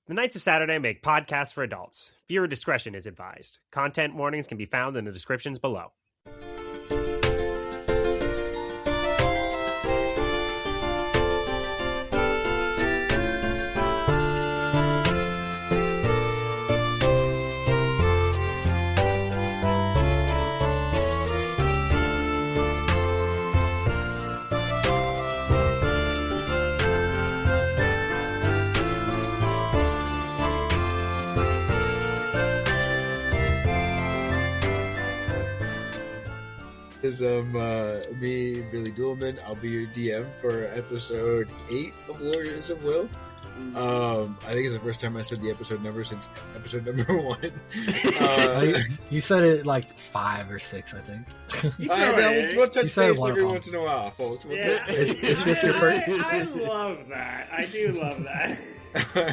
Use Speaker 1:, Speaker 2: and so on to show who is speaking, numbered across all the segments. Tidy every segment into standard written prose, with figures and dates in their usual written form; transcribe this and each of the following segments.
Speaker 1: The Knights of Saturday make podcasts for adults. Viewer discretion is advised. Content warnings can be found in the descriptions below.
Speaker 2: Is me, Billy Duelman. I'll be your DM for episode 8 of Warriors of Will. I think it's the first time I said the episode number since episode number 1.
Speaker 3: You said it like 5 or 6, I think.
Speaker 2: We'll touch base every once in a while, folks.
Speaker 3: It's just your first.
Speaker 1: I love that. I do love that.
Speaker 2: All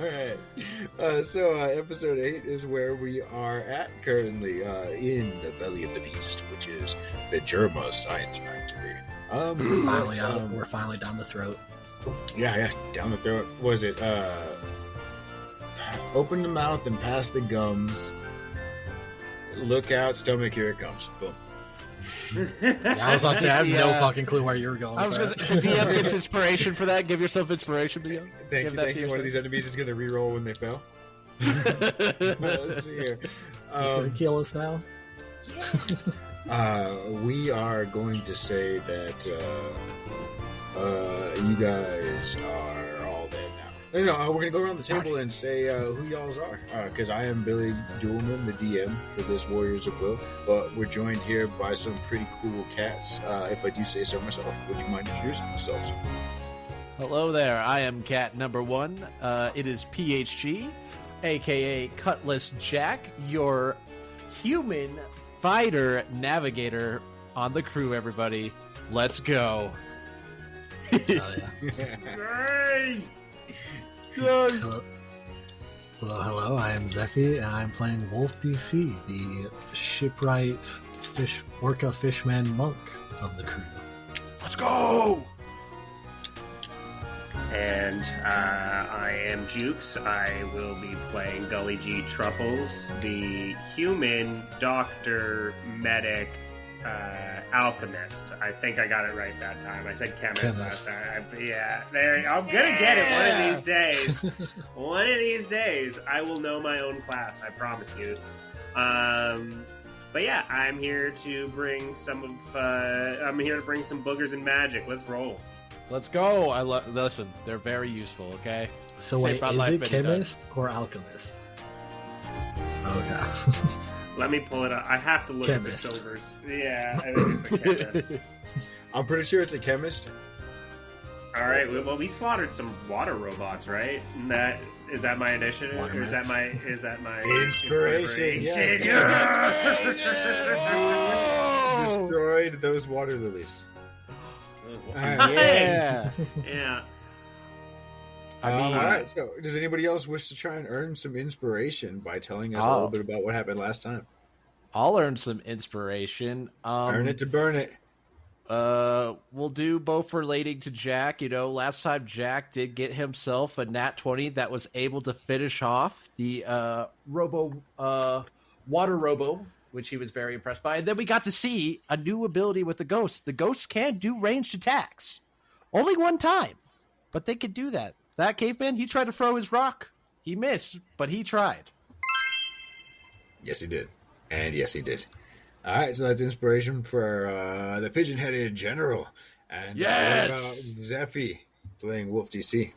Speaker 2: right. So episode 8 is where we are at currently, in the belly of the beast, which is the Germa science factory.
Speaker 3: We're finally down the throat.
Speaker 2: Yeah, down the throat. What is it? Open the mouth and pass the gums. Look out, stomach, here it comes. Boom.
Speaker 3: I was about to say, I have no fucking clue where you were going.
Speaker 4: I was going to say, the DM gets inspiration for that. Give yourself inspiration, DM.
Speaker 2: Thank you. One of these enemies is going to reroll when they fail. Let's see here.
Speaker 3: He's going to kill us now?
Speaker 2: We are going to say that you guys are all dead now. No, we're going to go around the table and say who y'all's are. Because I am Billy Duelman, the DM for this Warriors of Will. But we're joined here by some pretty cool cats. If I do say so myself, would you mind introducing yourselves?
Speaker 4: Hello there. I am cat number 1. It is PHG, a.k.a. Cutlass Jack, your human fighter navigator on the crew, everybody. Let's go.
Speaker 3: Oh, yeah. Hello, I am Zephy, and I'm playing Wolf DC, the shipwright orca fishman monk of the crew.
Speaker 4: Let's go!
Speaker 1: And I am Jukes. I will be playing Gully G Truffles, the human doctor, medic, alchemist. I think I got it right that time. I said chemist last time. Yeah, I'm gonna get it one of these days. One of these days, I will know my own class. I promise you. But yeah, I'm here to bring some boogers and magic. Let's roll.
Speaker 4: Let's go. Listen, they're very useful, okay?
Speaker 3: So wait, is it chemist or alchemist? Okay.
Speaker 1: Let me pull it up. I have to look at the silvers. Yeah, I think it's a chemist.
Speaker 2: I'm pretty sure it's a chemist.
Speaker 1: All right. Well, we slaughtered some water robots, right? Is that my initiative? Or is that my
Speaker 2: inspiration? Yes. Destroyed those water lilies.
Speaker 4: Yeah.
Speaker 1: Yeah.
Speaker 4: I mean,
Speaker 2: all right. So, does anybody else wish to try and earn some inspiration by telling us a little bit about what happened last time?
Speaker 4: I'll earn some inspiration.
Speaker 2: Earn it to burn it.
Speaker 4: We'll do both relating to Jack. You know, last time Jack did get himself a nat 20 that was able to finish off the water robo, which he was very impressed by. And then we got to see a new ability with the ghosts. The ghosts can do ranged attacks. Only one time, but they could do that. That caveman, he tried to throw his rock. He missed, but he tried.
Speaker 2: Yes, he did. And yes, he did. All right, so that's inspiration for the pigeon-headed general. And
Speaker 4: yes!
Speaker 2: What about Zephy playing Wolf DC?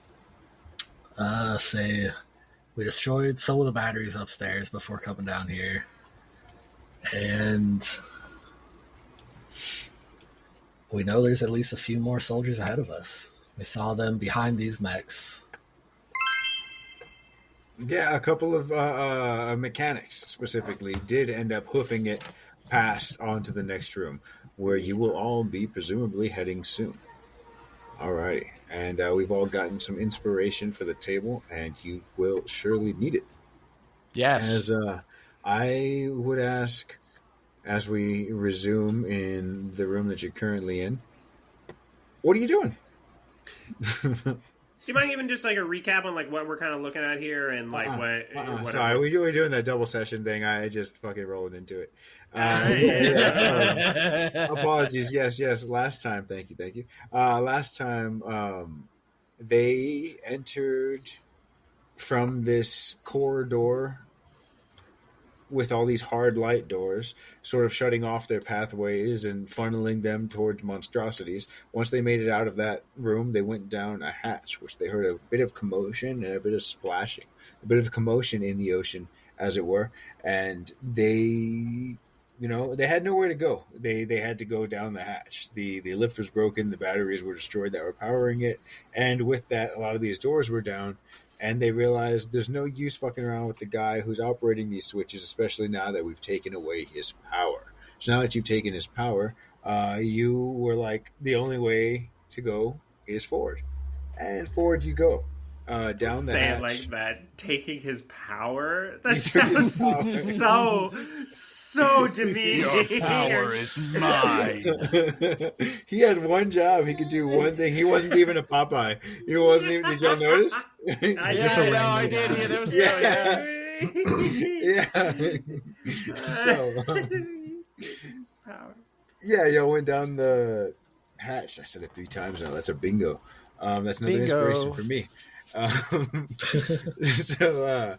Speaker 3: Say we destroyed some of the batteries upstairs before coming down here. And we know there's at least a few more soldiers ahead of us. We saw them behind these mechs.
Speaker 2: Yeah, a couple of mechanics specifically did end up hoofing it past onto the next room, where you will all be presumably heading soon. Alrighty, and we've all gotten some inspiration for the table, and you will surely need it.
Speaker 4: Yes.
Speaker 2: As I would ask, as we resume in the room that you're currently in, what are you doing?
Speaker 1: you mind giving just like a recap on like what we're kind of looking at here and like what?
Speaker 2: Sorry, we're doing that double session thing. I just fucking rolled into it. Apologies. Yes. Last time, thank you. Last time, they entered from this corridor with all these hard light doors, sort of shutting off their pathways and funneling them towards monstrosities. Once they made it out of that room, they went down a hatch, which they heard a bit of commotion and a bit of splashing, a bit of commotion in the ocean, as it were. And they had nowhere to go. They had to go down the hatch. The lift was broken. The batteries were destroyed that were powering it. And with that, a lot of these doors were down. And they realized there's no use fucking around with the guy who's operating these switches, especially now that we've taken away his power. So now that you've taken his power, you were like, the only way to go is forward. And forward you go. Down the hatch.
Speaker 1: Say it like that. Taking his power? That sounds so demeaning.
Speaker 4: Your power is mine.
Speaker 2: He had one job. He could do one thing. He wasn't even a Popeye. He wasn't even. Did y'all notice?
Speaker 4: I did. Yeah, there was
Speaker 2: yeah. So,
Speaker 1: power.
Speaker 2: yeah, y'all went down the hatch. I said it 3 times now. That's a bingo. That's another inspiration for me. So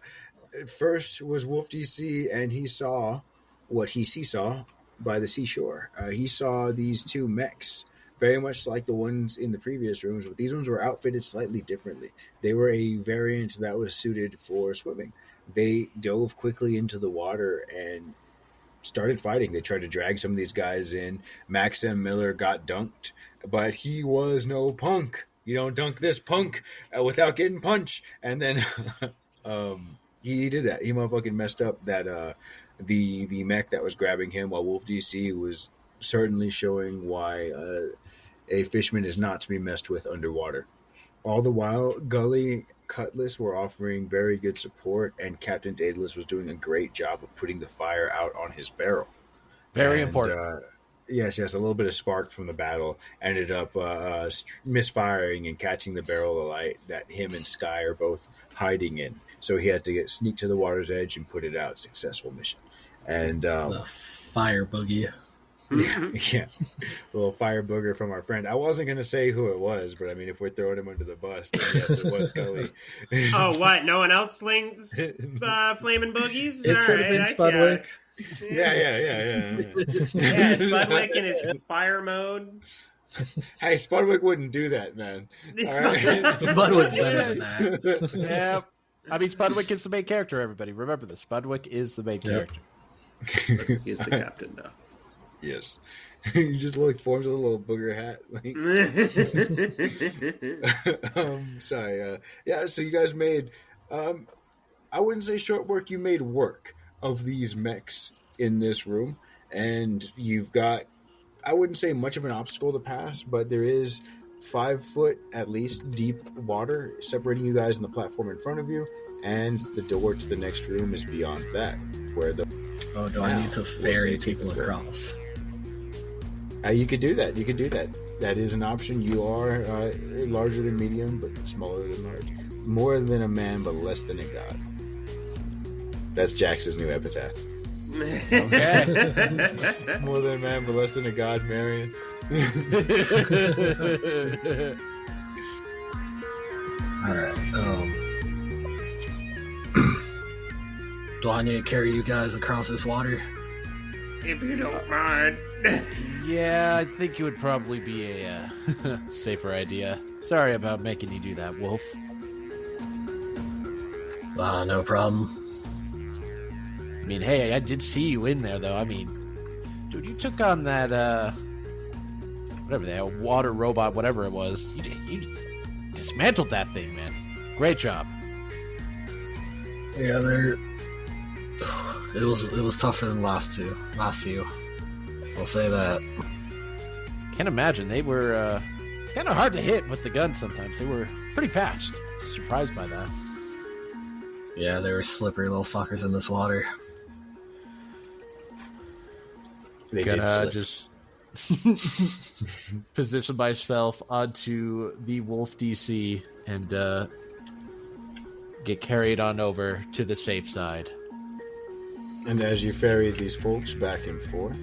Speaker 2: first was Wolf DC, and he saw what he saw by the seashore. He saw these 2 mechs, very much like the ones in the previous rooms, but these ones were outfitted slightly differently. They were a variant that was suited for swimming. They dove quickly into the water and started fighting. They tried to drag some of these guys in. Max M. Miller got dunked, but he was no punk. You don't dunk this punk without getting punched. And then he did that. He motherfucking messed up that the mech that was grabbing him, while Wolf DC was certainly showing why a fishman is not to be messed with underwater. All the while, Gully Cutlass were offering very good support, and Captain Daedalus was doing a great job of putting the fire out on his barrel.
Speaker 4: Very important.
Speaker 2: Yes, a little bit of spark from the battle ended up misfiring and catching the barrel of light that him and Sky are both hiding in. So he had to sneak to the water's edge and put it out. Successful mission. And
Speaker 3: the fire boogie.
Speaker 2: Yeah, a little fire booger from our friend. I wasn't going to say who it was, but I mean, if we're throwing him under the bus, then yes, it was Gully.
Speaker 1: Oh, what? No one else slings flaming boogies?
Speaker 3: It could have been Spudwick.
Speaker 2: Yeah.
Speaker 1: Yeah, Spudwick in his fire mode.
Speaker 2: Hey, Spudwick wouldn't do that, man.
Speaker 3: Spudwick's better than that.
Speaker 4: Yeah. I mean, Spudwick is the main character, everybody. Remember this. Spudwick is the main character.
Speaker 1: He's the captain now.
Speaker 2: Yes. He just forms a little booger hat. Sorry. Yeah, so you guys made, I wouldn't say short work, you made work of these mechs in this room. And you've got, I wouldn't say much of an obstacle to pass, but there is 5 foot at least deep water separating you guys and the platform in front of you. And the door to the next room is beyond that, where the...
Speaker 3: Oh, do I need to ferry people across?
Speaker 2: You could do that. That is an option. You are larger than medium, but smaller than large. More than a man, but less than a god. That's Jax's new epitaph. Okay. More than a man, but less than a god, Marion.
Speaker 3: Alright, do I need to carry you guys across this water?
Speaker 1: If you don't mind.
Speaker 4: Yeah, I think it would probably be a safer idea. Sorry about making you do that, Wolf.
Speaker 3: No problem.
Speaker 4: I mean, hey, I did see you in there, though. I mean, dude, you took on that, whatever that water robot, whatever it was. You dismantled that thing, man. Great job.
Speaker 3: Yeah, it was tougher than the last few. I'll say that.
Speaker 4: Can't imagine. They were kind of hard to hit with the gun sometimes. They were pretty fast. Surprised by that.
Speaker 3: Yeah, they were slippery little fuckers in this water.
Speaker 4: They gonna just position myself onto the wolf DC and get carried on over to the safe side.
Speaker 2: And as you ferry these folks back and forth,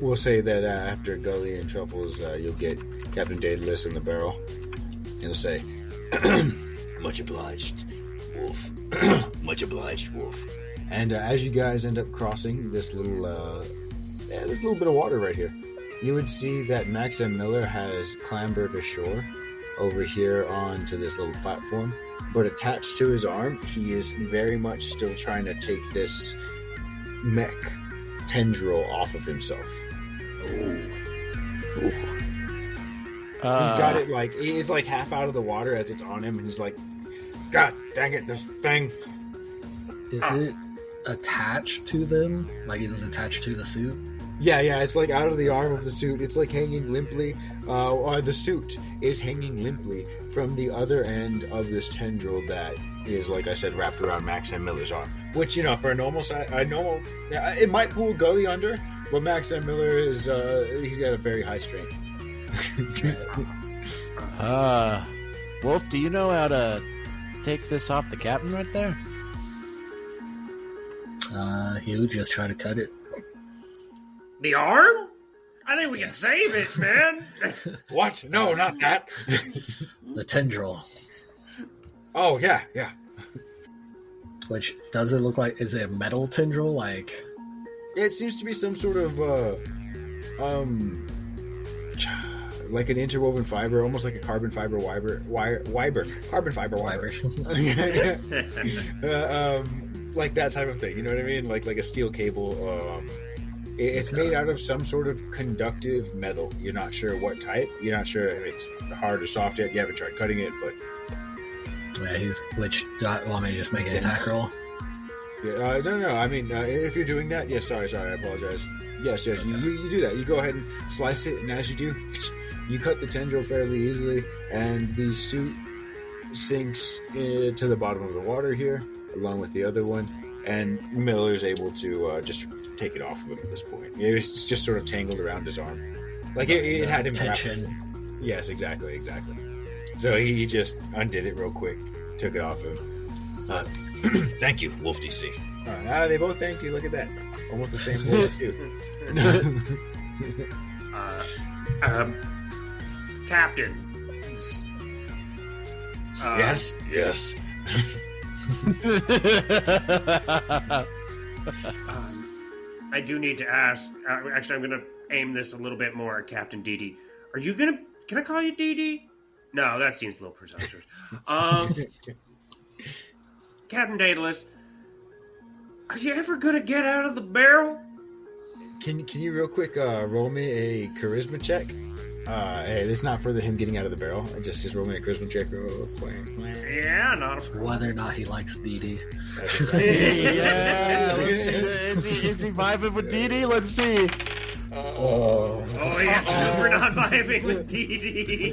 Speaker 2: we'll say that after Gully and Truffles, you'll get Captain Daedalus in the barrel. He'll say, "Much obliged, Wolf. Much obliged, Wolf." And as you guys end up crossing this little bit of water right here, you would see that Max M. Miller has clambered ashore over here onto this little platform. But attached to his arm, he is very much still trying to take this mech tendril off of himself. Ooh. He's got it like, he's like half out of the water as it's on him, and he's like, "God dang it, this thing."
Speaker 3: Is it attached to them? Like, is it attached to the suit?
Speaker 2: Yeah, it's like out of the arm of the suit. It's like hanging limply. The suit is hanging limply from the other end of this tendril that is, like I said, wrapped around Max M. Miller's arm. Which, you know, for a normal, it might pull Gully under, but Max M. Miller is, he's got a very high strength.
Speaker 4: Wolf, do you know how to take this off the captain right there?
Speaker 3: He would just try to cut it.
Speaker 1: The arm? I think we can save it, man.
Speaker 2: What? No, not that.
Speaker 3: The tendril.
Speaker 2: Oh, yeah.
Speaker 3: Which, does it look like, is it a metal tendril? Like,
Speaker 2: It seems to be some sort of, like an interwoven fiber, almost like a carbon fiber carbon fiber wiber. Like that type of thing, you know what I mean? Like a steel cable. It's made out of some sort of conductive metal. You're not sure what type. You're not sure if it's hard or soft yet. You haven't tried cutting it, but
Speaker 3: yeah, want me to just make an attack roll?
Speaker 2: Yeah, no. I mean, if you're doing that, sorry, I apologize. Yes, you do that. You go ahead and slice it, and as you do, you cut the tendril fairly easily, and the suit sinks to the bottom of the water here, along with the other one, and Miller's able to just take it off of him at this point. It was just sort of tangled around his arm. Like, it had him
Speaker 3: tension.
Speaker 2: Wrapped. Yes, exactly. So he just undid it real quick, took it off him. Thank you, Wolf DC. They both thanked you. Look at that. Almost the same wolves, too.
Speaker 1: Captain.
Speaker 2: Yes.
Speaker 1: I do need to ask. Actually, I'm going to aim this a little bit more at Captain DD. Are you going to... Can I call you DD? No, that seems a little presumptuous. Captain Daedalus, are you ever going to get out of the barrel?
Speaker 2: Can you real quick roll me a charisma check? Hey, it's not for him getting out of the barrel. Just roll me a charisma check real quick.
Speaker 1: Yeah, not a problem.
Speaker 3: Whether or not he likes DD.
Speaker 4: Yeah, let's see. Is he vibing with DD? Let's see.
Speaker 1: Oh, he's super not vibing with DD.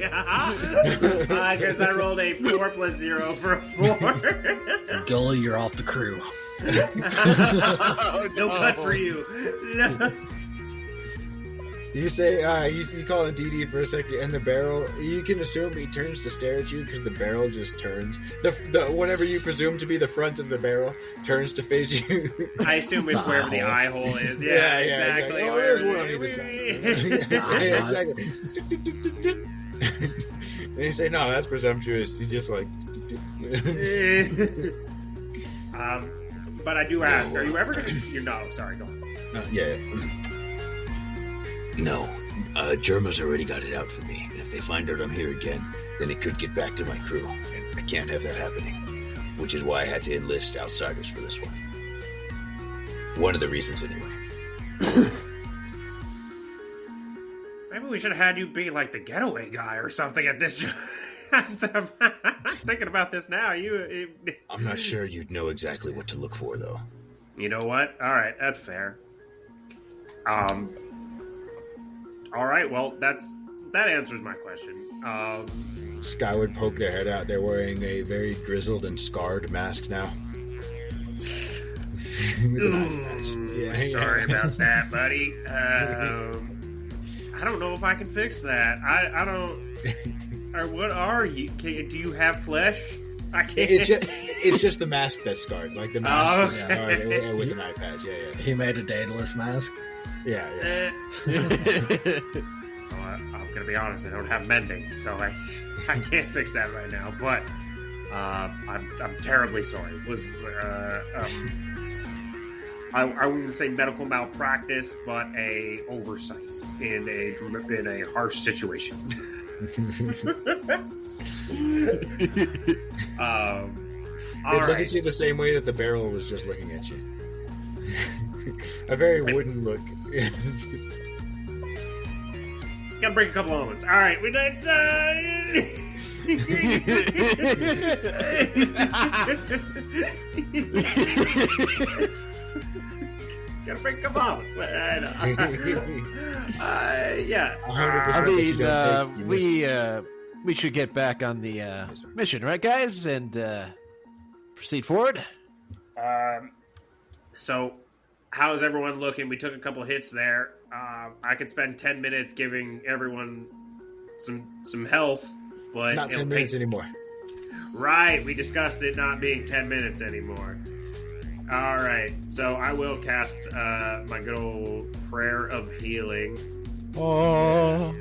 Speaker 1: Because I rolled a 4 plus 0 for a 4.
Speaker 3: Gully, you're off the crew.
Speaker 1: No cut for you. No.
Speaker 2: You say, you call it DD for a second, and the barrel, you can assume he turns to stare at you because the barrel just turns. The whatever you presume to be the front of the barrel turns to face you. I
Speaker 1: assume it's wherever the eye hole is. Yeah, exactly.
Speaker 2: Oh, there's one on either side. Yeah, exactly. And you say, no, that's presumptuous. You just like...
Speaker 1: But I do ask, are you ever going to... No, sorry, go on.
Speaker 2: Yeah.
Speaker 5: No. Germa's already got it out for me. And if they find out I'm here again, then it could get back to my crew. And I can't have that happening. Which is why I had to enlist outsiders for this one. One of the reasons, anyway.
Speaker 1: Maybe we should have had you be like the getaway guy or something at this... I'm thinking about this now.
Speaker 5: I'm not sure you'd know exactly what to look for, though.
Speaker 1: You know what? All right, that's fair. All right, well, that answers my question.
Speaker 2: Sky would poke their head out. They're wearing a very grizzled and scarred mask now.
Speaker 1: Sorry about that, buddy. I don't know if I can fix that. I don't. Or what are you? Do you have flesh? I can't.
Speaker 2: It's just the mask that's scarred. Like the mask is
Speaker 1: okay.
Speaker 2: scarred with an eye patch. Yeah.
Speaker 3: He made a daedalus mask.
Speaker 2: Yeah.
Speaker 1: I'm gonna be honest. I don't have mending, so I can't fix that right now. But I'm terribly sorry. It was I wouldn't say medical malpractice, but a oversight in a harsh situation.
Speaker 2: It looked at you the same way that the barrel was just looking at you. A very wooden look.
Speaker 1: Gotta break a couple moments. All right, we did. Gotta break a couple moments. Yeah.
Speaker 4: I mean, we should get back on the mission, right, guys, and proceed forward.
Speaker 1: So, how's everyone looking? We took a couple hits there. I could spend 10 minutes giving everyone some health, but
Speaker 2: not 10 minutes anymore.
Speaker 1: Right, we discussed it not being 10 minutes anymore. All right, so I will cast my good old prayer of healing.
Speaker 4: Oh.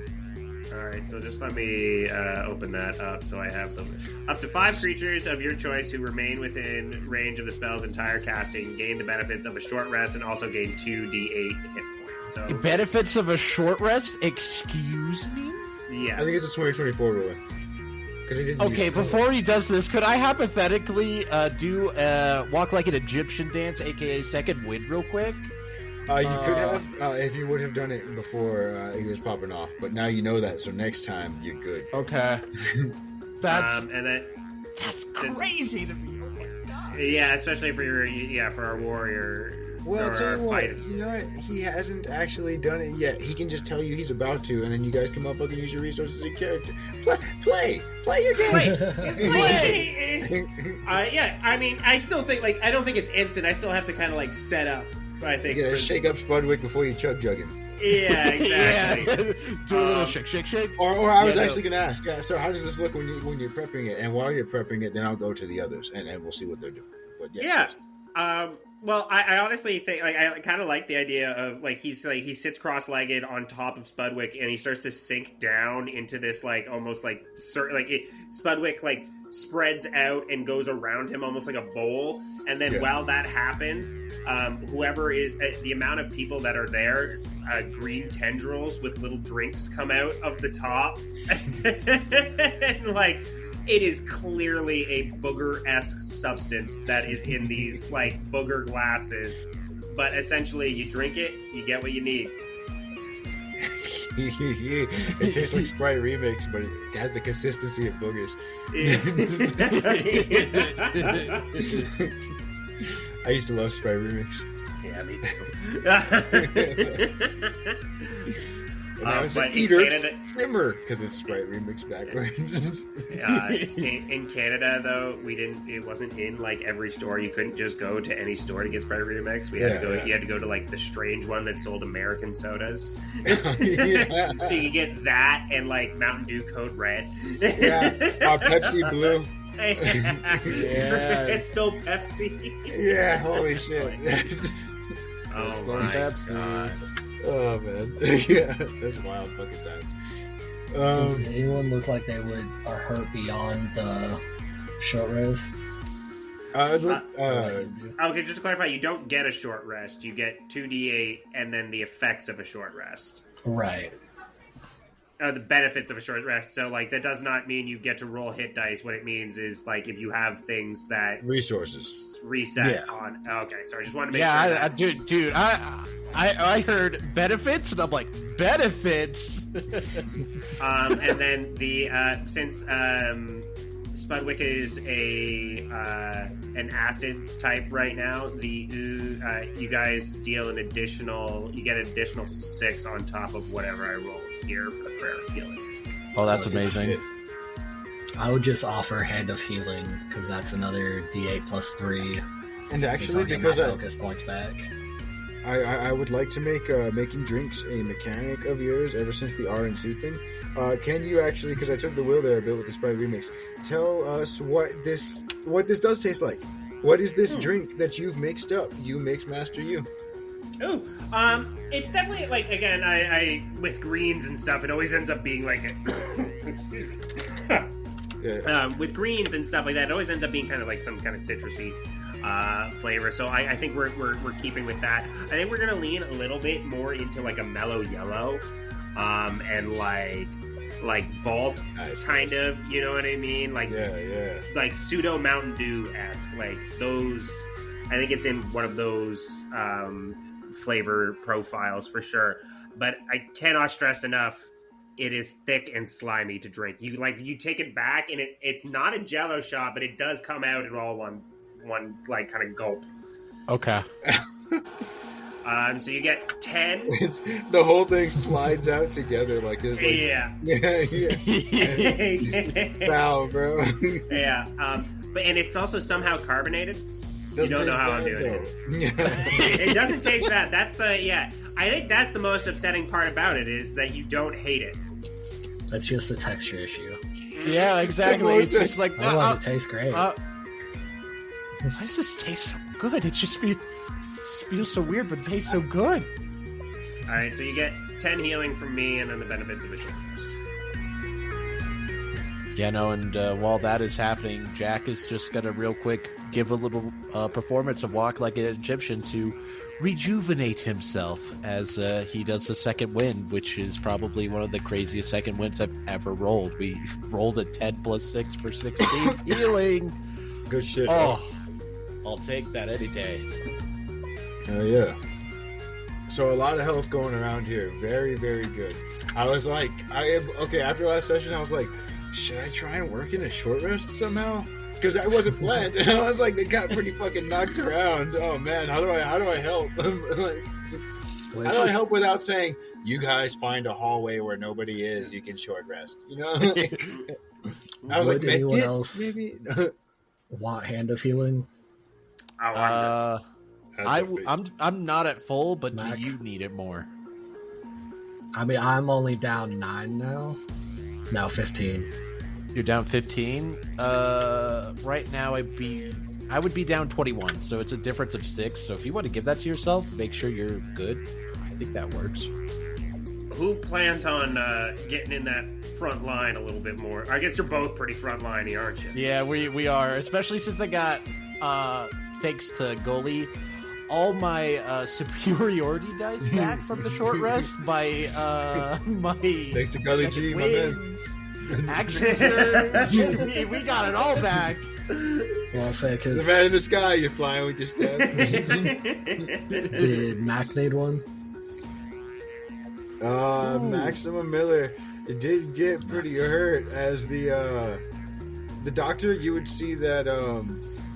Speaker 1: All right, so just let me open that up so I have them. Up to 5 creatures of your choice who remain within range of the spell's entire casting gain the benefits of a short rest and also gain 2d8 hit points. So
Speaker 4: The benefits of a short rest? Excuse me?
Speaker 1: yes.
Speaker 2: I think it's a 2024 ruling.
Speaker 4: Okay, before he does this, could I hypothetically do walk like an Egyptian dance, aka second wind, real quick?
Speaker 2: You could have, if you would have done it before he was popping off, but now you know that, so next time you're good.
Speaker 4: Okay. That's
Speaker 3: crazy to me. Oh my god.
Speaker 1: Yeah, especially for for our warrior.
Speaker 2: Well,
Speaker 1: or
Speaker 2: tell
Speaker 1: our
Speaker 2: you what,
Speaker 1: fighter.
Speaker 2: you know what? He hasn't actually done it yet. He can just tell you he's about to, and then you guys come up with and use your resources as a character. Play your game.
Speaker 1: Yeah, I mean, I still think I don't think it's instant. I still have to kind of set up. I think
Speaker 2: You gotta shake up Spudwick before you chug him.
Speaker 1: Yeah, exactly.
Speaker 4: Do a little shake.
Speaker 2: Or I was actually gonna ask. So how does this look when you're prepping it? And while you're prepping it, then I'll go to the others and we'll see what they're doing. But
Speaker 1: yeah. Well, I honestly think I kind of like the idea of he sits cross-legged on top of Spudwick and he starts to sink down into this almost Spudwick spreads out and goes around him almost like a bowl, and then while that happens, whoever is the amount of people that are there, green tendrils with little drinks come out of the top, and, it is clearly a booger-esque substance that is in these booger glasses, but essentially you drink it, you get what you need.
Speaker 2: It tastes like Sprite Remix, but it has the consistency of boogers. I used to love Sprite Remix.
Speaker 1: Yeah, me too.
Speaker 2: But eater simmer because it's Sprite Remix backwards.
Speaker 1: In Canada, though, it wasn't in every store. You couldn't just go to any store to get Sprite Remix. You had to go to the strange one that sold American sodas. So you get that and Mountain Dew Code Red.
Speaker 2: Pepsi Blue.
Speaker 1: Crystal Pepsi.
Speaker 2: Yeah, holy shit.
Speaker 1: Crystal Pepsi. God.
Speaker 2: Oh man, yeah, that's wild fucking times.
Speaker 3: Does anyone look like they are hurt beyond the short rest?
Speaker 1: Okay, just to clarify, you don't get a short rest. You get 2d8 and then the effects of a short rest.
Speaker 3: Right.
Speaker 1: The benefits of a short rest. So, that does not mean you get to roll hit dice. What it means is, if you have things that...
Speaker 2: Resources.
Speaker 1: Reset on... Okay, sorry, I just wanted to make sure.
Speaker 4: Dude, I heard benefits, and I'm like, benefits?
Speaker 1: And then since Spudwick is an acid type right now, you guys deal you get an additional 6 on top of whatever I rolled here for the prayer of healing.
Speaker 4: Oh, that's amazing.
Speaker 3: I would just offer Hand of Healing, because that's another D8 plus 3.
Speaker 2: And
Speaker 3: Since
Speaker 2: actually,
Speaker 3: I'll get my
Speaker 2: because
Speaker 3: focus points back.
Speaker 2: I would like to make making drinks a mechanic of yours ever since the RNC thing. Can you actually, because I took the wheel there a bit with the Sprite remix, tell us what this does taste like? What is this drink that you've mixed up? You mix master you.
Speaker 1: Oh, it's definitely like, again, I with greens and stuff, it always ends up being like excuse me.
Speaker 2: Yeah.
Speaker 1: With greens and stuff like that, it always ends up being kind of like some kind of citrusy flavor. So I think we're keeping with that. I think we're gonna lean a little bit more into like a mellow yellow, and like vault kind of, you know what I mean? Like like pseudo Mountain Dew-esque, like those. I think it's in one of those flavor profiles for sure. But I cannot stress enough, it is thick and slimy to drink. You take it back and it's not a Jello shot, but it does come out in all one like kind of gulp.
Speaker 4: Okay.
Speaker 1: So you get 10.
Speaker 2: The whole thing slides out together like this. Like, yeah. Wow, bro.
Speaker 1: Yeah. And it's also somehow carbonated. You don't know how I'm doing it.
Speaker 2: Yeah.
Speaker 1: It doesn't taste bad. I think that's the most upsetting part about it, is that you don't hate it.
Speaker 3: That's just a texture issue.
Speaker 4: Yeah, exactly. It's just like,
Speaker 3: otherwise, it tastes great.
Speaker 4: why does this taste so good? It just feels so weird, but it tastes so good.
Speaker 1: All right, so you get 10 healing from me, and then the benefits of a short rest.
Speaker 4: Yeah, no, and while that is happening, Jack is just going to real quick give a little performance of Walk Like an Egyptian to rejuvenate himself as he does the second wind, which is probably one of the craziest second winds I've ever rolled. We rolled a 10 plus 6 for 16 healing.
Speaker 2: Good shit.
Speaker 4: Oh, I'll take that any day.
Speaker 2: Oh, yeah. So a lot of health going around here. Very, very good. I was like, after last session, I was like, should I try and work in a short rest somehow? Because I wasn't planned. And I was like, they got pretty fucking knocked around. Oh man, how do I help? Like, how do I help without saying, you guys find a hallway where nobody is, you can short rest? You know? I was
Speaker 3: Would
Speaker 2: like,
Speaker 3: anyone
Speaker 2: man,
Speaker 3: else
Speaker 2: maybe
Speaker 3: want hand of healing?
Speaker 4: I'm not at full, but
Speaker 3: Mech.
Speaker 4: do you need it more?
Speaker 3: I mean, I'm only down 9 now. Now 15.
Speaker 4: You're down 15. Right now I would be down 21. So it's a difference of 6. So if you want to give that to yourself, make sure you're good. I think that works.
Speaker 1: Who plans on getting in that front line a little bit more? I guess you're both pretty front liney, aren't you?
Speaker 4: Yeah, we are. Especially since I got, thanks to Goalie, all my superiority dice back from the short rest by my
Speaker 2: thanks to Gully G, my man.
Speaker 4: Action surge. we got it all back.
Speaker 3: Well, I'll say because
Speaker 2: The man in the sky, you're flying with your staff.
Speaker 3: did Mac need one?
Speaker 2: Maximum Miller, it did get pretty hurt as the doctor. You would see that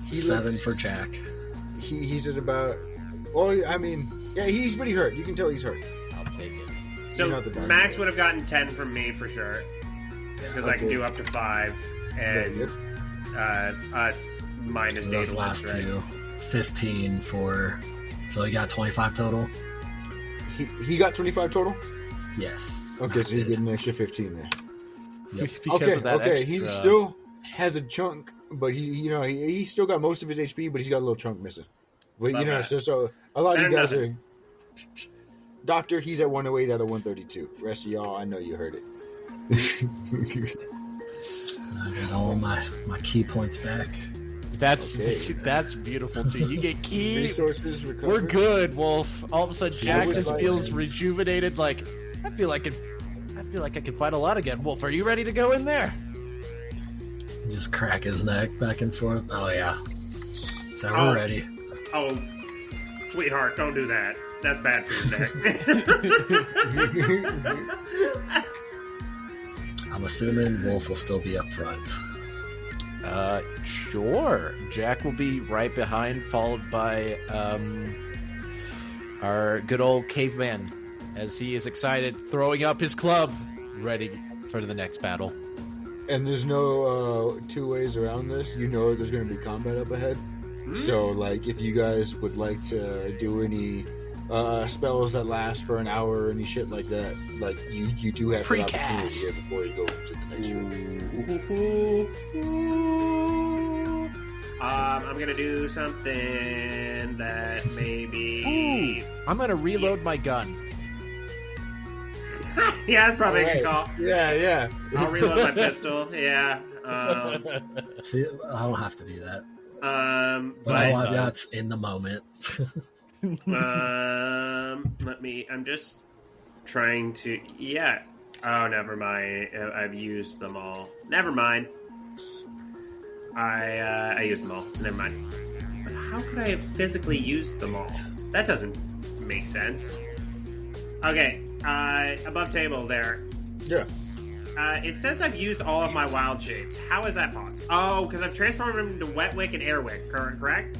Speaker 2: he
Speaker 3: 7 for Jack.
Speaker 2: He's at about. Well, I mean, yeah, he's pretty hurt. You can tell he's hurt.
Speaker 4: I'll take it.
Speaker 1: So
Speaker 2: You're not the doctor.
Speaker 1: Max would have gotten 10 from me for sure, because I can do up to 5, and us minus
Speaker 3: Those
Speaker 1: data
Speaker 3: last
Speaker 1: list, right?
Speaker 3: two, 15 for. So you got 25 total.
Speaker 2: He got 25 total.
Speaker 3: Yes.
Speaker 2: Okay, so he's getting an extra 15 there.
Speaker 3: Yep.
Speaker 4: Because of that extra...
Speaker 2: he still has a chunk, but he still got most of his HP, but he's got a little chunk missing. But
Speaker 1: Love that.
Speaker 2: so a lot of you guys
Speaker 1: Nothing.
Speaker 2: are. Doctor, he's at 108 out of 132. Rest of y'all, I know you heard it.
Speaker 3: I got all my key points back.
Speaker 4: That's
Speaker 2: Okay.
Speaker 4: that's beautiful too. You get key.
Speaker 2: Resources recovered.
Speaker 4: We're good, Wolf. All of a sudden, Jack
Speaker 2: Always
Speaker 4: just
Speaker 2: by
Speaker 4: feels
Speaker 2: hands.
Speaker 4: rejuvenated. Like I feel like I can fight a lot again. Wolf, are you ready to go in there?
Speaker 3: Just crack his neck back and forth. Oh yeah. So we're ready.
Speaker 1: Oh, sweetheart, don't do that. That's bad for your neck.
Speaker 3: I'm assuming Wolf will still be up front.
Speaker 4: Sure. Jack will be right behind, followed by our good old caveman, as he is excited, throwing up his club, ready for the next battle.
Speaker 2: And there's no two ways around this. You know there's going to be combat up ahead. So, like, if you guys would like to do any spells that last for an hour or any shit like that, like, you do have an opportunity here before you go to the next room.
Speaker 1: I'm gonna do something that maybe...
Speaker 4: I'm gonna reload my gun.
Speaker 1: Yeah, that's probably a good call.
Speaker 2: Yeah.
Speaker 1: I'll reload my pistol. Yeah.
Speaker 3: See, I don't have to do that. But
Speaker 1: But
Speaker 3: all I've got's in the moment.
Speaker 1: I'm just trying to. Yeah. Oh, never mind. I've used them all. Never mind. I used them all, so never mind. But how could I have physically used them all? That doesn't make sense. Okay. Above table there.
Speaker 2: Yeah.
Speaker 1: It says I've used all of my wild shapes. How is that possible? Oh, because I've transformed them into Wetwick and Airwick, correct?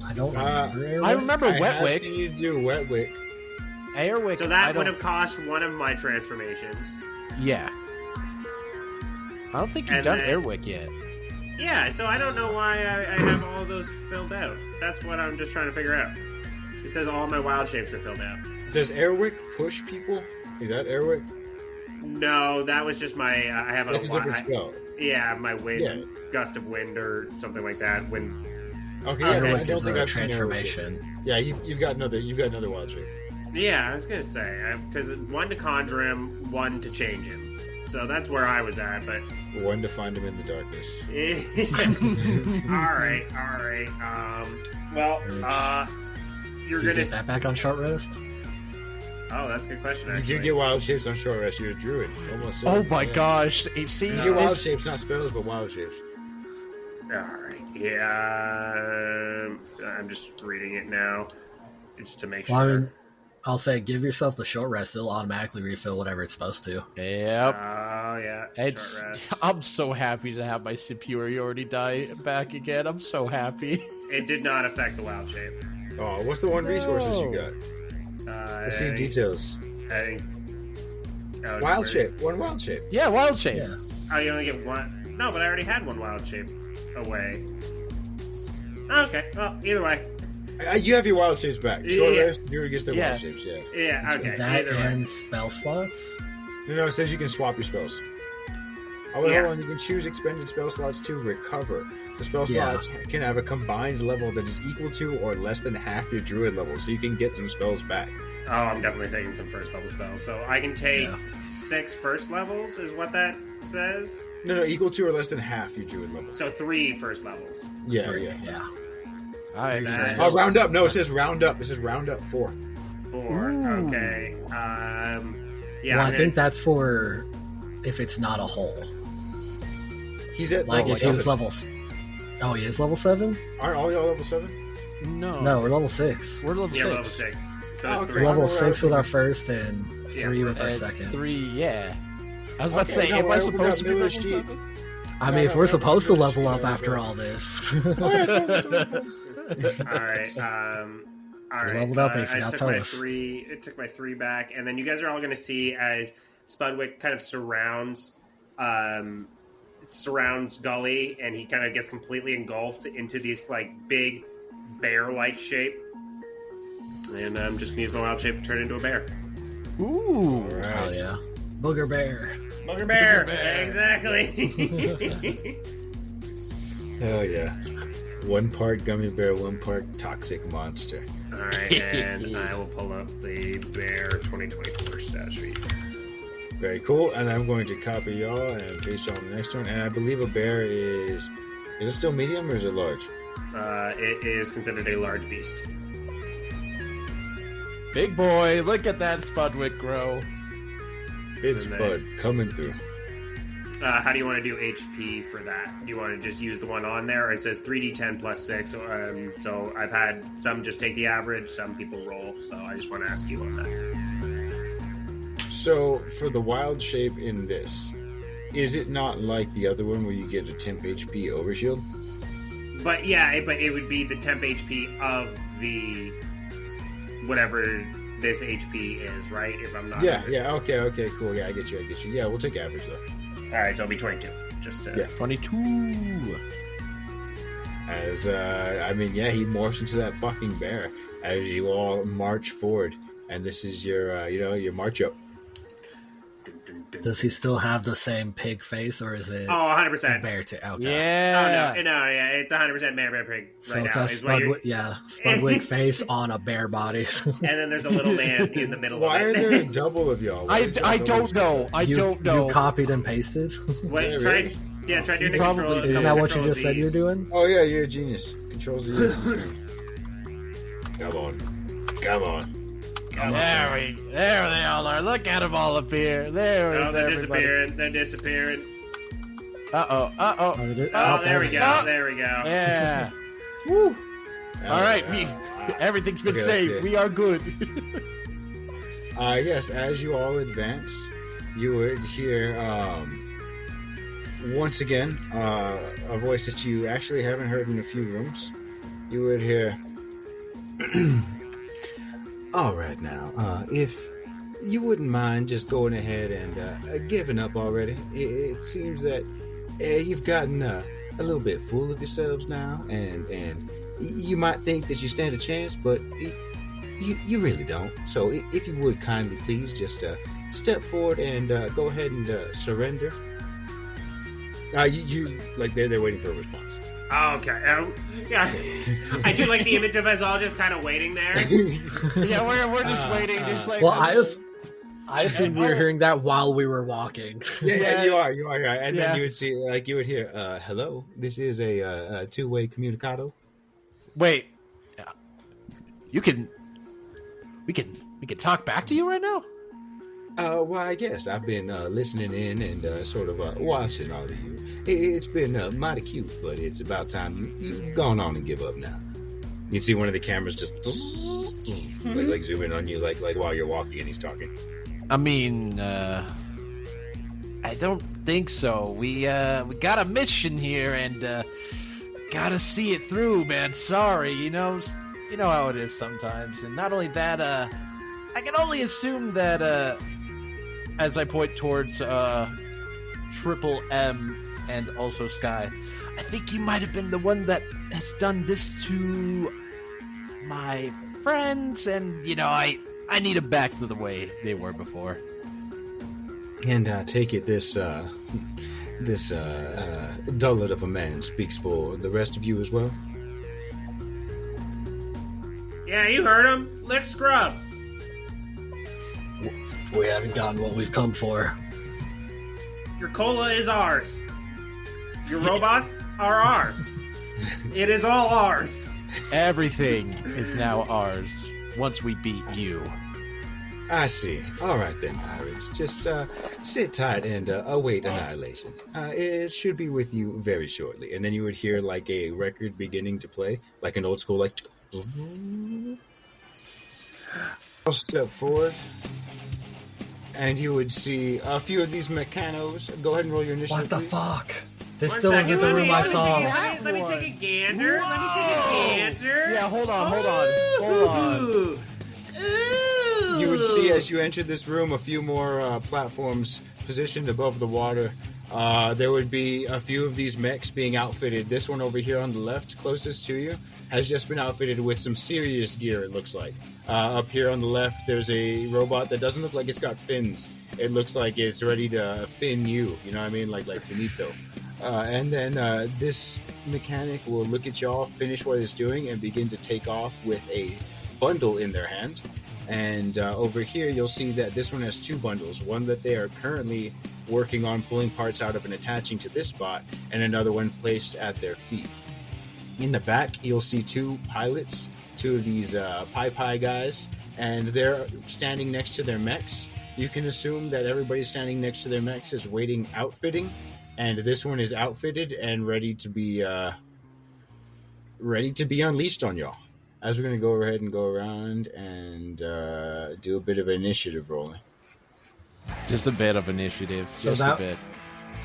Speaker 3: I don't remember.
Speaker 4: I remember
Speaker 2: I
Speaker 4: Wetwick.
Speaker 2: asked you to do Wetwick.
Speaker 4: Airwick.
Speaker 1: So that would have cost one of my transformations.
Speaker 4: Yeah. I don't think you've
Speaker 1: And
Speaker 4: done
Speaker 1: then-
Speaker 4: Airwick yet.
Speaker 1: Yeah, so I don't know why I have all those filled out. That's what I'm just trying to figure out. It says all my wild shapes are filled out.
Speaker 2: Does Airwick push people? Is that Airwick?
Speaker 1: No, that was just my... I have
Speaker 2: That's a different spell.
Speaker 1: Yeah, my wind,
Speaker 2: Yeah.
Speaker 1: gust of wind or something like that. Wind.
Speaker 2: Okay, yeah, I
Speaker 3: Airwick
Speaker 2: don't
Speaker 3: is
Speaker 2: think
Speaker 3: a
Speaker 2: I've seen Airwick yet.
Speaker 3: transformation.
Speaker 2: Yeah, you've got another wild shape.
Speaker 1: Yeah, I was gonna say because one to conjure him, one to change him. So that's where I was at. But
Speaker 2: One to find him in the darkness.
Speaker 1: all right. Well, you're
Speaker 3: Do you
Speaker 1: gonna.
Speaker 3: get that back on short rest?
Speaker 1: Oh, that's a good question.
Speaker 2: You
Speaker 1: Actually,
Speaker 2: do get wild shapes on short rest. You're a druid. Almost.
Speaker 4: Oh
Speaker 2: certainly,
Speaker 4: my
Speaker 2: yeah.
Speaker 4: gosh! See,
Speaker 2: You get wild
Speaker 4: this-
Speaker 2: shapes, not spells, but wild shapes.
Speaker 1: All right. Yeah. I'm just reading it now, just to make sure.
Speaker 3: Well, I mean, I'll say give yourself the short rest. It'll automatically refill whatever it's supposed to.
Speaker 4: Yep.
Speaker 1: Oh yeah.
Speaker 4: It's.
Speaker 1: Short rest.
Speaker 4: I'm so happy to have my superiority die back again. I'm so happy.
Speaker 1: It did not affect the wild shape.
Speaker 2: Oh, what's the one resources you got? Let's see details.
Speaker 1: I think. Oh,
Speaker 2: Wild
Speaker 1: it's
Speaker 2: shape. One wild shape.
Speaker 4: Yeah, wild shape.
Speaker 3: Yeah.
Speaker 1: Oh, you only get one. No, but I already had one wild shape away. Okay. Well, either way.
Speaker 2: You have your wild shapes back. Short
Speaker 1: Yeah.
Speaker 2: rest, druid gets their
Speaker 4: Yeah.
Speaker 2: wild shapes, yeah.
Speaker 1: Yeah. Okay.
Speaker 3: That
Speaker 1: Either way.
Speaker 3: and spell slots.
Speaker 2: No, it says you can swap your spells. Oh, wait,
Speaker 1: Yeah.
Speaker 2: hold on. You can choose expended spell slots to recover. The spell
Speaker 3: Yeah.
Speaker 2: slots can have a combined level that is equal to or less than half your druid level, so you can get some spells back.
Speaker 1: Oh, I'm definitely taking some first level spells. So I can take
Speaker 3: Yeah.
Speaker 1: 6 first levels, is what that says.
Speaker 2: No, equal to or less than half your druid level.
Speaker 1: So 3 first levels.
Speaker 2: Yeah,
Speaker 3: Three.
Speaker 2: yeah.
Speaker 3: Yeah.
Speaker 4: All right.
Speaker 1: Nice.
Speaker 2: Oh, round up. No, it says round up. It says round up 4.
Speaker 1: 4.
Speaker 4: Ooh.
Speaker 1: Okay. Yeah.
Speaker 3: Well, I
Speaker 1: I'm
Speaker 3: think that's for if it's not a hole.
Speaker 2: He's at
Speaker 3: Like
Speaker 2: level
Speaker 3: if he was
Speaker 2: 7.
Speaker 3: levels. Oh, he is level 7?
Speaker 2: Aren't all y'all level 7?
Speaker 4: No.
Speaker 3: No, we're level 6.
Speaker 4: We're level
Speaker 1: Yeah,
Speaker 4: 6.
Speaker 1: level 6. So
Speaker 2: Oh,
Speaker 1: it's
Speaker 2: okay.
Speaker 1: 3.
Speaker 3: Level
Speaker 2: Well,
Speaker 3: 6 with our first and 3
Speaker 1: Yeah,
Speaker 3: with our
Speaker 4: And
Speaker 3: second.
Speaker 4: 3, yeah. I was about to
Speaker 2: Okay,
Speaker 4: say,
Speaker 2: no,
Speaker 4: am I
Speaker 2: we
Speaker 4: supposed
Speaker 2: got
Speaker 4: to be
Speaker 2: Miller's
Speaker 4: level
Speaker 2: Sheep.
Speaker 4: 7?
Speaker 3: I
Speaker 2: No,
Speaker 3: mean,
Speaker 2: no,
Speaker 3: if we're
Speaker 2: no,
Speaker 3: supposed to
Speaker 2: no,
Speaker 3: level
Speaker 2: no,
Speaker 3: up
Speaker 2: no,
Speaker 3: after
Speaker 2: no.
Speaker 3: all this.
Speaker 2: Oh, yeah, totally.
Speaker 1: All right. All right.
Speaker 3: leveled
Speaker 1: So
Speaker 3: up and you
Speaker 1: I
Speaker 3: forgot
Speaker 1: took
Speaker 3: to tell
Speaker 1: my
Speaker 3: us.
Speaker 1: 3. It took my 3 back, and then you guys are all going to see as Spudwick kind of surrounds Gully, and he kind of gets completely engulfed into these like big bear-like shape. And I'm just gonna use my wild shape to turn into a bear.
Speaker 4: Ooh.
Speaker 3: Oh, yeah. Booger Bear.
Speaker 1: Booger bear.
Speaker 4: Booger bear.
Speaker 1: Exactly.
Speaker 2: Hell yeah. 1 part gummy bear, 1 part toxic monster.
Speaker 1: All right, and I will pull up the bear 2024 stat sheet.
Speaker 2: Very cool. And I'm going to copy y'all and paste y'all on the next one. And I believe a bear is it still medium or is it large?
Speaker 1: It is considered a large beast.
Speaker 4: Big boy, look at that Spudwick grow.
Speaker 2: It's
Speaker 1: And
Speaker 2: Bud coming through.
Speaker 1: How do you want to do HP for that? Do you want to just use the one on there? It says 3d10 plus 6. So I've had some just take the average, some people roll. So I just want to ask you on that.
Speaker 2: So for the wild shape in this, is it not like the other one where you get a temp HP overshield?
Speaker 1: But yeah, but it would be the temp HP of the whatever this HP is, right? If I'm not.
Speaker 2: Yeah. Okay, cool. Yeah, I get you. Yeah, we'll take average though.
Speaker 1: All right, so it'll be 22. Just to.
Speaker 2: Yeah.
Speaker 4: 22.
Speaker 2: As he morphs into that fucking bear as you all march forward, and this is your your march up.
Speaker 3: Does he still have the same pig face, or is it
Speaker 1: 100%.
Speaker 3: bear to okay?
Speaker 4: Yeah.
Speaker 1: Oh, no, yeah, it's 100% bear pig
Speaker 3: So
Speaker 1: right
Speaker 3: it's
Speaker 1: now.
Speaker 3: a Spudwig face on a bear body.
Speaker 1: And then there's a little man in the middle
Speaker 2: Why
Speaker 1: of
Speaker 2: are
Speaker 1: it.
Speaker 2: there a double of y'all?
Speaker 4: I don't know. I don't know.
Speaker 3: You copied and pasted?
Speaker 1: Try doing the
Speaker 4: Probably
Speaker 1: control.
Speaker 3: Isn't that what you just said you're doing?
Speaker 2: Oh yeah, you're a genius. Controls the Come on.
Speaker 4: There they all are. Look at them all appear. There is
Speaker 1: they're
Speaker 4: everybody.
Speaker 1: disappearing.
Speaker 4: Uh-oh.
Speaker 1: Oh, there we go.
Speaker 4: Oh.
Speaker 1: There we go.
Speaker 4: Yeah. Woo. All right, everything's been
Speaker 2: Okay,
Speaker 4: saved.
Speaker 2: good.
Speaker 4: We are good.
Speaker 2: Yes, as you all advance, you would hear once again a voice that you actually haven't heard in a few rooms. You would hear, all right now, if you wouldn't mind just going ahead and giving up already. It seems that you've gotten a little bit full of yourselves now, and you might think that you stand a chance, but you really don't. So if you would kindly please just step forward and go ahead and surrender. They're waiting for a response.
Speaker 1: Oh, okay. Yeah. I do like the image of us all just kind of waiting there.
Speaker 4: Yeah, we're just waiting. Just like.
Speaker 3: Well, I assumed we were hearing that while we were walking.
Speaker 2: Yeah, you are. And
Speaker 4: Yeah.
Speaker 2: then you would see, you would hear, hello, this is a two-way communicado.
Speaker 4: Wait. We can talk back to you right now?
Speaker 2: Well, I guess I've been listening in and sort of watching all of you. It's been mighty cute, but it's about time you've gone on and give up now. You can see one of the cameras just like zoom in on you, like while you're walking and he's talking.
Speaker 4: I mean, I don't think so. We got a mission here and gotta see it through, man. Sorry, you know how it is sometimes. And not only that, I can only assume that as I point towards Triple M and also Sky, I think you might have been the one that has done this to my friends, and I need them back to the way they were before.
Speaker 2: And take it this dullet of a man speaks for the rest of you as well.
Speaker 1: Yeah, you heard him. Lick scrub.
Speaker 3: We haven't gotten what we've come for.
Speaker 1: Your cola is ours. Your robots are ours. It is all ours.
Speaker 4: Everything is now ours once we beat you.
Speaker 2: I see. All right then, pirates. Just sit tight and await annihilation. It should be with you very shortly. And then you would hear like a record beginning to play, like an old school, like. I'll step forward, and you would see a few of these mechanos. Go ahead and roll your initiative.
Speaker 3: What the
Speaker 2: please.
Speaker 3: fuck? This
Speaker 1: One
Speaker 3: still
Speaker 1: second,
Speaker 3: isn't the room I saw.
Speaker 1: Let me take a gander. Let me take a gander.
Speaker 4: Yeah, hold on.
Speaker 1: Ooh.
Speaker 2: You would see as you entered this room a few more platforms positioned above the water. There would be a few of these mechs being outfitted. This one over here on the left, closest to you, has just been outfitted with some serious gear, it looks like. Up here on the left, there's a robot that doesn't look like it's got fins. It looks like it's ready to fin you, you know what I mean? Like Benito. And then this mechanic will look at y'all, finish what it's doing, and begin to take off with a bundle in their hand. And over here, you'll see that this one has two bundles. One that they are currently working on pulling parts out of and attaching to this spot, and another one placed at their feet. In the back, you'll see two pilots, two of these Pi guys, and they're standing next to their mechs. You can assume that everybody standing next to their mechs is waiting outfitting, and this one is outfitted and ready to be unleashed on y'all. As we're going to go ahead and go around and do a bit of initiative rolling.
Speaker 4: Just a bit of initiative.
Speaker 3: So
Speaker 4: Just a bit.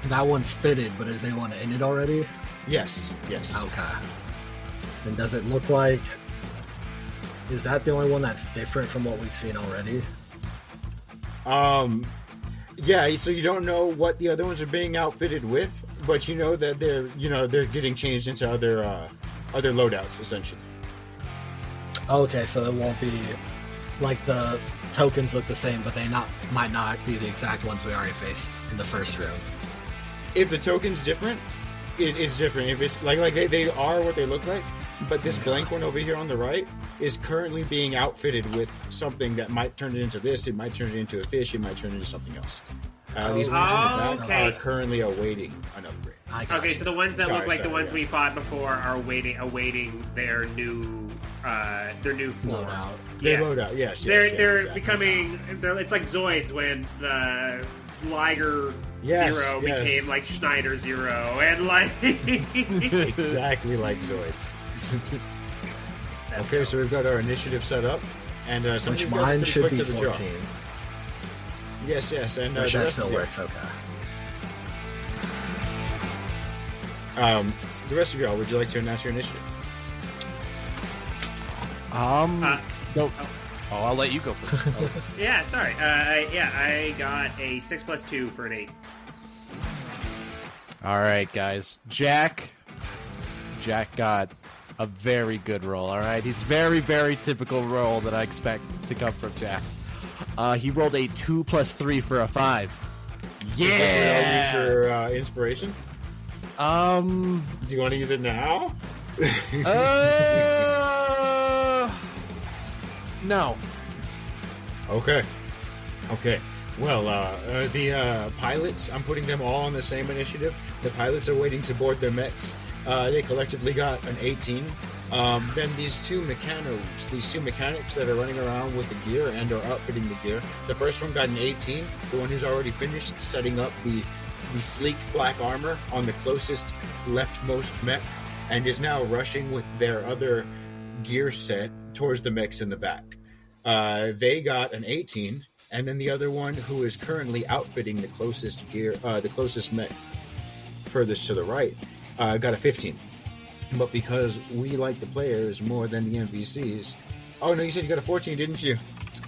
Speaker 3: That one's fitted, but is anyone in it already?
Speaker 2: Yes.
Speaker 3: Okay. And does it look like... Is that the only one that's different from what we've seen already?
Speaker 2: Yeah, so you don't know what the other ones are being outfitted with, but you know that they're getting changed into other other loadouts, essentially.
Speaker 3: Okay, so it won't be like the tokens look the same, but they might not be the exact ones we already faced in the first room.
Speaker 2: If the token's different, it's different. If it's like they are what they look like, but this blank one over here on the right is currently being outfitted with something that might turn it into this. It might turn it into a fish. It might turn it into something else. These ones in the back are currently awaiting an upgrade.
Speaker 1: Okay, so the ones that look like the ones we fought before are awaiting their new form.
Speaker 3: Loadout.
Speaker 2: They load out, yes.
Speaker 1: They're
Speaker 2: exactly.
Speaker 1: becoming. It's like Zoids when Liger Zero became like Schneider Zero, and like
Speaker 2: exactly like Zoids. Okay, so we've got our initiative set up, and some
Speaker 3: Which
Speaker 2: of these guys are
Speaker 3: mine
Speaker 2: pretty
Speaker 3: should
Speaker 2: quick
Speaker 3: be
Speaker 2: to the draw.
Speaker 3: 14.
Speaker 2: Yes, and
Speaker 3: Which
Speaker 2: the
Speaker 3: that
Speaker 2: rest
Speaker 3: still
Speaker 2: of you-
Speaker 3: works, okay.
Speaker 2: The rest of y'all, would you like to announce your initiative?
Speaker 4: No. Oh, I'll let you go first. Oh.
Speaker 1: yeah. Sorry. I got a 6+2 for an 8.
Speaker 4: All right, guys. Jack got a very good roll. All right, he's very, very typical roll that I expect to come from Jack. He rolled a 2 + 3 for a 5. Yeah.
Speaker 2: Use your inspiration. Do you want to use it now?
Speaker 4: No.
Speaker 2: Okay. Well, the pilots, I'm putting them all on the same initiative. The pilots are waiting to board their mechs. They collectively got an 18. Then these two mechanics that are running around with the gear and are outfitting the gear. The first one got an 18. The one who's already finished setting up the sleek black armor on the closest leftmost mech and is now rushing with their other gear set towards the mechs in the back. They got an 18, and then the other one, who is currently outfitting the closest mech furthest to the right, got a 15. But because we like the players more than the NPCs... Oh, no, you said you got a 14, didn't you?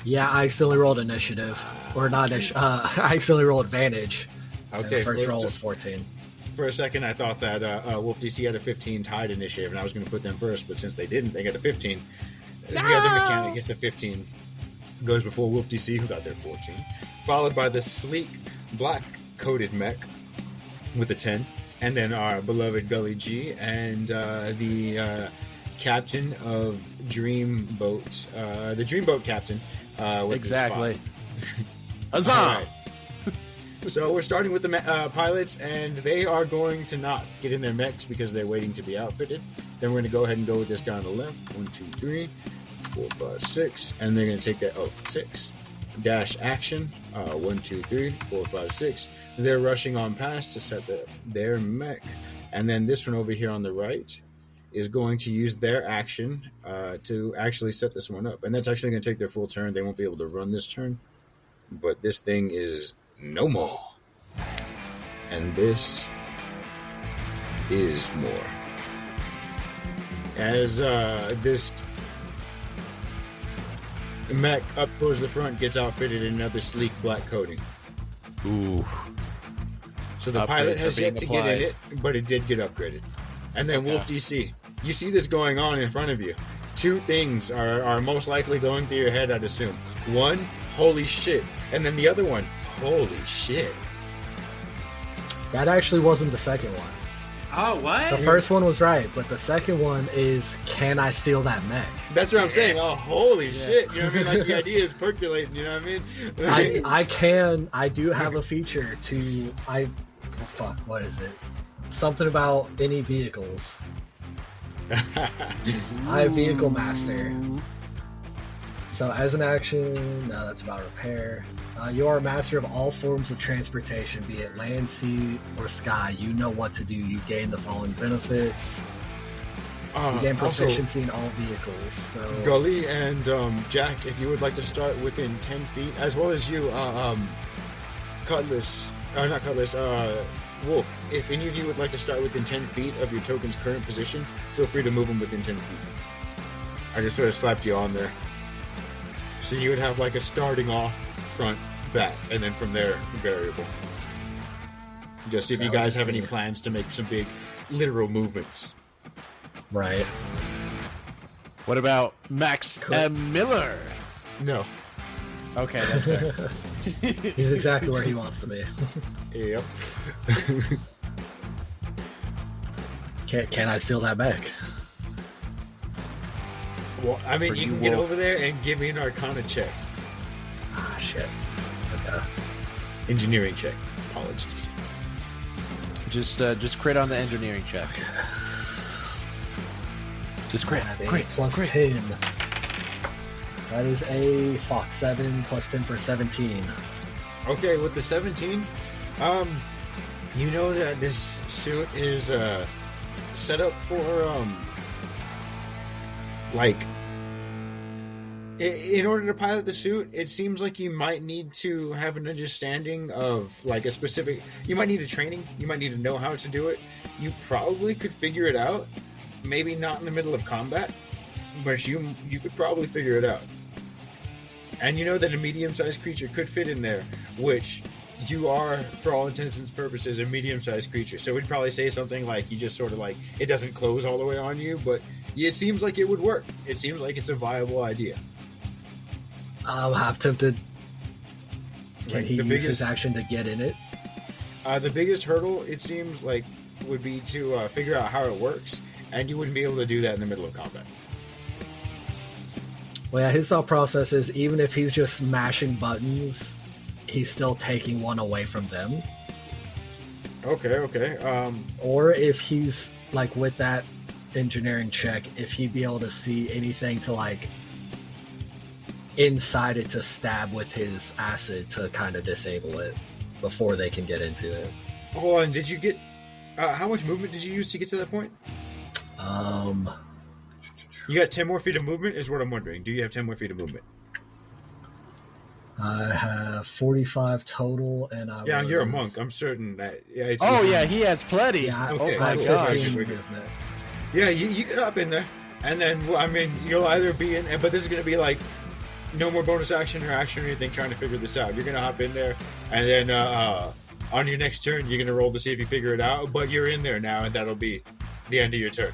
Speaker 3: Yeah, I accidentally rolled initiative. Or not initiative. I accidentally rolled advantage.
Speaker 2: Okay.
Speaker 3: The first roll was 14.
Speaker 2: For a second, I thought that Wolf DC had a 15 tied initiative, and I was going to put them first, but since they didn't, they got a 15. The other mechanic gets the 15. Goes before Wolf DC, who got their 14. Followed by the sleek, black-coated mech with a 10. And then our beloved Gully G and the captain of Dreamboat. The Dreamboat captain. With
Speaker 4: Exactly.
Speaker 2: his
Speaker 4: Huzzah!
Speaker 2: All right. So we're starting with the pilots, and they are going to not get in their mechs because they're waiting to be outfitted. Then we're going to go ahead and go with this guy on the left. 1, 2, 3, 4, 5, 6. And they're going to take that, 6. Dash action. 1, 2, 3, 4, 5, 6. They're rushing on past to set their mech. And then this one over here on the right is going to use their action to actually set this one up. And that's actually going to take their full turn. They won't be able to run this turn. But this thing is no more. And this is more. As this mech up towards the front gets outfitted in another sleek black coating.
Speaker 4: Ooh.
Speaker 2: So the pilot has yet to get in it, but it did get upgraded. And then Wolf DC. You see this going on in front of you. Two things are most likely going through your head, I'd assume. One, holy shit. And then the other one, holy shit.
Speaker 3: That actually wasn't the second one.
Speaker 1: Oh, what?
Speaker 3: The first one was right, but the second one is, can I steal that mech?
Speaker 2: That's what I'm saying. Oh, holy shit. You know what I mean? Like, the idea is percolating, you know what I mean?
Speaker 3: I do have a feature what is it? Something about any vehicles. I have Vehicle Master. So as an action, no, that's about repair. You are a master of all forms of transportation, be it land, sea, or sky. You know what to do. You gain the following benefits. You gain proficiency in all vehicles. So
Speaker 2: Gully and Jack, if you would like to start within 10 feet, as well as you, Wolf, if any of you would like to start within 10 feet of your token's current position, feel free to move them within 10 feet. I just sort of slapped you on there. So you would have like a starting off, front, back, and then from there, variable. Just if you guys have any plans to make some big literal movements.
Speaker 3: Right.
Speaker 4: What about Max M. Miller?
Speaker 2: No.
Speaker 4: Okay, that's fair.
Speaker 3: He's exactly where he wants to be.
Speaker 2: Yep.
Speaker 3: Can I steal that back?
Speaker 2: Well, I mean,
Speaker 4: For
Speaker 2: you
Speaker 4: you,
Speaker 2: can get
Speaker 4: Wolf.
Speaker 2: over there and give me an Arcana check.
Speaker 3: Ah, shit. Okay.
Speaker 2: Engineering check. Apologies.
Speaker 4: Just crit on the engineering check. Just crit.
Speaker 3: Eight plus 10. That is a Fox 7 plus 10 for 17.
Speaker 2: Okay, with the 17, you know that this suit is set up for like in order to pilot the suit, it seems like you might need to have an understanding of like a specific. You might need a training. You might need to know how to do it. You probably could figure it out. Maybe not in the middle of combat, but you could probably figure it out. And you know that a medium-sized creature could fit in there, which you are, for all intents and purposes, a medium-sized creature. So we'd probably say something like you just sort of like, it doesn't close all the way on you, but it seems like it would work. It seems like it's a viable idea.
Speaker 3: I'm half tempted. Can
Speaker 2: Like,
Speaker 3: he
Speaker 2: the
Speaker 3: use
Speaker 2: biggest-
Speaker 3: his action to get in it?
Speaker 2: The biggest hurdle, it seems like, would be to figure out how it works, and you wouldn't be able to do that in the middle of combat.
Speaker 3: Well, yeah, his thought process is even if he's just mashing buttons, he's still taking one away from them.
Speaker 2: Okay.
Speaker 3: Or if he's, like, with that engineering check, if he'd be able to see anything to, like, inside it to stab with his acid to kind of disable it before they can get into it.
Speaker 2: Hold on, did you get... how much movement did you use to get to that point? You got 10 more feet of movement, is what I'm wondering. Do you have 10 more feet of movement?
Speaker 3: I have 45 total, and
Speaker 2: Yeah, you're a monk. I'm certain that... Yeah, it's
Speaker 4: He has plenty.
Speaker 3: Yeah,
Speaker 2: Okay,
Speaker 3: oh my
Speaker 2: cool.
Speaker 3: god.
Speaker 2: Fine.
Speaker 3: 15 movement.
Speaker 2: Yeah, you get up in there, and then, well, I mean, you'll either be in... But this is going to be like, no more bonus action or action or anything trying to figure this out. You're going to hop in there, and then on your next turn, you're going to roll to see if you figure it out, but you're in there now, and that'll be the end of your turn.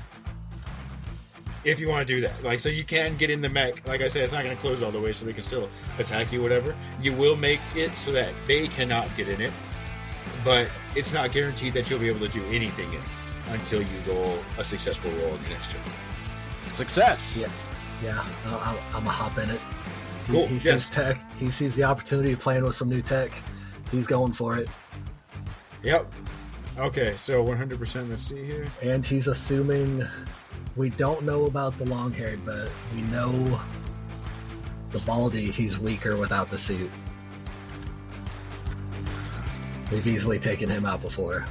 Speaker 2: If you want to do that. Like, so you can get in the mech. Like I said, it's not going to close all the way, so they can still attack you, whatever. You will make it so that they cannot get in it, but it's not guaranteed that you'll be able to do anything in it until you roll a successful roll on your next turn.
Speaker 4: Success.
Speaker 3: Yeah, I'm a hop in it.
Speaker 2: Cool,
Speaker 3: He sees
Speaker 2: yes.
Speaker 3: tech. He sees the opportunity of playing with some new tech. He's going for it.
Speaker 2: Yep. Okay, so 100%, let's see here.
Speaker 3: And he's assuming we don't know about the long-haired, but we know the baldy, he's weaker without the suit. We've easily taken him out before.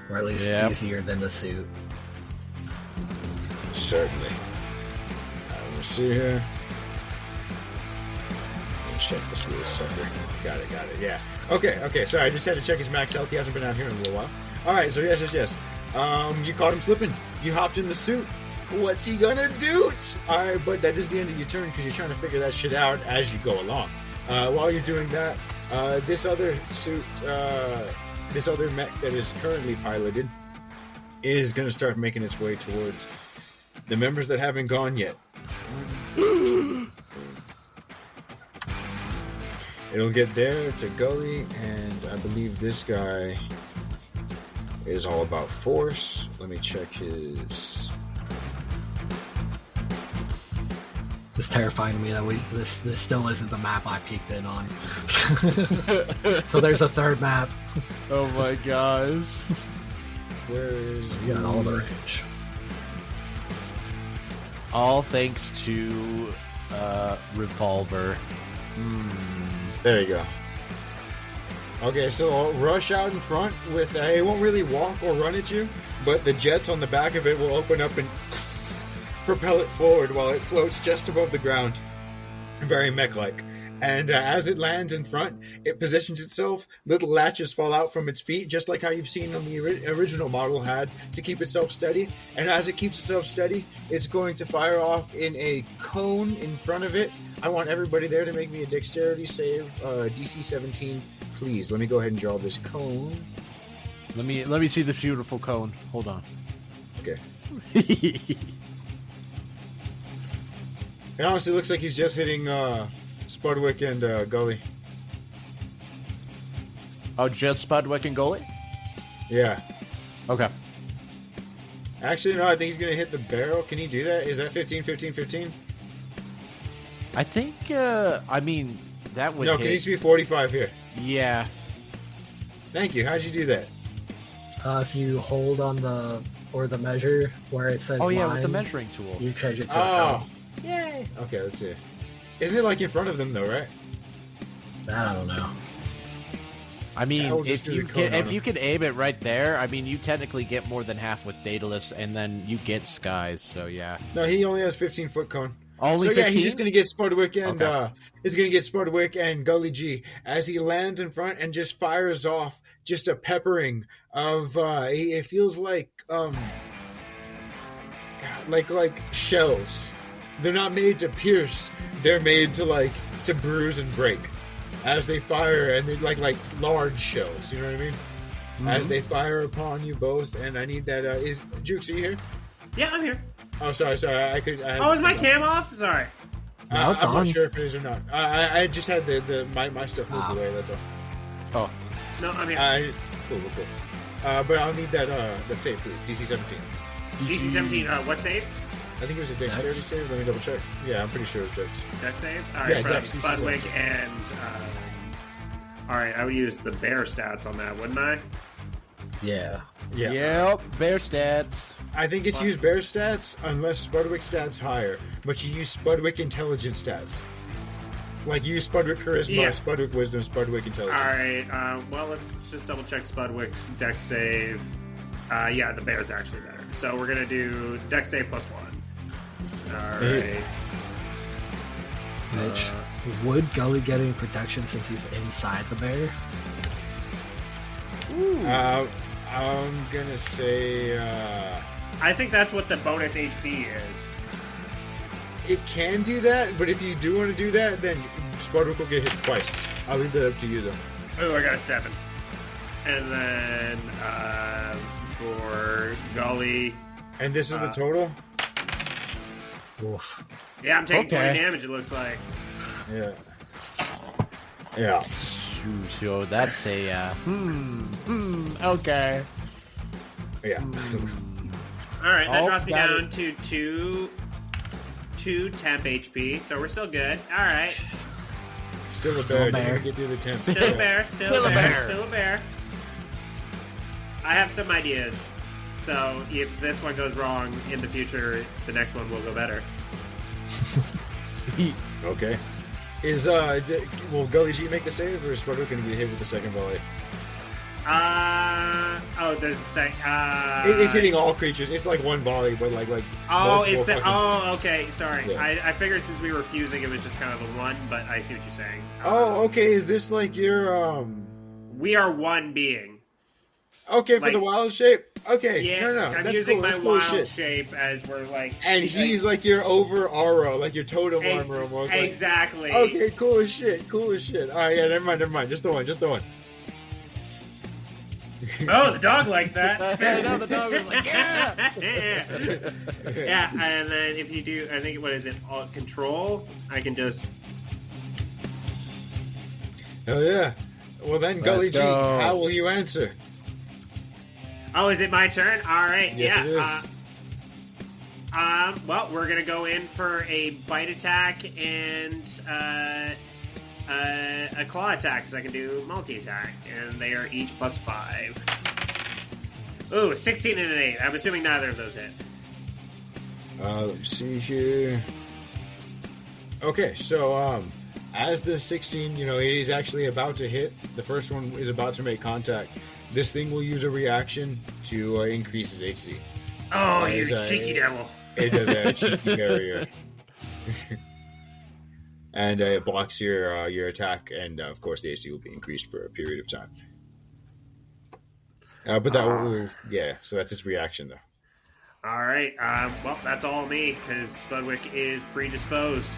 Speaker 3: Or at least
Speaker 4: Yep.
Speaker 3: easier than the suit.
Speaker 2: Certainly. Let's see here. Check this little sucker. Got it, yeah. Okay, sorry, I just had to check his max health. He hasn't been out here in a little while. Alright, so yes. You caught him slipping. You hopped in the suit. What's he gonna do? Alright, but that is the end of your turn because you're trying to figure that shit out as you go along. While you're doing that, this other suit, this other mech that is currently piloted is gonna start making its way towards the members that haven't gone yet. It'll get there to Gully, and I believe this guy is all about force. Let me check his...
Speaker 3: It's terrifying to me that this still isn't the map I peeked in on. So there's a third map.
Speaker 4: Oh my gosh.
Speaker 2: Where is
Speaker 3: You got all the range.
Speaker 4: All thanks to Revolver.
Speaker 2: There you go. Okay, so I'll rush out in front with... it won't really walk or run at you, but the jets on the back of it will open up and propel it forward while it floats just above the ground. Very mech-like. And as it lands in front, it positions itself. Little latches fall out from its feet, just like how you've seen on the original model had, to keep itself steady. And as it keeps itself steady, it's going to fire off in a cone in front of it. I want everybody there to make me a dexterity save, DC 17, please. Let me go ahead and draw this cone.
Speaker 4: Let me see the beautiful cone. Hold on.
Speaker 2: Okay. It honestly looks like he's just hitting Spudwick and Gully.
Speaker 4: Oh, just Spudwick and Goalie?
Speaker 2: Yeah.
Speaker 4: Okay.
Speaker 2: Actually, no, I think he's going to hit the barrel. Can he do that? Is that 15, 15, 15?
Speaker 4: I think, I mean, that would
Speaker 2: No,
Speaker 4: hit.
Speaker 2: it needs to be 45 here.
Speaker 4: Yeah.
Speaker 2: Thank you. How'd you do that?
Speaker 3: If you hold on the measure where it says
Speaker 4: Oh, yeah,
Speaker 3: line,
Speaker 4: with the measuring tool.
Speaker 3: you change it to a
Speaker 2: Oh.
Speaker 3: cone.
Speaker 4: Yay.
Speaker 2: Okay, let's see. Isn't it like in front of them, though, right?
Speaker 3: I don't know.
Speaker 4: I mean,
Speaker 2: we'll just
Speaker 4: if
Speaker 2: do
Speaker 4: you
Speaker 2: the cone on
Speaker 4: if
Speaker 2: him.
Speaker 4: you can aim it right there, I mean, you technically get more than half with Daedalus, and then you get Skies, so yeah.
Speaker 2: No, he only has 15-foot cone.
Speaker 4: Only
Speaker 2: So yeah,
Speaker 4: 15?
Speaker 2: he's just gonna get Spudwick and
Speaker 4: Okay.
Speaker 2: he's gonna get Spudwick and Gully G as he lands in front and just fires off just a peppering of it feels like shells. They're not made to pierce. They're made to bruise and break as they fire, and they're like large shells. You know what I mean?
Speaker 4: Mm-hmm.
Speaker 2: As they fire upon you both, and I need that. Is Jukes, are you here?
Speaker 1: Yeah, I'm here.
Speaker 2: Oh, sorry. I
Speaker 1: Oh, is my cam off? Sorry.
Speaker 3: No, it's
Speaker 2: I'm
Speaker 3: on.
Speaker 2: not sure if it is or not. I just had my stuff moved away. That's all.
Speaker 4: Oh,
Speaker 1: No, I'm here.
Speaker 2: Cool. But I'll need that save, please. DC 17.
Speaker 1: DC 17. What save?
Speaker 2: I think it was a dexterity
Speaker 3: Dex.
Speaker 2: save. Let me double check. Yeah, I'm pretty sure it was dex.
Speaker 1: Dex save. All
Speaker 2: Yeah,
Speaker 1: right,
Speaker 2: Dex,
Speaker 1: from
Speaker 2: DC
Speaker 1: Spudwick
Speaker 2: 17.
Speaker 1: and. All right, I would use the bear stats on that, wouldn't I?
Speaker 3: Yeah.
Speaker 2: Yeah.
Speaker 4: yep, bear stats.
Speaker 2: I think it's used bear stats unless Spudwick stats higher, but you use Spudwick intelligence stats. Like you use Spudwick charisma,
Speaker 1: Yeah.
Speaker 2: Spudwick wisdom, Spudwick intelligence.
Speaker 1: All right. Well, let's just double check Spudwick's Dex save. Yeah, the bear's actually better. So we're gonna do Dex save +1. All right.
Speaker 3: Mitch, would Gully get any protection since he's inside the bear?
Speaker 2: I'm gonna say
Speaker 1: I think that's what the bonus HP is.
Speaker 2: it can do that, but if you do want to do that, then Spudwick will get hit twice. I'll leave that up to you, though.
Speaker 1: Oh, I got a 7. And then for Gully,
Speaker 2: And this is the total?
Speaker 3: Oof.
Speaker 1: yeah, I'm taking
Speaker 4: Okay.
Speaker 1: 20 damage. It looks like.
Speaker 2: Yeah. Yeah.
Speaker 4: So that's a, okay.
Speaker 2: Yeah.
Speaker 1: All right, that
Speaker 4: Oh,
Speaker 1: drops me
Speaker 4: got
Speaker 1: down
Speaker 4: it.
Speaker 1: to two temp HP. So we're still good. All right,
Speaker 2: Still a
Speaker 3: Still
Speaker 2: bear.
Speaker 3: a bear.
Speaker 2: Didn't even get through the 10.
Speaker 1: still a bear, still a bear, still a bear. I have some ideas. So if this one goes wrong in the future, the next one will go better.
Speaker 2: Okay. Will Gully G make the save, or is Spudwick going to get hit with the second volley?
Speaker 1: There's a sec.
Speaker 2: It's hitting all creatures. It's like one volley, but like
Speaker 1: Oh,
Speaker 2: multiple
Speaker 1: it's the.
Speaker 2: fucking-
Speaker 1: Oh, okay. Sorry.
Speaker 2: Yeah.
Speaker 1: I figured since we were fusing, it was just kind of the one. But I see what you're saying.
Speaker 2: Oh, okay. Is this like your
Speaker 1: We are one being.
Speaker 2: Okay, for
Speaker 1: Like-
Speaker 2: the wild shape. Okay,
Speaker 1: Yeah,
Speaker 2: no,
Speaker 1: I'm
Speaker 2: that's
Speaker 1: using
Speaker 2: cool.
Speaker 1: my
Speaker 2: That's cool as
Speaker 1: wild
Speaker 2: shit.
Speaker 1: shape as we're like.
Speaker 2: And he's like your over aura, like your totem armor almost. Like,
Speaker 1: Exactly.
Speaker 2: okay, cool as shit. All right, yeah, never mind. Just the one.
Speaker 1: Oh, the dog like that.
Speaker 4: No, the dog was like, yeah!
Speaker 1: Yeah, and then if you do, I think what is it? Alt Control. I can just.
Speaker 2: Oh yeah. Well then, Gully G,
Speaker 4: go.
Speaker 2: how will you answer?
Speaker 1: Oh, is it my turn? All right.
Speaker 2: Yes,
Speaker 1: yeah.
Speaker 2: it is.
Speaker 1: Well, we're gonna go in for a bite attack and a claw attack because I can do multi attack, and they are each +5. Ooh, 16 and an 8. I'm assuming neither of those hit.
Speaker 2: Let me see here. Okay, so as the 16, it is actually about to hit. The first one is about to make contact. This thing will use a reaction to increase his AC.
Speaker 1: Oh, you
Speaker 2: Is,
Speaker 1: cheeky devil!
Speaker 2: It does a cheeky barrier. And it blocks your attack, and of course the AC will be increased for a period of time. But that will, so that's its reaction, though.
Speaker 1: All right. Well, that's all me because Spudwick is predisposed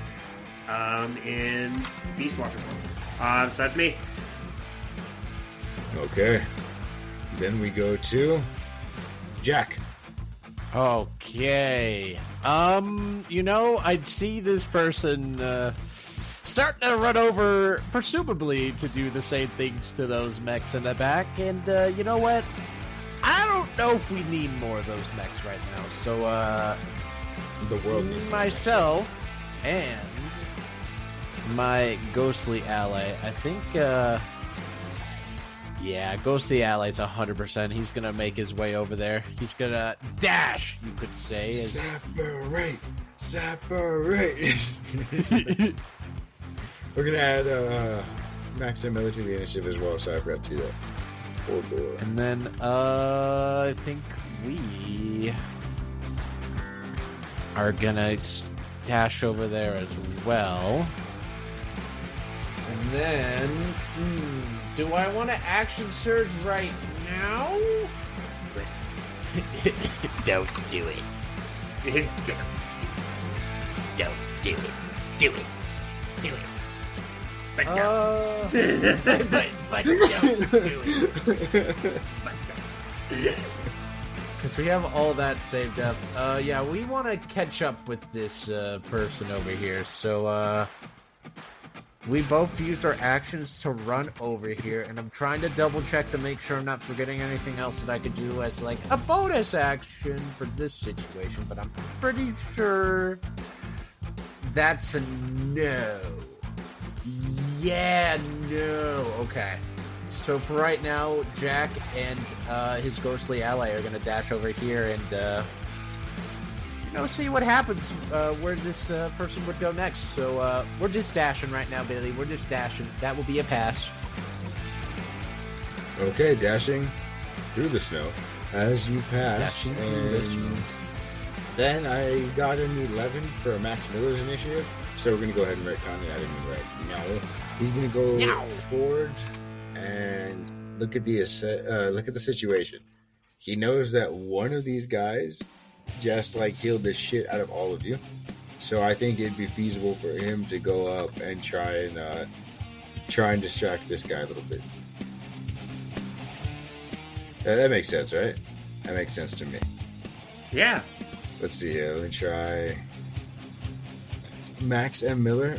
Speaker 1: in Beast Watcher form. So that's me.
Speaker 2: Okay. Then we go to Jack.
Speaker 4: Okay. I see this person starting to run over, presumably to do the same things to those mechs in the back. And you know what? I don't know if we need more of those mechs right now. So,
Speaker 2: The world needs
Speaker 4: myself and my ghostly ally, I think, ghostly ally's 100%. He's gonna make his way over there. He's gonna dash, you could say.
Speaker 2: Separate. We're gonna add Max and Miller to the initiative as well, so I forgot to do that. Oh boy.
Speaker 4: And then, I think we are gonna dash over there as well. And then, do I want to action surge right now?
Speaker 5: Don't do it. Don't do it. Do it. Do it. But don't. But don't do it.
Speaker 4: Because we have all that saved up. We want to catch up with this person over here. So, we both used our actions to run over here, and I'm trying to double check to make sure I'm not forgetting anything else that I could do as like a bonus action for this situation, but I'm pretty sure that's a no. Yeah, no. Okay. So for right now, Jack and his ghostly ally are going to dash over here and see what happens, where this person would go next. So we're just dashing right now, Billy. We're just dashing. That will be a pass.
Speaker 2: Okay, dashing through the snow as you pass.
Speaker 4: Dashing through the snow.
Speaker 2: Then I got an 11 for Max Miller's initiative, so we're going to go ahead and retcon it. I didn't mean right now. He's going to go forward and look at the situation. He knows that one of these guys just healed the shit out of all of you, so I think it'd be feasible for him to go up and try and distract this guy a little bit. That makes sense, right? That makes sense to me.
Speaker 1: Yeah.
Speaker 2: Let's see here. Let me try. Max and Miller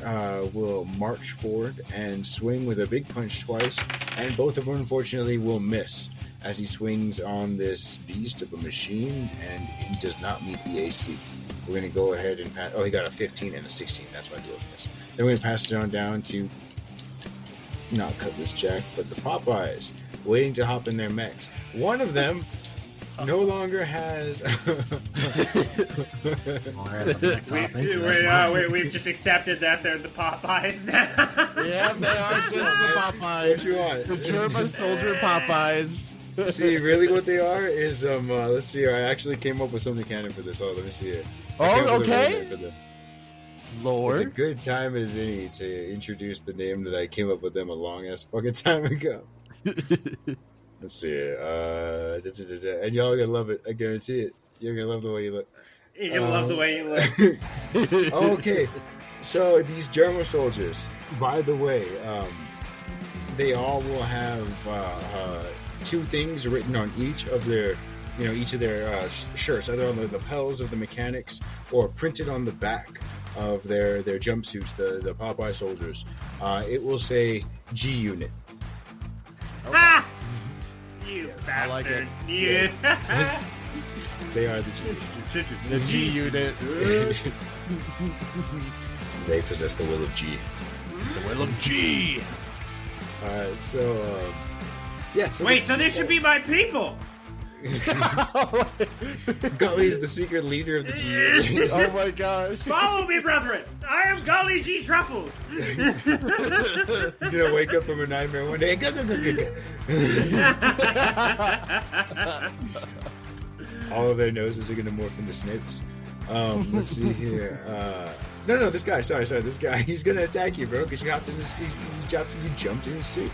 Speaker 2: will march forward and swing with a big punch twice, and both of them unfortunately will miss as he swings on this beast of a machine, and he does not meet the AC. We're going to go ahead and pass. Oh, he got a 15 and a 16. That's why I do this. Then we're going to pass it on down to not Cutlass Jack, but the Popeyes, waiting to hop in their mechs. One of them no longer has.
Speaker 1: We've just accepted that they're the Popeyes now.
Speaker 4: Yeah, they are just the Popeyes.
Speaker 2: What you want?
Speaker 4: The Germa soldier Popeyes.
Speaker 2: See, really what they are is, let's see here. I actually came up with something canon for this. Oh, let me see it.
Speaker 4: Okay. Lord.
Speaker 2: It's a good time as any to introduce the name that I came up with them a long-ass fucking time ago. Let's see it. And y'all are gonna love it. I guarantee it. You're gonna love the way you look.
Speaker 1: You're gonna love the way you look.
Speaker 2: Okay. So these Germa soldiers, by the way, they all will have two things written on each of their shirts, either on the lapels of the mechanics or printed on the back of their jumpsuits, the Popeye soldiers. It will say G Unit.
Speaker 1: Okay. Ah! You bastard.
Speaker 4: like it.
Speaker 1: You.
Speaker 2: They are the G.
Speaker 4: The G Unit.
Speaker 2: They possess the will of G.
Speaker 4: The will of G.
Speaker 2: Alright, so yeah. So
Speaker 1: Wait, so they should be my people.
Speaker 2: Gully is the secret leader of the G.
Speaker 4: Oh my gosh.
Speaker 1: Follow me, brethren. I am Gully G. Truffles.
Speaker 2: You're gonna wake up from a nightmare one day. All of their noses are gonna morph into snakes. Let's see here. No, this guy. Sorry, this guy. He's gonna attack you, bro, because you jumped in his suit.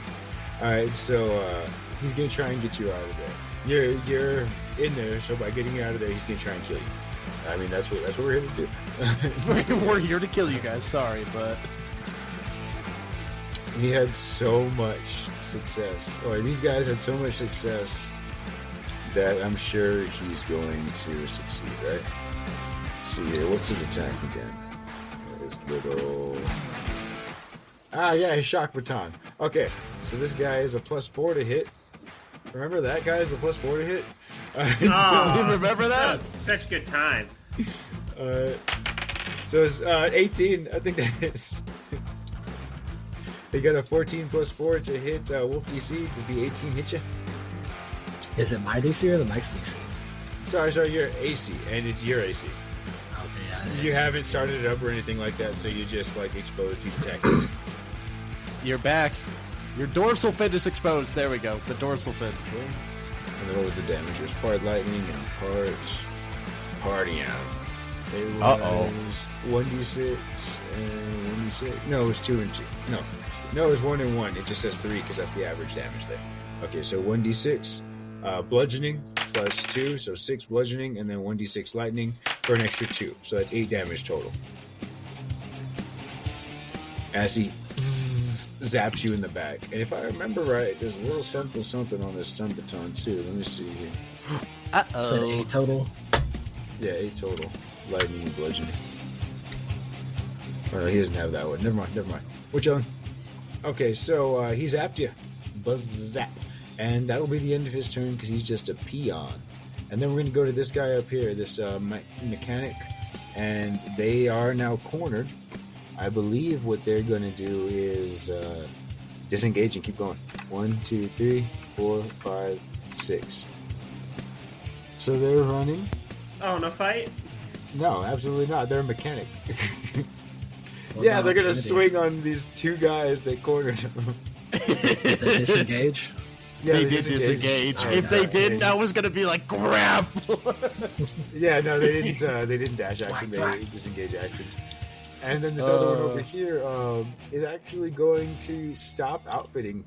Speaker 2: All right, so he's gonna try and get you out of there. You're in there, so by getting you out of there, he's gonna try and kill you. I mean, that's what we're here to do.
Speaker 4: We're here to kill you guys. Sorry, but
Speaker 2: he had so much success, or these guys had so much success that, I'm sure he's going to succeed, right? Let's see here. What's his attack again? His little... his shock baton. Okay, so this guy is a +4 to hit. Remember that guy is the +4 to hit?
Speaker 1: Oh,
Speaker 4: remember that?
Speaker 1: Such good time.
Speaker 2: So it's 18. I think that is. You got a 14 +4 to hit Wolf DC. Does the 18 hit you?
Speaker 3: Is it my DC or the Mike's DC?
Speaker 2: Sorry, your AC, and it's your AC.
Speaker 3: Okay, yeah.
Speaker 2: You haven't started it up or anything like that, so you just like exposed these attacks.
Speaker 4: You're back. Your dorsal fin is exposed. There we go. The dorsal fin.
Speaker 2: And then what was the damage? It was part lightning and parts party out. It was 1d6 and 1d6. No, it was 2 and 2. No, it was 1 and 1. It just says 3 because that's the average damage there. Okay, so 1d6 bludgeoning plus 2, so 6 bludgeoning, and then 1d6 lightning for an extra 2. So that's 8 damage total. As he zaps you in the back. And if I remember right, there's a little something on this stun baton too. Let me see here.
Speaker 3: So 8 total?
Speaker 2: Yeah, 8 total. Lightning and bludgeoning. Oh no, he doesn't have that one. Never mind. We're chilling. Okay, so he zapped you. Buzz zap. And that'll be the end of his turn because he's just a peon. And then we're going to go to this guy up here, this mechanic. And they are now cornered. I believe what they're going to do is disengage and keep going. 1, 2, 3, 4, 5, 6. So they're running.
Speaker 1: Oh, no fight?
Speaker 2: No, absolutely not. They're a mechanic.
Speaker 3: What
Speaker 2: Yeah,
Speaker 3: about
Speaker 2: they're going to
Speaker 3: Trinity?
Speaker 2: swing on these 2 guys that cornered them.
Speaker 3: Did they disengage?
Speaker 2: Yeah,
Speaker 4: they did disengage.
Speaker 3: Oh,
Speaker 4: If
Speaker 3: no.
Speaker 4: they didn't, I was gonna be like, grab.
Speaker 2: Yeah, no, they didn't. They didn't dash action. They disengage action. And then this other one over here is actually going to stop outfitting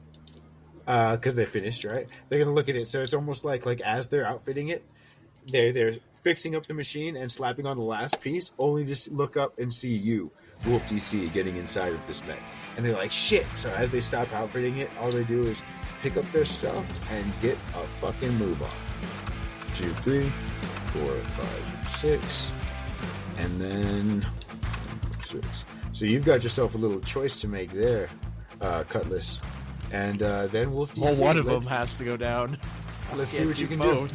Speaker 2: because they're finished, right? They're going to look at it. So it's almost like as they're outfitting it, they're fixing up the machine and slapping on the last piece, only to look up and see you, Wolf DC, getting inside of this mech. And they're like, shit. So as they stop outfitting it, all they do is pick up their stuff and get a fucking move on. 2, 3, 4, 5, 6. And then... So you've got yourself a little choice to make there, Cutlass. And then Wolf DC.
Speaker 4: Well, one of them has to go down.
Speaker 2: Let's see what you can do.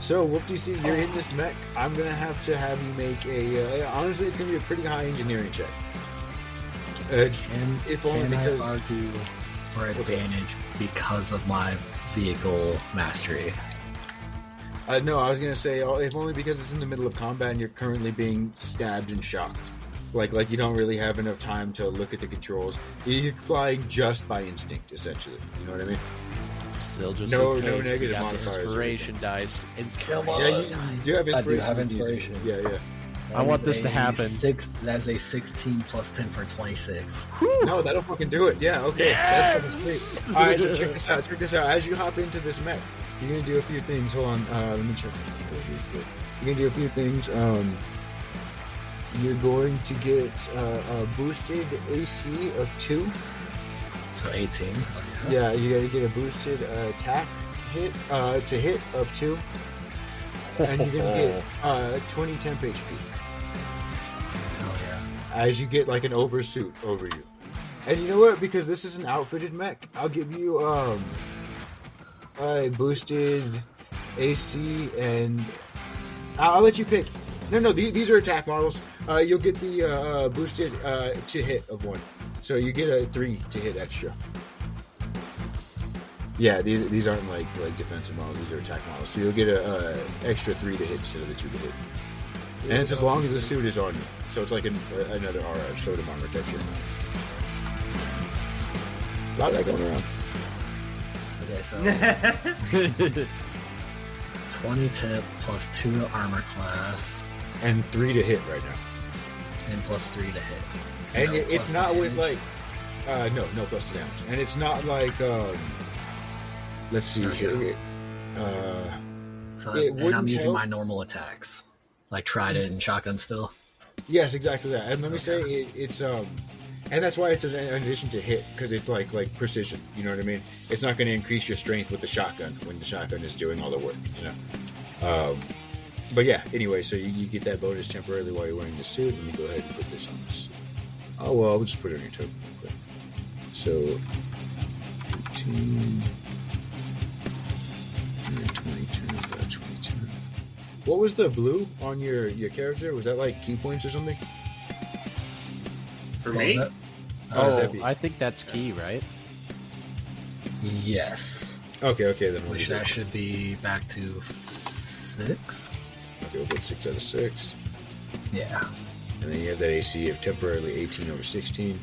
Speaker 2: So, Wolf DC, you're in this mech. I'm going to have you make a... honestly, it's going to be a pretty high engineering check. If only
Speaker 3: Can
Speaker 2: because...
Speaker 3: I argue for advantage because of my vehicle mastery?
Speaker 2: No, I was going to say, if only because it's in the middle of combat and you're currently being stabbed and shocked. Like you don't really have enough time to look at the controls. You're flying just by instinct, essentially. You know what I mean?
Speaker 4: Still just
Speaker 2: No
Speaker 4: okay.
Speaker 2: negative
Speaker 4: We got
Speaker 2: modifiers or
Speaker 4: Inspiration dice.
Speaker 3: Come on.
Speaker 2: Yeah, you do have
Speaker 3: I
Speaker 2: inspiration.
Speaker 3: do have inspiration.
Speaker 2: Yeah.
Speaker 4: I want this to happen.
Speaker 3: That's a 16 plus 10 for 26.
Speaker 2: No, that'll fucking do it. Yeah, okay.
Speaker 4: Yes!
Speaker 2: That's fucking sweet. All right, so check this out. As you hop into this mech, you're going to do a few things. Hold on. Let me check. You're going to do a few things. You're going to get a boosted AC of 2.
Speaker 3: So 18.
Speaker 2: Yeah, you got to get a boosted attack hit to hit of 2. And you're going to get 20 temp HP.
Speaker 3: Oh, yeah.
Speaker 2: As you get like an oversuit over you. And you know what? Because this is an outfitted mech, I'll give you a boosted AC, and I'll let you pick. No, these are attack models. You'll get the boosted to hit of 1. So you get a 3 to hit extra. Yeah, these aren't like defensive models. These are attack models. So you'll get a extra 3 to hit instead of the 2 to hit. And it's as long as the suit is on you. So it's like another RR, Sodium armor texture. A lot of that going around.
Speaker 3: Okay, so 20 tip plus 2 to armor class
Speaker 2: And 3 to hit right now.
Speaker 3: and plus 3 to hit.
Speaker 2: And
Speaker 3: No
Speaker 2: it's
Speaker 3: plus
Speaker 2: not with
Speaker 3: damage.
Speaker 2: like no plus the damage. And it's not like let's see here.
Speaker 3: So
Speaker 2: it
Speaker 3: and I'm
Speaker 2: wouldn't
Speaker 3: using
Speaker 2: help.
Speaker 3: my normal attacks, like trident and shotgun still.
Speaker 2: Yes, exactly that. And let me say it's And that's why it's an addition to hit, because it's like precision. You know what I mean? It's not going to increase your strength with the shotgun when the shotgun is doing all the work. You know. But yeah. Anyway, so you get that bonus temporarily while you're wearing the suit. Let me go ahead and put this on this. Oh well, we'll just put it on your token real quick. So 18, 22, 22. What was the blue on your character? Was that like key points or something?
Speaker 1: For
Speaker 3: What
Speaker 1: me?
Speaker 3: was that?
Speaker 4: Oh, I think that's key, right?
Speaker 3: Yes.
Speaker 2: Okay, then we'll
Speaker 3: Which
Speaker 2: do
Speaker 3: that
Speaker 2: that.
Speaker 3: should be back to 6.
Speaker 2: Okay, we'll put 6 out of 6.
Speaker 3: Yeah.
Speaker 2: And then you have that AC of temporarily 18 over 16.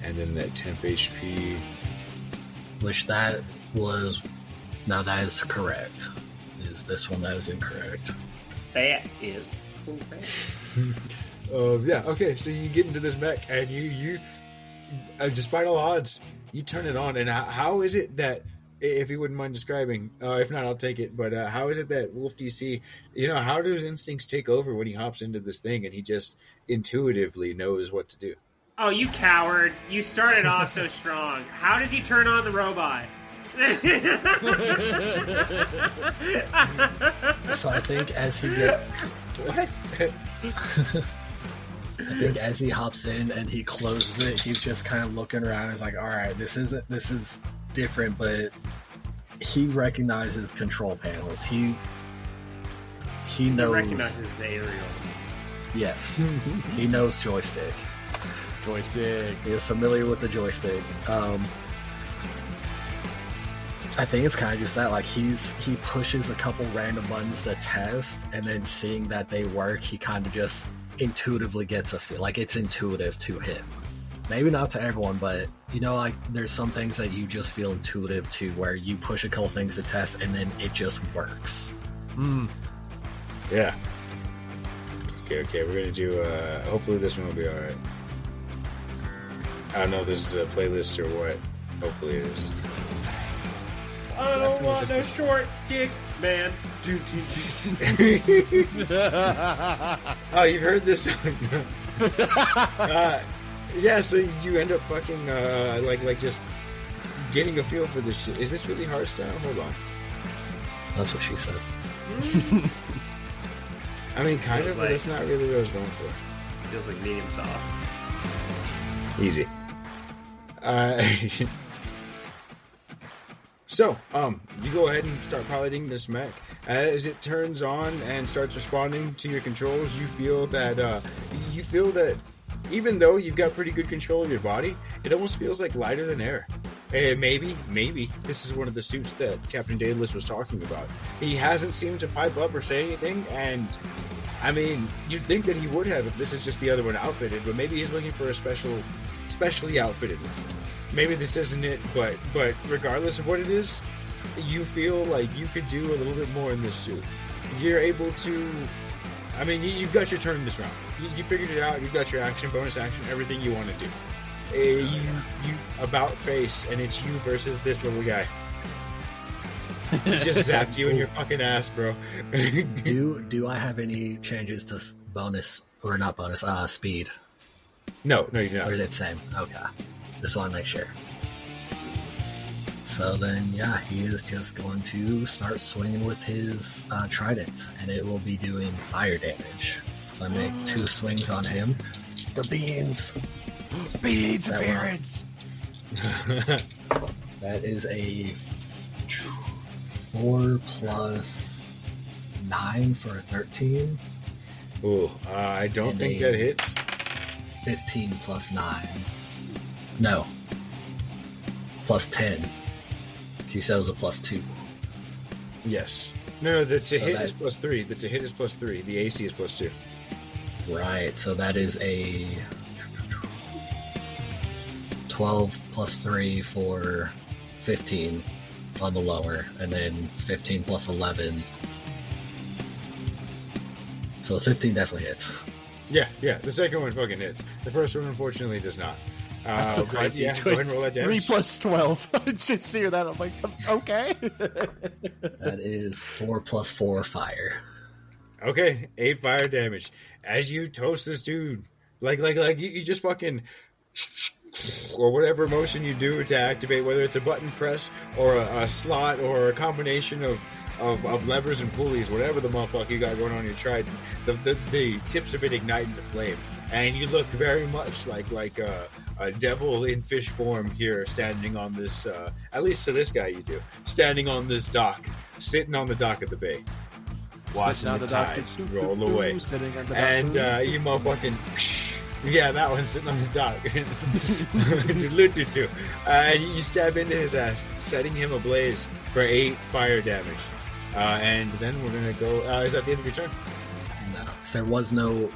Speaker 2: And then that temp HP.
Speaker 3: Which that was... Now that is correct. Is this one that is incorrect?
Speaker 1: That is.
Speaker 2: Yeah, okay, so you get into this mech and you despite all odds, you turn it on. And how is it that, if you wouldn't mind describing, if not, I'll take it, but how is it that Wolf DC, how do his instincts take over when he hops into this thing and he just intuitively knows what to do?
Speaker 1: Oh, you coward. You started off so strong. How does he turn on the robot?
Speaker 3: So I think as he get...
Speaker 2: What?
Speaker 3: I think as he hops in and he closes it, he's just kind of looking around. He's like, all right, this is different, but he recognizes control panels. He knows.
Speaker 1: He recognizes Ariel.
Speaker 3: Yes. He knows joystick.
Speaker 4: Joystick.
Speaker 3: He is familiar with the joystick. I think it's kind of just that, like, he pushes a couple random buttons to test, and then seeing that they work, he kind of just intuitively gets a feel. Like, it's intuitive to him. Maybe not to everyone, but, like, there's some things that you just feel intuitive to, where you push a couple things to test, and then it just works.
Speaker 2: Yeah. Okay, we're gonna do, hopefully this one will be alright. I don't know if this is a playlist or what. Hopefully it is.
Speaker 1: I don't want no short dick, man.
Speaker 2: Oh, you've heard this song? Yeah, so you end up fucking, like just getting a feel for this shit. Is this really hardstyle? Hold on.
Speaker 3: That's what she said.
Speaker 2: I mean, kind
Speaker 1: Feels
Speaker 2: of, but that's not really what I was going for.
Speaker 1: Feels like medium soft.
Speaker 2: Easy. So, you go ahead and start piloting this mech. As it turns on and starts responding to your controls, you feel that even though you've got pretty good control of your body, it almost feels like lighter than air. Maybe this is one of the suits that Captain Daedalus was talking about. He hasn't seemed to pipe up or say anything, and I mean, you'd think that he would have if this is just the other one outfitted, but maybe he's looking for a specially outfitted one. Maybe this isn't it, but regardless of what it is, you feel like you could do a little bit more in this suit. You're able to, I mean, you've got your turn this round. You figured it out. You've got your action, bonus action, everything you want to do. You about face, and it's you versus this little guy. He just zapped you in your fucking ass, bro.
Speaker 3: Do I have any changes to bonus, or not bonus, speed?
Speaker 2: No, you do not.
Speaker 3: Or is it same? Okay. Just want to make sure. So then, yeah, he is just going to start swinging with his trident, and it will be doing fire damage. So I make 2 swings on him. The beans!
Speaker 4: Beans appearance!
Speaker 3: That is a 4 plus 9 for a 13.
Speaker 2: Ooh, I don't
Speaker 3: And
Speaker 2: think
Speaker 3: a-
Speaker 2: that hits.
Speaker 3: 15 plus 9. No. Plus 10. She said it was a plus 2.
Speaker 2: Yes. No, the to
Speaker 3: So
Speaker 2: hit
Speaker 3: that-
Speaker 2: is plus 3. The to hit is plus 3. The AC is plus 2.
Speaker 3: Right, so that is a 12 plus 3 for 15 on the lower, and then 15 plus 11. So 15 definitely hits.
Speaker 2: Yeah. The second one fucking hits. The first one, unfortunately, does not.
Speaker 4: That's so
Speaker 2: but
Speaker 4: crazy.
Speaker 2: Yeah, go ahead and roll that
Speaker 4: 3
Speaker 2: damage.
Speaker 4: plus 12. Just hear that. I'm like, okay.
Speaker 3: That is 4 plus 4 fire.
Speaker 2: Okay, 8 fire damage. As you toast this dude, like you just fucking or whatever motion you do to activate, whether it's a button press or a slot or a combination of levers and pulleys, whatever the motherfucker you got going on your trident, the tips of it ignite into flame. And you look very much like a devil in fish form here, standing on this, at least to this guy you do, standing on this dock, sitting on the dock of the bay, watching the tides roll away. And you motherfucking... Yeah, that one sitting on the dock. And you stab into his ass, setting him ablaze for 8 fire damage. And then we're going to go... is that the end of your turn?
Speaker 3: No. So there was no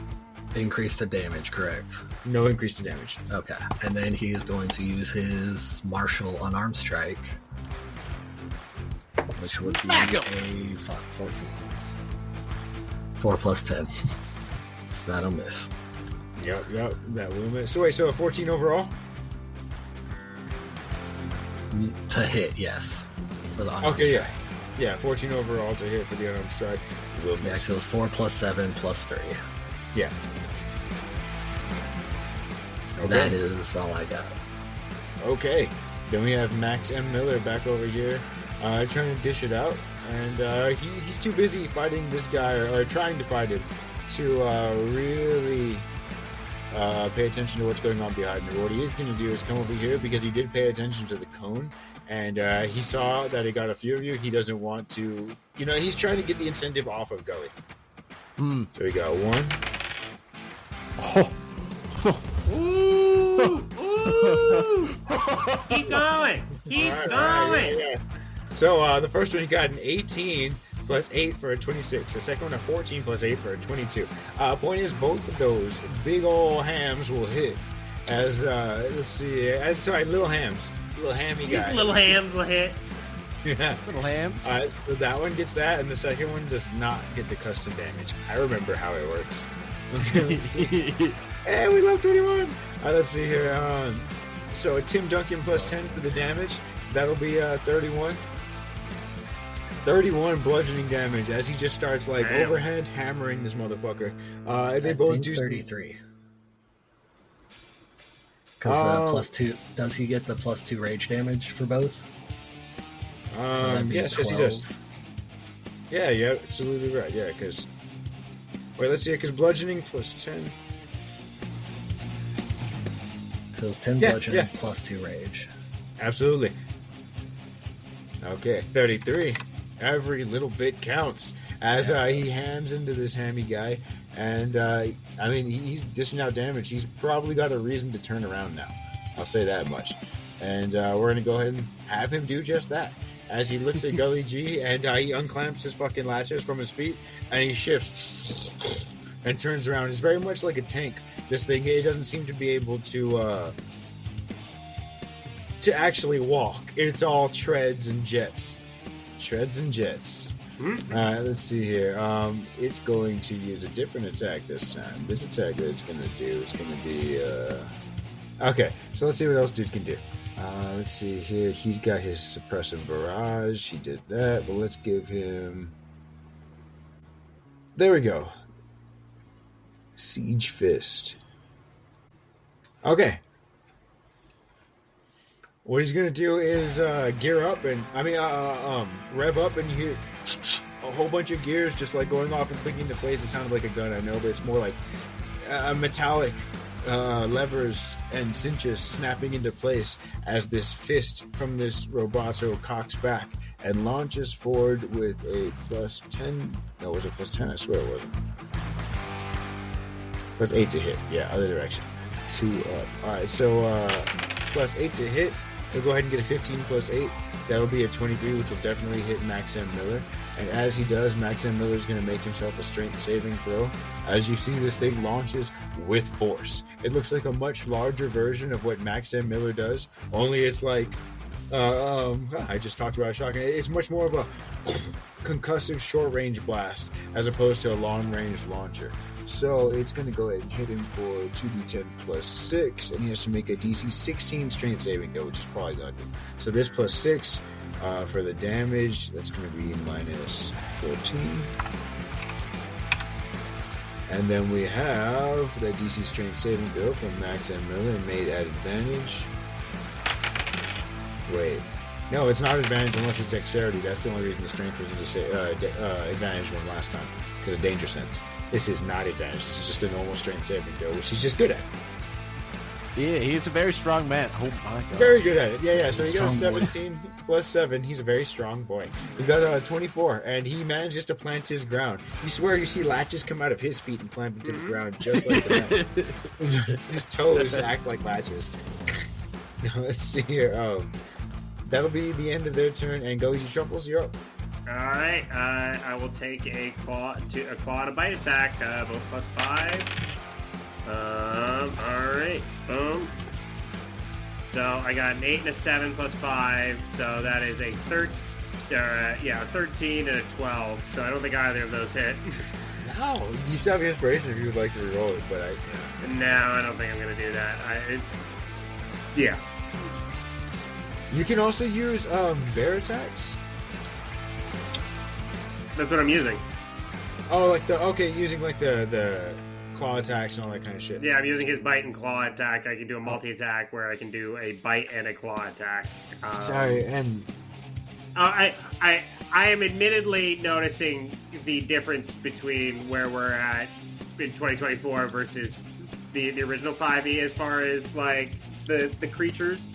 Speaker 3: increase to damage, correct?
Speaker 2: No increase to damage.
Speaker 3: Okay. And then he is going to use his martial unarmed strike, which would be a 14. 4 plus 10. So that'll miss.
Speaker 2: Yep, that will miss. So wait, so a 14 overall?
Speaker 3: To hit, yes. For the unarmed
Speaker 2: okay,
Speaker 3: strike.
Speaker 2: Yeah, 14 overall to hit for the unarmed strike. Will miss.
Speaker 3: Yeah, so it was 4 plus 7 plus 3.
Speaker 2: Yeah. Okay.
Speaker 3: That is all I got.
Speaker 2: Okay. Then we have Max M. Miller back over here, trying to dish it out. And he's too busy fighting this guy, or trying to fight him, to really... pay attention to what's going on behind me. What he is going to do is come over here, because he did pay attention to the cone, and he saw that he got a few of you. He doesn't want to, he's trying to get the incentive off of Gully. So we got 1.
Speaker 1: Ooh! Keep going! Keep going!
Speaker 2: Yeah. So the first one, he got an 18 plus 8 for a 26. The second one, a 14 plus 8 for a 22. Point is, both of those big ol' hams will hit. As, let's see, little hams. Little hammy guy.
Speaker 1: These little hams will hit.
Speaker 2: Yeah.
Speaker 4: Little hams.
Speaker 2: So that one gets that, and the second one does not get the custom damage. I remember how it works. Hey, we love 21! Let's see here. So a Tim Duncan plus 10 for the damage. That'll be 31. 31 bludgeoning damage as he just starts overhead hammering this motherfucker. They both do
Speaker 3: 33. Because plus 2, does he get the plus 2 rage damage for both?
Speaker 2: Yes, he does. Yeah, you're absolutely right. Yeah, because let's see, because bludgeoning plus 10.
Speaker 3: So it's 10 bludgeoning plus 2 rage.
Speaker 2: Absolutely. Okay, 33. Every little bit counts as he hams into this hammy guy, and he's dishing out damage. He's probably got a reason to turn around now. I'll say that much. And we're gonna go ahead and have him do just that. As he looks at Gully G, and he unclamps his fucking latches from his feet, and he shifts and turns around. It's very much like a tank. This thing, it doesn't seem to be able to actually walk. It's all treads and jets. Treads and jets. Let's see here. It's going to use a different attack this time. This attack that it's going to do is going to be... Okay, so let's see what else dude can do. Let's see here. He's got his suppressive barrage. He did that, but let's give him... There we go. Siege Fist. Okay. What he's gonna do is gear up and rev up, and you hear a whole bunch of gears just going off and clicking into place. It sounded like a gun, I know, but it's more like metallic levers and cinches snapping into place as this fist from this roboto cocks back and launches forward with a plus 10. No, was it plus 10? I swear it wasn't. Plus 8 to hit. Yeah, other direction. 2 up. Alright, so plus 8 to hit. He'll go ahead and get a 15 plus 8. That'll be a 23, which will definitely hit Max M. Miller. And as he does, Max M. Miller is going to make himself a strength saving throw. As you see, this thing launches with force. It looks like a much larger version of what Max M. Miller does, only it's like... I just talked about shotgun. It's much more of a concussive short-range blast as opposed to a long-range launcher. So it's going to go ahead and hit him for 2d10 plus 6, and he has to make a DC 16 strength saving throw, which is probably going to do. So this plus 6 for the damage, that's going to be minus 14. And then we have the DC Strength Saving Throw from Max and Miller, made at advantage. Wait. No, it's not advantage unless it's dexterity. That's the only reason the strength was advantage from last time, because of danger sense. This is not advantage. This is just a normal strength saving throw, which he's just good at.
Speaker 4: Yeah, he's a very strong man. Oh my god.
Speaker 2: Very good at it. Yeah. So he got a
Speaker 3: Strong boy.
Speaker 2: 17 plus 7. He's a very strong boy. He got a 24, and he manages to plant his ground. You swear you see latches come out of his feet and clamp into the ground just like that. His toes act like latches. Now, let's see here. That'll be the end of their turn, and Gully Truffles, you're up.
Speaker 1: All right, I will take a claw and a bite attack, both plus 5. All right, boom. So I got an 8 and a 7 plus 5, so that is a 13 and a 12. So I don't think either of those hit.
Speaker 2: No, you still have inspiration if you would like to reroll it, but
Speaker 1: No, I don't think I'm gonna do that. Yeah.
Speaker 2: You can also use bear attacks.
Speaker 1: That's what I'm using.
Speaker 2: Oh, using like the claw attacks and all that kind of shit.
Speaker 1: Yeah, I'm using his bite and claw attack. I can do a multi-attack where I can do a bite and a claw attack.
Speaker 2: Sorry, and
Speaker 1: I am admittedly noticing the difference between where we're at in 2024 versus the original 5e as far as like the creatures,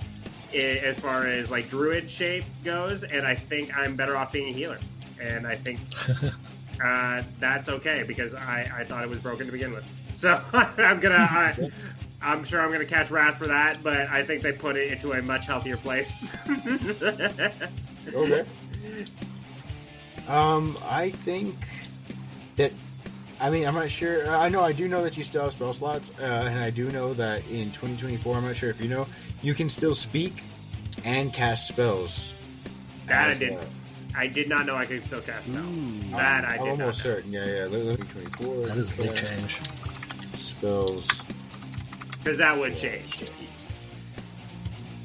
Speaker 1: as far as like druid shape goes, and I think I'm better off being a healer, and I think that's okay because I thought it was broken to begin with. So I'm sure I'm gonna catch wrath for that, but I think they put it into a much healthier place.
Speaker 2: okay. I think that. I mean, I'm not sure. I do know that you still have spell slots, and I do know that in 2024, I'm not sure if you know, you can still speak and cast spells.
Speaker 1: That I did. I did not know I could still cast spells. That I did
Speaker 2: I'm
Speaker 1: not
Speaker 2: almost
Speaker 1: know.
Speaker 2: certain. Yeah. 2024.
Speaker 3: That is a big change.
Speaker 2: Spells.
Speaker 1: Because that would change.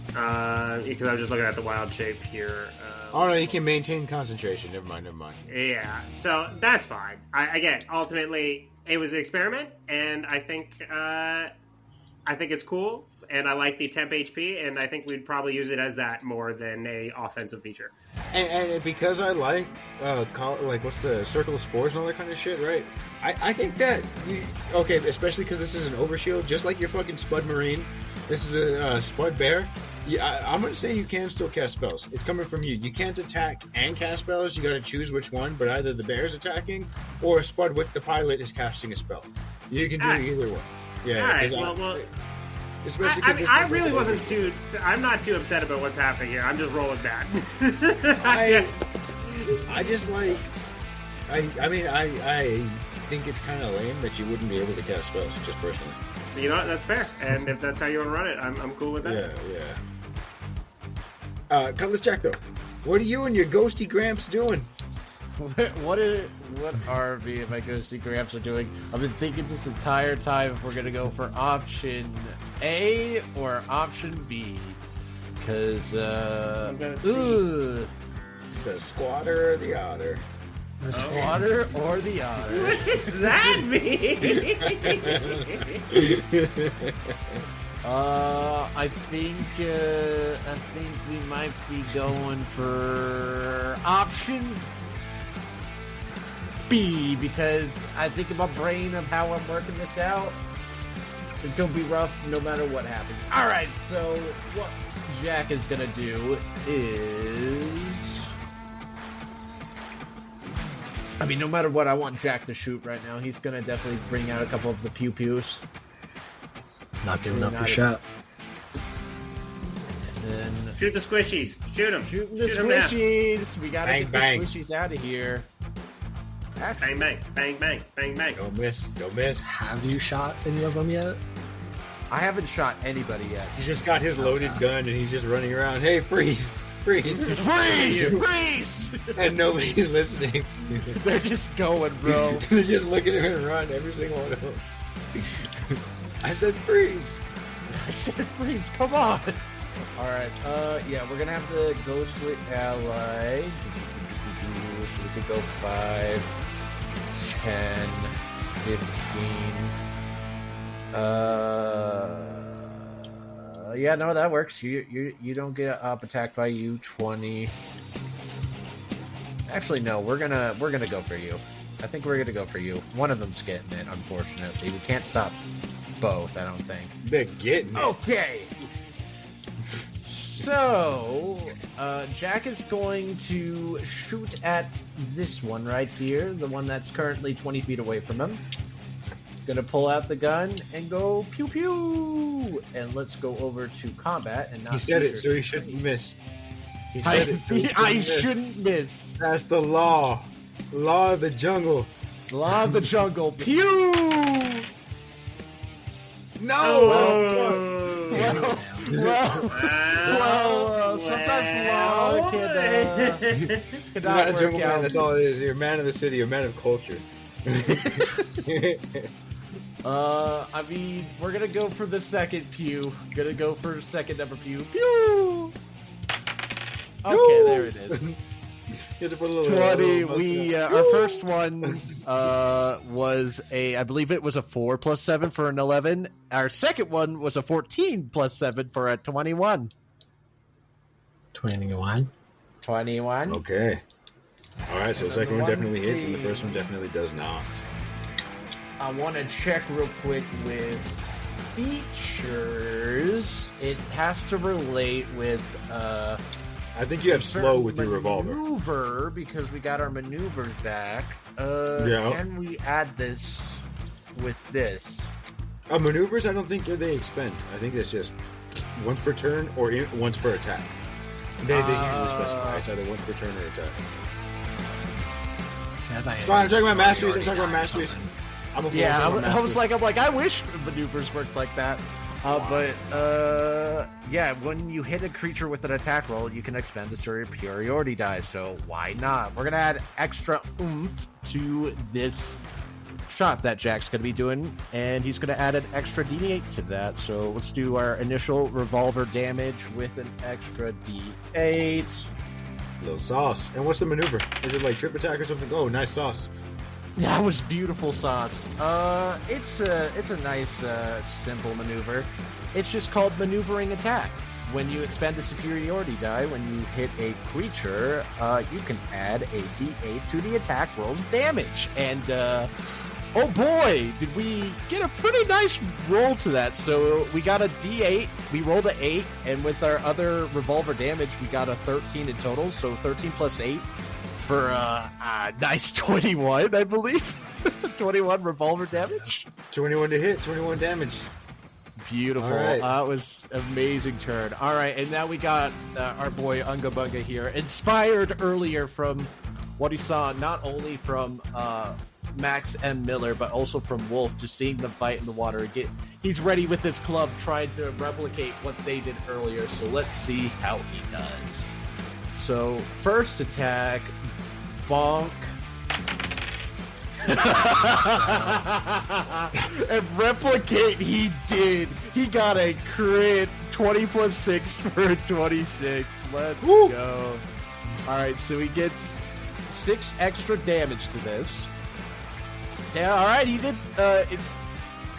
Speaker 1: Because I was just looking at the wild shape here.
Speaker 2: Oh no, you can maintain concentration. Never mind.
Speaker 1: Yeah, so that's fine. Again, ultimately, it was an experiment, and I think it's cool, and I like the temp HP, and I think we'd probably use it as that more than a offensive feature.
Speaker 2: And because I like what's the circle of spores and all that kind of shit, right? I think that especially because this is an overshield, just like your fucking Spud Marine. This is a Spud Bear. Yeah, I'm gonna say you can still cast spells. It's coming from you. You can't attack and cast spells. You got to choose which one. But either the bear's attacking or Spud with the pilot is casting a spell. You can do either one. Yeah.
Speaker 1: All right. Well.
Speaker 2: Especially
Speaker 1: I really wasn't too. I'm not too upset about what's happening here. I'm just rolling that.
Speaker 2: I just like. I mean, I think it's kind of lame that you wouldn't be able to cast spells, just personally.
Speaker 1: You know what? That's fair. And if that's how you want to run it, I'm cool with that.
Speaker 2: Yeah. Cutlass Jack, though, what are you and your ghosty Gramps doing?
Speaker 4: What are me and my ghosty Gramps are doing? I've been thinking this entire time if we're gonna go for option A or option B, because
Speaker 1: I'm gonna see.
Speaker 2: The squatter or the otter?
Speaker 4: The squatter or the otter?
Speaker 1: What does that mean?
Speaker 4: I think we might be going for option B, because I think in my brain of how I'm working this out, it's gonna be rough no matter what happens. All right, so what Jack is gonna do is, I mean, no matter what, I want Jack to shoot right now. He's gonna definitely bring out a couple of the pew-pews.
Speaker 3: Not giving up your shot.
Speaker 4: And then
Speaker 1: Shoot the squishies. Shoot them.
Speaker 4: shooting the
Speaker 1: Shoot 'em down.
Speaker 4: squishies. We gotta
Speaker 2: Bang,
Speaker 4: get
Speaker 2: bang.
Speaker 4: the squishies out of here.
Speaker 1: Bang, bang, bang, bang, bang, bang.
Speaker 2: Don't miss.
Speaker 3: Have you shot any of them yet?
Speaker 4: I haven't shot anybody yet.
Speaker 2: He's just got his loaded gun and he's just running around. Hey, freeze!
Speaker 4: Freeze!
Speaker 2: And nobody's listening.
Speaker 4: They're just going, bro.
Speaker 2: They're just looking at him and run, every single one of them. I said freeze!
Speaker 4: I said freeze, come on! Alright, yeah, we're gonna have to ghost with ally. So we could go 5, 10, 15. Yeah, no, that works. You don't get up attacked by you. 20. Actually, no, we're gonna go for you. I think we're gonna go for you. One of them's getting it, unfortunately. We can't stop both, I don't think.
Speaker 2: They're getting it.
Speaker 4: Okay. So, Jack is going to shoot at this one right here, the one that's currently 20 feet away from him. Gonna pull out the gun and go pew pew. And let's go over to combat and not.
Speaker 2: He said it, so he shouldn't miss. He said it, so
Speaker 4: I shouldn't miss.
Speaker 2: That's the law. Law of the jungle.
Speaker 4: Law of the jungle. Pew.
Speaker 2: No.
Speaker 4: Well, sometimes law can
Speaker 2: You're not a jungle
Speaker 4: work out.
Speaker 2: man. That's all it is. You're a man of the city, a man of culture.
Speaker 4: I mean, we're gonna go for the second pew. Gonna go for second number pew. Pew. Okay, there it is.
Speaker 2: You have to put a little
Speaker 4: 20.
Speaker 2: little
Speaker 4: We our first one was I believe it was a 4 plus 7 for an 11. Our second one was a 14 plus 7 for a 21.
Speaker 3: 21.
Speaker 4: 21.
Speaker 2: Okay. All right, so the second one definitely hits, and the first one definitely does not.
Speaker 4: I want to check real quick with features. It has to relate with
Speaker 2: I think you have slow with your revolver.
Speaker 4: Maneuver, because we got our maneuvers back.
Speaker 2: Yeah.
Speaker 4: Can we add this with this?
Speaker 2: Maneuvers, I don't think they expend. I think it's just once per turn or once per attack. They usually specify. It's either once per turn or attack.
Speaker 3: I'm
Speaker 2: talking about masteries. I'm talking about masteries. I'm
Speaker 4: like, I wish maneuvers worked like that. Yeah, when you hit a creature with an attack roll, you can expend a superiority die, so why not? We're going to add extra oomph to this shot that Jack's going to be doing, and he's going to add an extra d8 to that, so let's do our initial revolver damage with an extra d8.
Speaker 2: Little sauce. And what's the maneuver? Is it like trip attack or something? Oh, nice sauce.
Speaker 4: That was beautiful sauce. It's a nice, simple maneuver. It's just called maneuvering attack. When you expend a superiority die, when you hit a creature, you can add a d8 to the attack roll's damage. And, oh boy, did we get a pretty nice roll to that. So we got a d8, we rolled an 8, and with our other revolver damage, we got a 13 in total. So 13 plus 8. For a nice 21, I believe. 21 revolver damage.
Speaker 2: 21 to hit, 21 damage.
Speaker 4: Beautiful.
Speaker 2: Right.
Speaker 4: That was amazing turn. All right, and now we got our boy Unga Bunga here, inspired earlier from what he saw, not only from Max and Miller, but also from Wolf, just seeing them fight in the water. He's ready with his club, trying to replicate what they did earlier. So let's see how he does. So first attack. Bonk. And replicate he did. He got a crit 20 plus 6 for a 26. Let's go. Alright, so he gets 6 extra damage to this. Yeah, alright, he did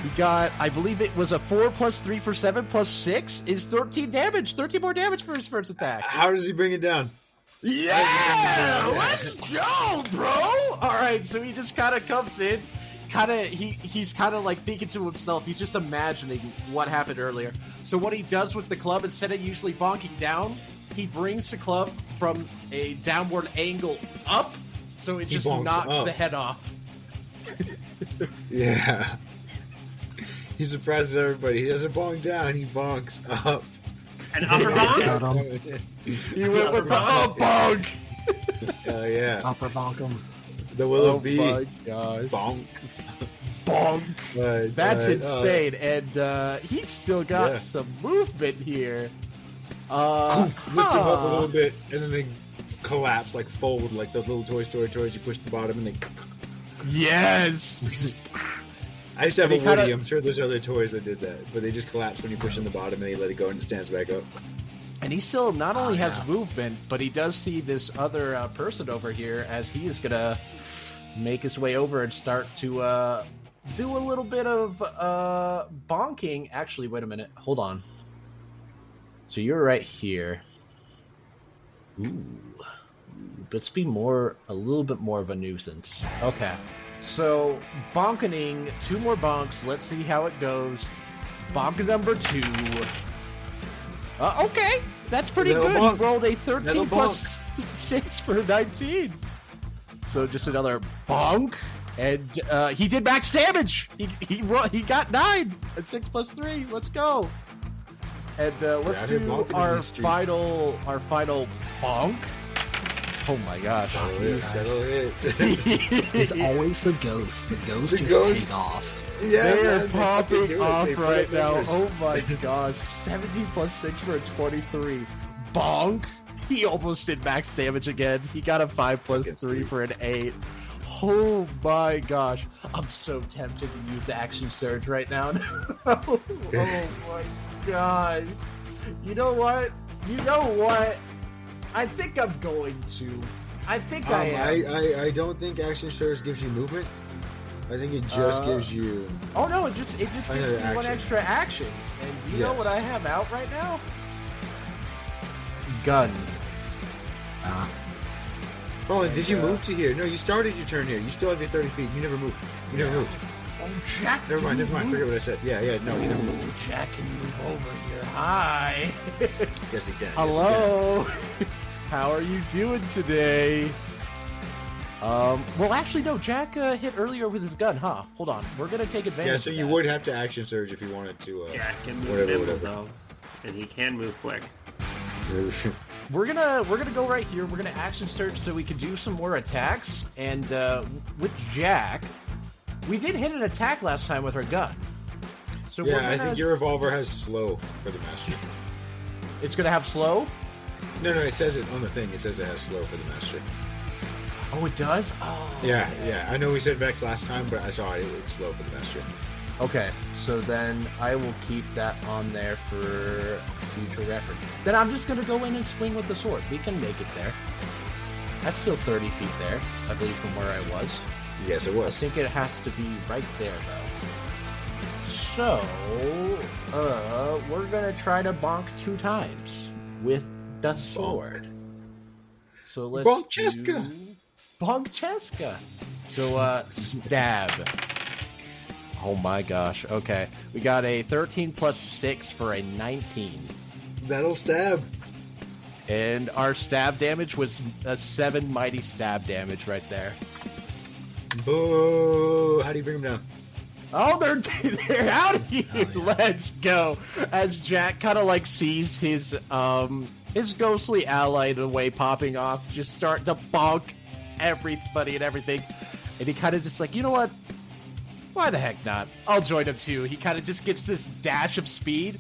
Speaker 4: he got, I believe it was a 4 plus 3 for 7 plus 6 is 13 damage. 13 more damage for his first attack.
Speaker 2: How does he bring it down?
Speaker 4: Yeah, let's go, bro. All right, so he just kind of comes in, he's kind of like thinking to himself. He's just imagining what happened earlier. So what he does with the club, instead of usually bonking down, he brings the club from a downward angle up, so it just knocks the head off.
Speaker 2: Yeah. He surprises everybody. He doesn't bonk down, he bonks up.
Speaker 1: An upper bonk?
Speaker 4: He went with the up bonk.
Speaker 2: Oh, yeah.
Speaker 3: Upper bonk him.
Speaker 2: The Willow Bee.
Speaker 4: Oh my gosh.
Speaker 2: Bonk.
Speaker 4: Bonk.
Speaker 2: Right,
Speaker 4: That's
Speaker 2: right.
Speaker 4: insane. And he's still got some movement here.
Speaker 2: Lift him up a little bit, and then they collapse, like fold, like those little Toy Story toys. You push the bottom, and they...
Speaker 4: Yes!
Speaker 2: I used to have a Woody. I'm sure there's other toys that did that, but they just collapse when you push in the bottom, and they let it go, and it stands back up.
Speaker 4: And he still not only has movement, but he does see this other person over here as he is going to make his way over and start to do a little bit of bonking. Actually, wait a minute. Hold on. So you're right here. Ooh. Let's be a little bit more of a nuisance. Okay. So, bonkening, 2 more bonks. Let's see how it goes. Bonk number 2. Okay. That's pretty
Speaker 2: Little
Speaker 4: good.
Speaker 2: bonk.
Speaker 4: He rolled a 13
Speaker 2: Little
Speaker 4: plus 6 for 19. So just another bonk. And he did max damage. He got 9 at 6 plus 3. Let's go. And let's do our final bonk. Oh my gosh.
Speaker 2: Settle it.
Speaker 3: It's always the ghost. The ghost
Speaker 2: The
Speaker 3: just
Speaker 2: ghost.
Speaker 3: take off.
Speaker 2: Yeah,
Speaker 4: They're
Speaker 2: man,
Speaker 4: popping
Speaker 2: they
Speaker 4: off
Speaker 2: put
Speaker 4: right
Speaker 2: up
Speaker 4: now.
Speaker 2: numbers.
Speaker 4: Oh my gosh. 17 plus 6 for a 23. Bonk. He almost did max damage again. He got a 5 plus
Speaker 2: Fucking
Speaker 4: 3
Speaker 2: sweet.
Speaker 4: for an 8. Oh my gosh. I'm so tempted to use action surge right now. Oh my god. You know what? I think I'm going to. I think I am.
Speaker 2: I don't think action surge gives you movement. I think it just gives you.
Speaker 4: Oh no, it just gives me
Speaker 2: Another
Speaker 4: one
Speaker 2: action.
Speaker 4: extra action. And you know
Speaker 2: Yes.
Speaker 4: what I have out right now? Gun.
Speaker 2: Oh, did you move to here? No, you started your turn here. You still have your 30 feet. You never moved. You never moved.
Speaker 4: Oh, Jack.
Speaker 2: Never mind. Forget what I said. Yeah. No, you never moved.
Speaker 4: Oh, Jack can move over here. Hi.
Speaker 2: Yes, he can.
Speaker 4: Hello. How are you doing today? Well, actually, no. Jack hit earlier with his gun, huh? Hold on. We're gonna take advantage.
Speaker 2: Yeah, so
Speaker 4: of
Speaker 2: you
Speaker 4: that.
Speaker 2: would have to action surge if you wanted to.
Speaker 1: Jack can move
Speaker 2: Whatever,
Speaker 1: nimble,
Speaker 2: whatever.
Speaker 1: though. And he can move quick.
Speaker 4: We're gonna go right here. We're gonna action search so we can do some more attacks. And with Jack, we did hit an attack last time with our gun. So we're
Speaker 2: Yeah,
Speaker 4: gonna,
Speaker 2: I think your revolver has slow for the master.
Speaker 4: it's gonna have slow.
Speaker 2: No, it says it on the thing. It says it has slow for the master.
Speaker 4: Oh, it does. Oh,
Speaker 2: Yeah. I know we said Vex last time, but I saw it's slow for the master.
Speaker 4: Okay, so then I will keep that on there for future reference. Then I'm just gonna go in and swing with the sword. We can make it there. That's still 30 feet there, I believe, from where I was.
Speaker 2: Yes, it
Speaker 4: I
Speaker 2: was.
Speaker 4: think it has to be right there, though. So, we're gonna try to bonk 2 times with the sword. So let's
Speaker 2: Bonk-cheska.
Speaker 4: do Bonk-cheska. So, stab. Oh my gosh. Okay. We got a 13 plus 6 for a 19.
Speaker 2: That'll stab.
Speaker 4: And our stab damage was a 7 mighty stab damage right there.
Speaker 2: Boo! How do you bring him down?
Speaker 4: Oh, they're out of here. Let's go. As Jack kind of like sees his ghostly ally in a way popping off, just start to bonk everybody and everything. And he kind of just like, you know what? Why the heck not? I'll join him too. He kind of just gets this dash of speed,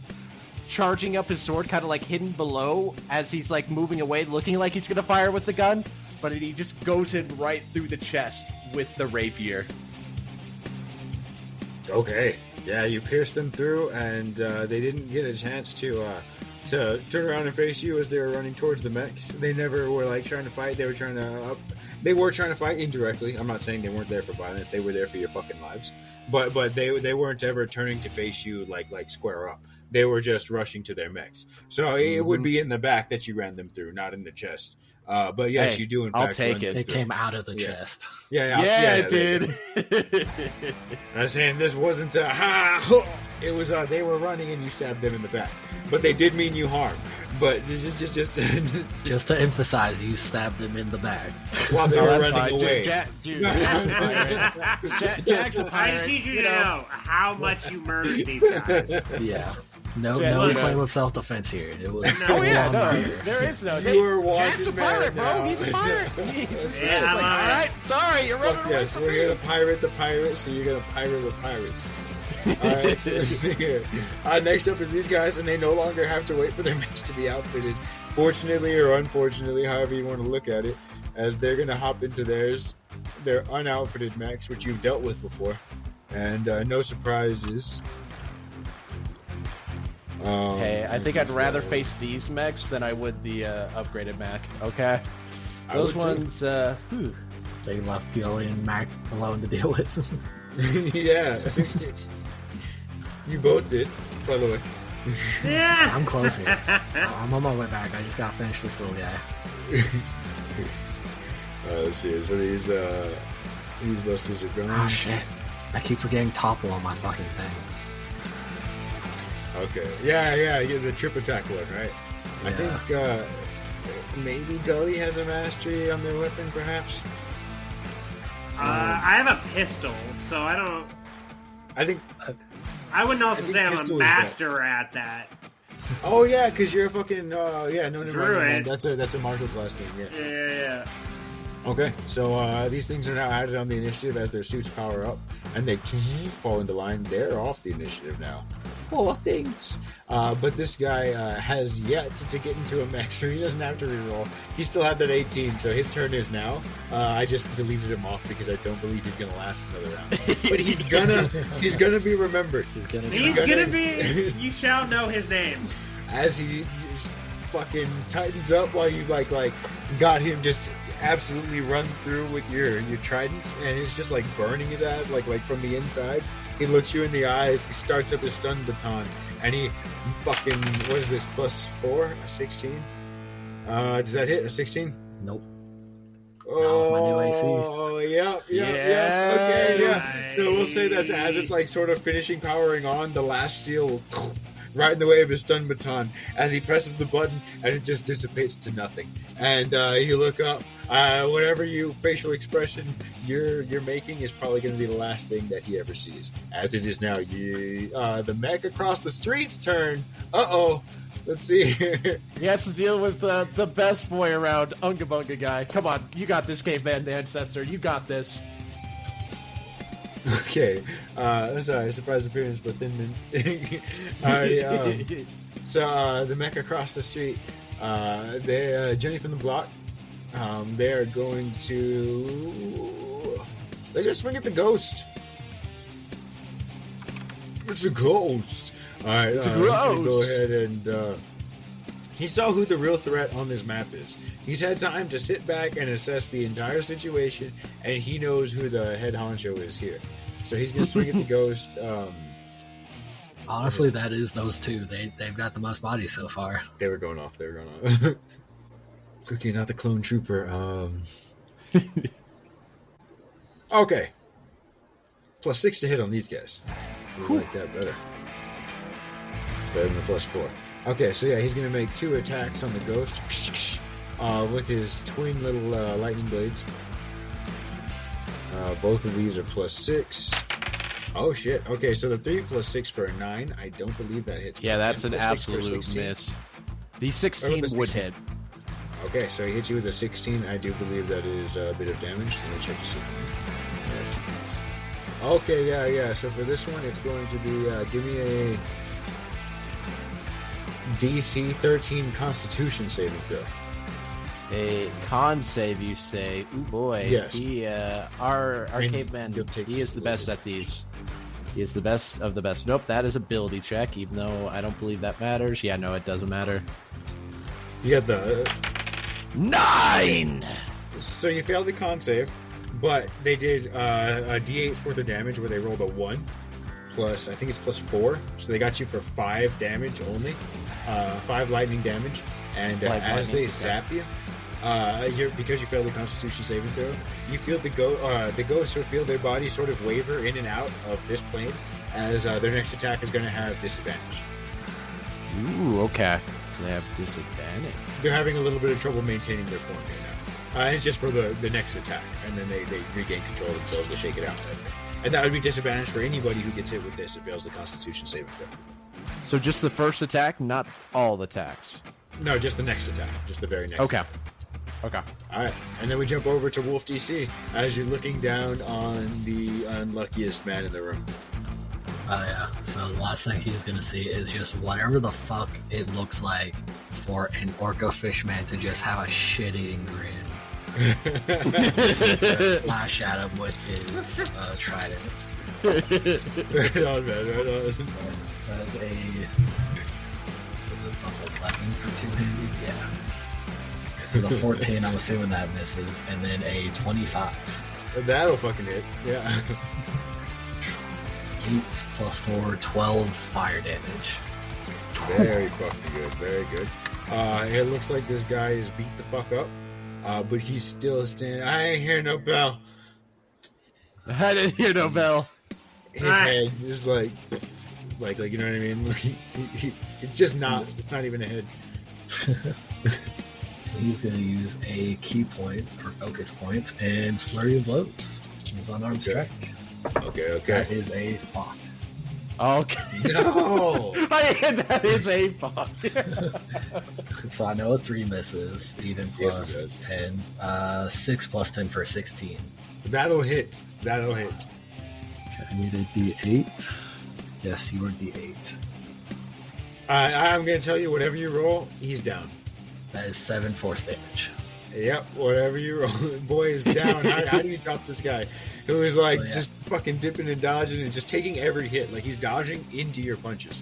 Speaker 4: charging up his sword, kind of like hidden below as he's like moving away, looking like he's going to fire with the gun. But he just goes in right through the chest with the rapier.
Speaker 2: Okay. Yeah, you pierced them through, and they didn't get a chance to turn around and face you as they were running towards the mechs. They never were like trying to fight. They were trying to fight indirectly. I'm not saying they weren't there for violence. They were there for your fucking lives. But they weren't ever turning to face you like square up. They were just rushing to their mechs. So it would be in the back that you ran them through, not in the chest. But yes,
Speaker 4: Hey,
Speaker 2: you do in
Speaker 4: I'll
Speaker 2: fact
Speaker 4: take
Speaker 2: run
Speaker 4: it.
Speaker 2: them
Speaker 3: It
Speaker 2: through.
Speaker 3: came out of the
Speaker 2: Yeah.
Speaker 3: chest.
Speaker 2: Yeah,
Speaker 4: it did.
Speaker 2: I'm saying this wasn't it was they were running and you stabbed them in the back, but they did mean you harm. But just
Speaker 3: Just to emphasize, you stabbed them in the back.
Speaker 2: while they
Speaker 4: No,
Speaker 2: were
Speaker 4: that's
Speaker 2: running
Speaker 4: fine.
Speaker 2: away.
Speaker 4: Jack's a pirate. Jack's a
Speaker 1: I
Speaker 4: pirate.
Speaker 1: just need you
Speaker 4: you
Speaker 1: to
Speaker 4: know.
Speaker 1: know how much you murdered these guys.
Speaker 3: Yeah. No
Speaker 4: Jack-
Speaker 3: claim of self-defense here. It was
Speaker 1: No.
Speaker 4: Oh yeah,
Speaker 3: full-on
Speaker 4: no,
Speaker 3: murder.
Speaker 4: there is no.
Speaker 2: You were a
Speaker 4: Jack's a
Speaker 2: wanted
Speaker 4: pirate,
Speaker 2: man
Speaker 4: bro.
Speaker 2: now.
Speaker 4: He's a pirate. He's just
Speaker 1: Yeah,
Speaker 4: like,
Speaker 1: I
Speaker 4: all
Speaker 1: love it.
Speaker 4: right, sorry, you're running away
Speaker 2: Yes,
Speaker 4: from
Speaker 2: we're
Speaker 4: me.
Speaker 2: here to pirate the pirates, so you're gonna pirate the pirates. Alright, so let's see here. Next up is these guys, and they no longer have to wait for their mechs to be outfitted. Fortunately or unfortunately, however you want to look at it, as they're gonna hop into theirs, their unoutfitted mechs, which you've dealt with before. And no surprises.
Speaker 4: Hey, I think I'd rather face these mechs than I would the upgraded mech. Okay,
Speaker 2: I
Speaker 4: those
Speaker 2: would too.
Speaker 4: ones. Whew.
Speaker 3: They left Gilly and Mac alone to deal with.
Speaker 2: Yeah. You both did, by the way.
Speaker 1: Yeah.
Speaker 3: I'm close here. I'm on my way back. I just gotta finish this little guy.
Speaker 2: Let's see. So these busters are going.
Speaker 3: Oh shit! I keep forgetting topple on my fucking thing.
Speaker 2: Okay. Yeah. You get the trip attack one, right? I
Speaker 3: Yeah.
Speaker 2: think maybe Gully has a mastery on their weapon, perhaps.
Speaker 1: I have a pistol, so I don't.
Speaker 2: I think.
Speaker 1: I wouldn't also
Speaker 2: I think
Speaker 1: say I'm a
Speaker 2: pistol is
Speaker 1: master at that.
Speaker 2: Oh yeah, because you're a fucking no, never
Speaker 1: Druid.
Speaker 2: mind. That's a martial class thing. Yeah.
Speaker 1: Yeah.
Speaker 2: Okay, so these things are now added on the initiative as their suits power up, and they fall into line. They're off the initiative now. Poor things. But this guy has yet to get into a mech, so he doesn't have to reroll. He still had that 18, so his turn is now. I just deleted him off because I don't believe he's gonna last another round. But he's gonna be remembered.
Speaker 1: He's gonna be. You shall know his name.
Speaker 2: As he just fucking tightens up while you like got him just absolutely run through with your trident, and it's just like burning his ass like from the inside. He looks you in the eyes, he starts up his stun baton, and he fucking, what is this, +4? A 16? Does that hit? A 16?
Speaker 3: Nope.
Speaker 2: Oh, yeah. Okay, yeah.
Speaker 1: Nice.
Speaker 2: So we'll say that's as it's like sort of finishing powering on, the last seal right in the way of his stun baton as he presses the button, and it just dissipates to nothing. And you look up, whatever facial expression you're making is probably going to be the last thing that he ever sees. As it is now, the mech across the street's turn. Let's see.
Speaker 4: He has to deal with the best boy around, Unga Bunga guy. Come on, you got this, caveman ancestor. You got this.
Speaker 2: Okay. Sorry, surprise appearance, but thin mint. Alright, so the mech across the street, Jenny from the block, they're going to... They're going to swing at the ghost. It's a ghost. Alright,
Speaker 4: It's a
Speaker 2: he's gonna
Speaker 4: ghost.
Speaker 2: go ahead and... he saw who the real threat on this map is. He's had time to sit back and assess the entire situation, and he knows who the head honcho is here. So he's going to swing at the ghost.
Speaker 3: Honestly, that is those two. They've got the most bodies so far.
Speaker 2: They were going off. Cookie, not the clone trooper. Okay. +6 to hit on these guys. I like that better. Better than the +4. Okay, so yeah, he's going to make 2 attacks on the ghost with his twin little lightning blades. Both of these are +6. Oh shit. Okay, so the 3 +6 for a 9. I don't believe that hits.
Speaker 4: Yeah, that's an
Speaker 2: +6 for
Speaker 4: absolute
Speaker 2: 16.
Speaker 4: miss. The 16
Speaker 2: the
Speaker 4: would
Speaker 2: 16.
Speaker 4: hit.
Speaker 2: Okay, so he hits you with a 16. I do believe that is a bit of damage. Let me check to see. Okay, yeah. So for this one, it's going to be give me a DC 13 Constitution saving throw.
Speaker 4: A con save, you say? Ooh boy.
Speaker 2: Yes.
Speaker 4: He, our
Speaker 2: And
Speaker 4: caveman,
Speaker 2: you'll take
Speaker 4: he is the best at these. He is the best of the best. Nope, that is ability check, even though I don't believe that matters. Yeah, no, it doesn't matter.
Speaker 2: You got the
Speaker 4: 9!
Speaker 2: so you failed the con save, but they did a D8 worth of damage where they rolled a 1 plus, I think it's +4, so they got you for 5 damage only, 5 lightning damage, and as they zap you, because you failed the Constitution saving throw, you feel the ghosts will feel their bodies sort of waver in and out of this plane, as their next attack is going to have disadvantage.
Speaker 4: Ooh, okay. So they have disadvantage.
Speaker 2: They're having a little bit of trouble maintaining their form here now. It's just for the next attack, and then they regain control of themselves, they shake it out. And that would be disadvantage for anybody who gets hit with this and fails the Constitution saving throw.
Speaker 4: So just the first attack, not all the attacks.
Speaker 2: No, just the next attack. Just the very next
Speaker 4: Okay.
Speaker 2: attack.
Speaker 4: Okay.
Speaker 2: Alright, and then we jump over to Wolf DC as you're looking down on the unluckiest man in the room.
Speaker 3: Yeah. So the last thing he's gonna see is just whatever the fuck it looks like for an orca fishman to just have a shit-eating grin. He's gonna slash at him with his trident.
Speaker 2: Right on, man, right on.
Speaker 3: That's a +11 for two-handed? Yeah. With a 14, I'm assuming that misses, and then a 25.
Speaker 2: That'll fucking hit, yeah.
Speaker 3: plus 4, 12 fire damage.
Speaker 2: Very fucking good. Very good. It looks like this guy is beat the fuck up, but he's still standing. I ain't hear no bell.
Speaker 4: I didn't hear no bell.
Speaker 2: His head is like you know what I mean? It's just knots. It's not even a head.
Speaker 3: He's going to use a key point or focus point and flurry of blows. He's unarmed strike.
Speaker 2: Okay.
Speaker 3: That is a fuck.
Speaker 4: Okay.
Speaker 2: No.
Speaker 4: That is a fuck.
Speaker 3: So I know a 3 misses. Even
Speaker 2: Yes, it
Speaker 3: plus
Speaker 2: does.
Speaker 3: 10. 6 plus 10 for 16.
Speaker 2: That'll hit.
Speaker 3: Okay, I need a D8. Yes, you are D8.
Speaker 2: I'm going to tell you, whatever you roll, he's down.
Speaker 3: That is 7 force damage.
Speaker 2: Yep, whatever you roll, boy is down. How do you drop this guy who is like
Speaker 3: So, yeah.
Speaker 2: just fucking dipping and dodging and just taking every hit? Like he's dodging into your punches.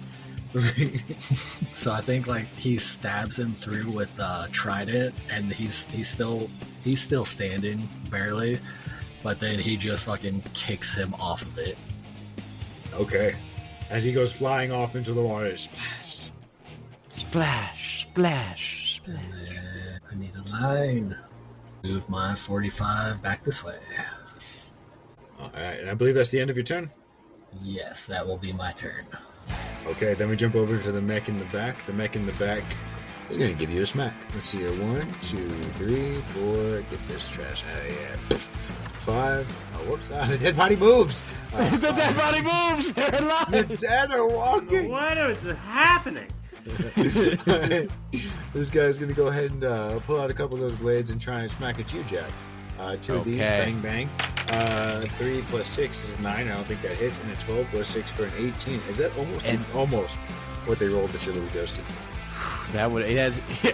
Speaker 3: So I think like he stabs him through with trident, and he's still standing barely, but then he just fucking kicks him off of it.
Speaker 2: Okay. As he goes flying off into the water, splash.
Speaker 4: Splash, splash, splash.
Speaker 3: And then I need a line. Move my 45 back this way.
Speaker 2: All right, and I believe that's the end of your turn.
Speaker 3: Yes, that will be my turn.
Speaker 2: Okay, then we jump over to the mech in the back. The mech in the back is going to give you a smack. Let's see here. 1, 2, 3, 4. Get this trash out of here. 5. Oh, whoops. The dead body moves.
Speaker 4: The dead body moves! They're alive!
Speaker 2: The dead are walking.
Speaker 1: What is happening?
Speaker 2: This guy's going to go ahead and pull out a couple of those blades and try and smack at you, Jack. 2 of these,
Speaker 4: Okay.
Speaker 2: bang, bang. 3 plus 6 is 9. I don't think that hits. And a 12 plus 6 for an 18. Is that almost what they rolled that your little ghost did?
Speaker 4: That would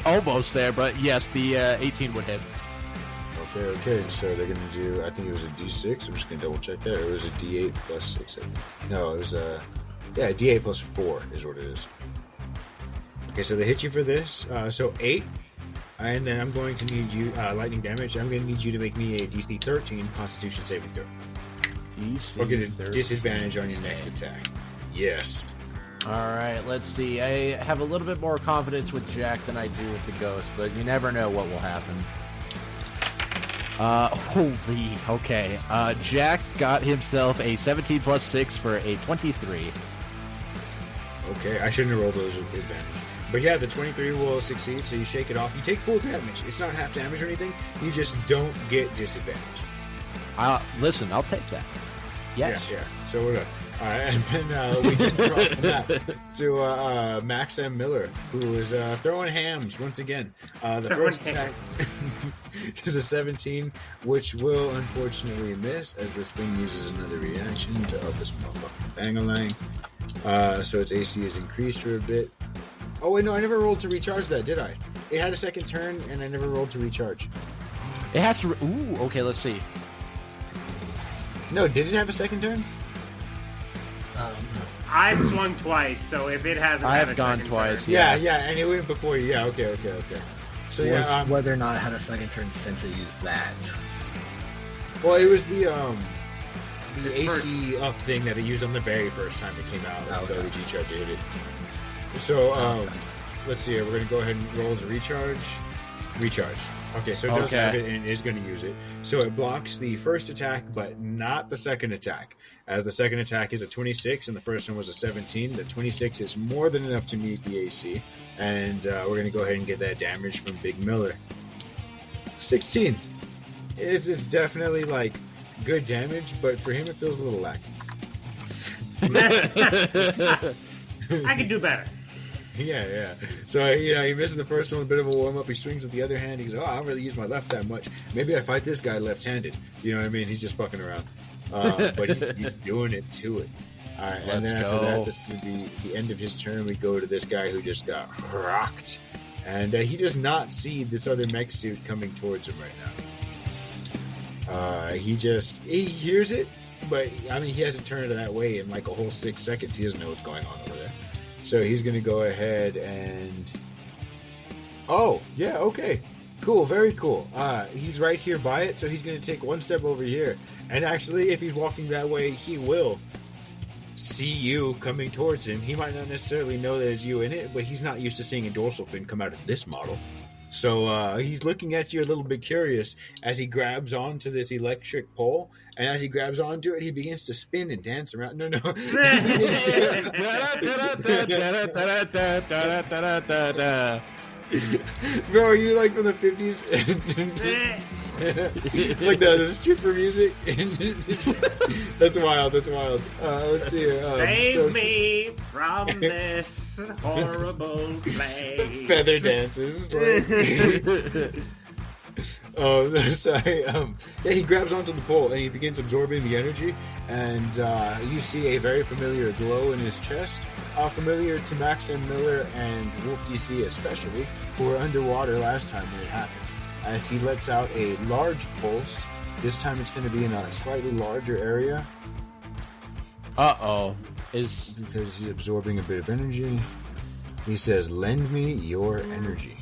Speaker 4: almost there, but yes, the 18 would hit.
Speaker 2: Okay. So they're going to do, I think it was a D6. I'm just going to double check that. Or it was a D8 plus 6. I think. No, it was a D8 plus 4 is what it is. Okay, so they hit you for this. So 8. And then I'm going to need you, lightning damage. I'm going to need you to make me a DC 13 Constitution saving throw.
Speaker 4: DC
Speaker 2: Or get a disadvantage on your next attack. Yes.
Speaker 4: All right, let's see. I have a little bit more confidence with Jack than I do with the ghost, but you never know what will happen. Okay. Jack got himself a 17 plus 6 for a 23.
Speaker 2: Okay, I shouldn't have rolled those with advantage. But yeah, the 23 will succeed, so you shake it off. You take full damage. It's not half damage or anything. You just don't get disadvantage.
Speaker 4: Listen, I'll take that. Yes.
Speaker 2: Yeah. So we're good. All right, and then we can cross the map to Max M. Miller, who is throwing hams once again. The first attack is a 17, which will unfortunately miss, as this thing uses another reaction to up this motherfucking bang-a-lang. So its AC is increased for a bit. Oh, wait, no, I never rolled to recharge that, did I? It had a second turn, and I never rolled to recharge.
Speaker 4: It has to... Ooh, okay, let's see.
Speaker 2: No, did it have a second turn?
Speaker 1: I've swung twice, so if it hasn't,
Speaker 4: I
Speaker 1: had
Speaker 4: have
Speaker 1: a
Speaker 4: gone
Speaker 1: second
Speaker 4: twice.
Speaker 1: turn-
Speaker 2: Yeah, and it went before you. Yeah, okay. So
Speaker 3: It's
Speaker 2: yeah,
Speaker 3: whether or not it had a second turn since it used that.
Speaker 2: well, it was the AC up thing that it used on the very first time it came out.
Speaker 3: Oh, okay.
Speaker 2: The OG tried to hit it. So let's see here. We're gonna go ahead and roll as a recharge. Okay, so it does have it and is going to use it. So it blocks the first attack, but not the second attack. As the second attack is a 26 and the first one was a 17, the 26 is more than enough to meet the AC. And we're going to go ahead and get that damage from Big Miller. 16. It's definitely like good damage, but for him it feels a little lacking.
Speaker 1: I could do better.
Speaker 2: Yeah. So, he misses the first one, a bit of a warm-up. He swings with the other hand. He goes, I don't really use my left that much. Maybe I fight this guy left-handed. You know what I mean? He's just fucking around. But he's doing it to it. All right, and then after that, this is going to be the end of his turn. We go to this guy who just got rocked. And he does not see this other mech suit coming towards him right now. He hears it, but, I mean, he hasn't turned it that way in like a whole 6 seconds. He doesn't know what's going on over there. So he's going to go ahead and... Oh, yeah, okay. Cool, very cool. He's right here by it, so he's going to take one step over here. And actually, if he's walking that way, he will see you coming towards him. He might not necessarily know that it's you in it, but he's not used to seeing a dorsal fin come out of this model. So he's looking at you a little bit curious as he grabs onto this electric pole, and as he grabs onto it, he begins to spin and dance around. No. Bro, are you like from the 50s? Like the stripper music? That's wild. Let's see here.
Speaker 1: Save me from this horrible place.
Speaker 2: Feather dances. Oh, sorry. Yeah, he grabs onto the pole and he begins absorbing the energy, and you see a very familiar glow in his chest, familiar to Max and Miller and Wolf DC especially, who were underwater last time when it happened. As he lets out a large pulse, this time it's going to be in a slightly larger area. Because he's absorbing a bit of energy. He says, "Lend me your energy."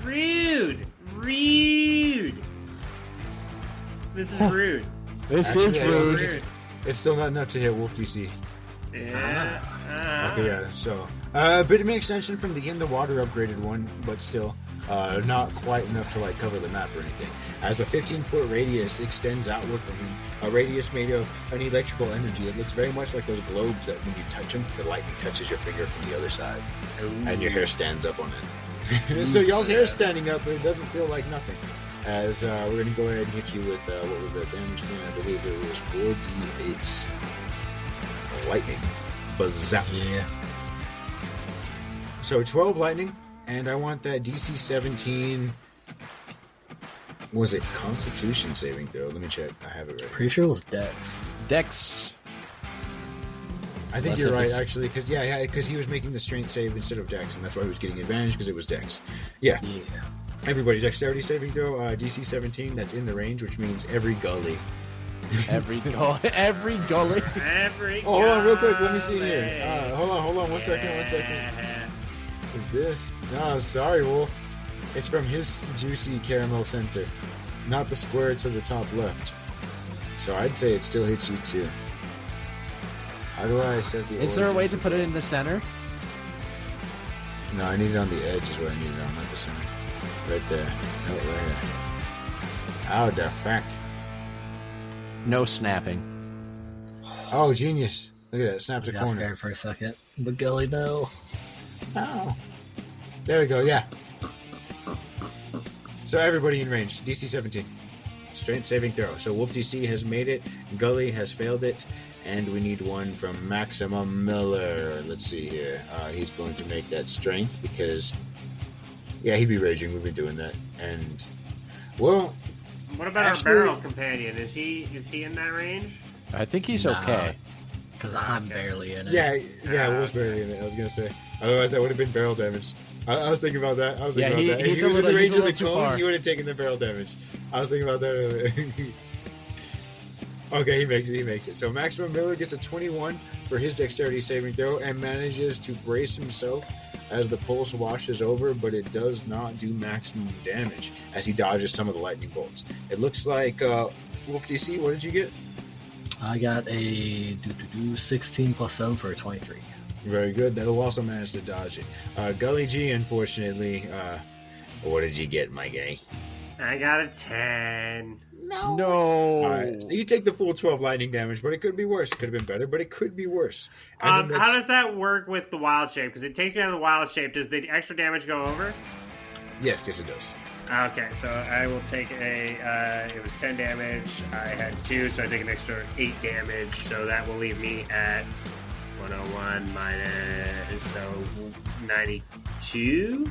Speaker 1: Rude. This is rude.
Speaker 4: This is rude.
Speaker 2: It's still not enough to hit Wolf DC.
Speaker 1: Yeah.
Speaker 2: Okay, yeah. So a bit of an extension from the in the water upgraded one, but still not quite enough to like cover the map or anything. As a 15-foot radius extends outward from him, a radius made of an electrical energy. It looks very much like those globes that when you touch them, the lightning touches your finger from the other side, and your hair stands up on it. So y'all's hair standing up, but it doesn't feel like nothing. As we're going to go ahead and hit you with what was the damage again? I believe it was 4d8 lightning. Bazap.
Speaker 3: Yeah.
Speaker 2: So 12 lightning, and I want that DC 17. Was it Constitution saving throw? Let me check. I have it right.
Speaker 3: Pretty sure it was Dex.
Speaker 4: Dex.
Speaker 2: I think you're right, actually, because he was making the strength save instead of Dex, and that's why he was getting advantage, because it was Dex. Yeah. Everybody, dexterity saving throw, DC 17, that's in the range, which means every gully.
Speaker 4: Every gully.
Speaker 2: Oh, hold on, real quick, let me see here. Hold on, one second. Is this? No, sorry, Wolf. It's from his juicy caramel center, not the square to the top left. So I'd say it still hits you too. How do I set the
Speaker 4: Is there a way to put it in the center?
Speaker 2: No, I need it on the edge is what I need it on, not the center. Right there. No, right here. How the fuck?
Speaker 4: No snapping.
Speaker 2: Oh, genius. Look at that. Snaps a
Speaker 3: I got
Speaker 2: corner.
Speaker 3: scared for a second. But Gully, no.
Speaker 2: Oh. There we go, yeah. So everybody in range. DC 17. Strength saving throw. So Wolf DC has made it. Gully has failed it. And we need one from Maximum Miller. Let's see here. He's going to make that strength because, yeah, he'd be raging. We've been doing that. And, well,
Speaker 1: what about our barrel companion? Is he in that range?
Speaker 4: I think he's okay.
Speaker 3: Because I'm barely in it.
Speaker 2: Yeah, Wolf's barely in it. I was going to say. Otherwise, that would have been barrel damage. I was thinking about that. If
Speaker 4: he's
Speaker 2: he was in the range of the
Speaker 4: too
Speaker 2: cone,
Speaker 4: far.
Speaker 2: he would have taken the barrel damage. I was thinking about that earlier. Okay, he makes it. So Maximum Miller gets a 21 for his dexterity saving throw and manages to brace himself as the pulse washes over, but it does not do maximum damage as he dodges some of the lightning bolts. It looks like Wolf DC, what did you get?
Speaker 3: I got a 16 plus 7 for a 23.
Speaker 2: Very good. That'll also manage to dodge it. Gully G, unfortunately, what did you get, my guy?
Speaker 1: I got a 10.
Speaker 4: No.
Speaker 2: All right. So you take the full 12 lightning damage, but it could be worse. It could have been better, but it could be worse.
Speaker 1: How does that work with the wild shape? Because it takes me out of the wild shape. Does the extra damage go over?
Speaker 2: Yes, it does.
Speaker 1: Okay, so I will take it was 10 damage. I had 2, so I take an extra 8 damage. So that will leave me at 101 minus, so 92?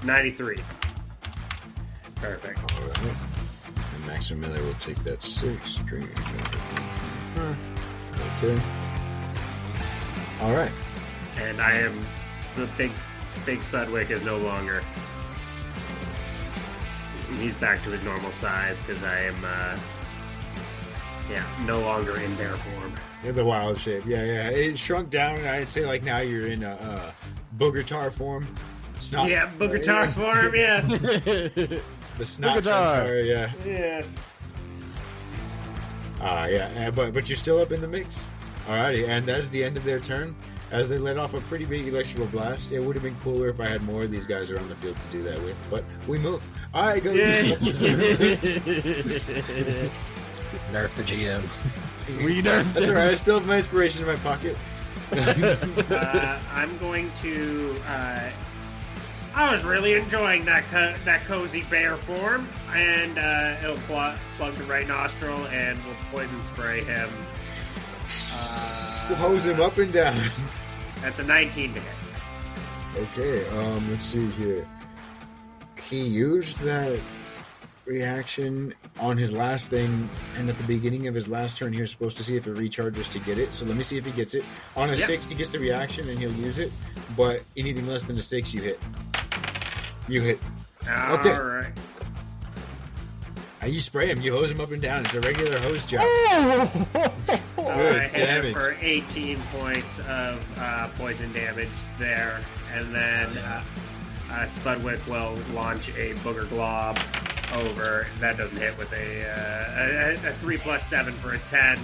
Speaker 1: 93. Perfect.
Speaker 2: All right. And Maximum Miller will take that 6. Okay. All right.
Speaker 1: And I am the big Spudwick is no longer. He's back to his normal size because I am, no longer in bear form.
Speaker 2: In the wild shape, yeah. It shrunk down, and I'd say like now you're in a Boogertar form. Snot.
Speaker 1: Yeah, Boogertar form, yes.
Speaker 2: The snot
Speaker 4: Boogertar.
Speaker 2: centaur, yeah.
Speaker 1: Yes.
Speaker 2: But you're still up in the mix. Alrighty, and that's the end of their turn. As they let off a pretty big electrical blast. It would have been cooler if I had more of these guys around the field to do that with, but we move. Alright, go.
Speaker 3: Nerf the GM.
Speaker 4: We nerfed
Speaker 2: That's
Speaker 4: him.
Speaker 2: alright, I still have my inspiration in my pocket.
Speaker 1: I'm going to. I was really enjoying that cozy bear form, and it'll plug the right nostril, and we'll poison spray him.
Speaker 2: We'll hose him up and down.
Speaker 1: That's a 19 to hit.
Speaker 2: Okay, let's see here. He used that reaction on his last thing, and at the beginning of his last turn, he was supposed to see if it recharges to get it. So let me see if he gets it. On a 6, he gets the reaction, and he'll use it. But anything less than a 6, you hit. You hit. Okay.
Speaker 1: All right.
Speaker 2: You spray him. You hose him up and down. It's a regular hose job.
Speaker 1: So
Speaker 2: Good
Speaker 1: I hit
Speaker 2: damage.
Speaker 1: him for 18 points of poison damage there, and then Spudwick will launch a booger glob over. That doesn't hit with a 3 plus 7 for a 10.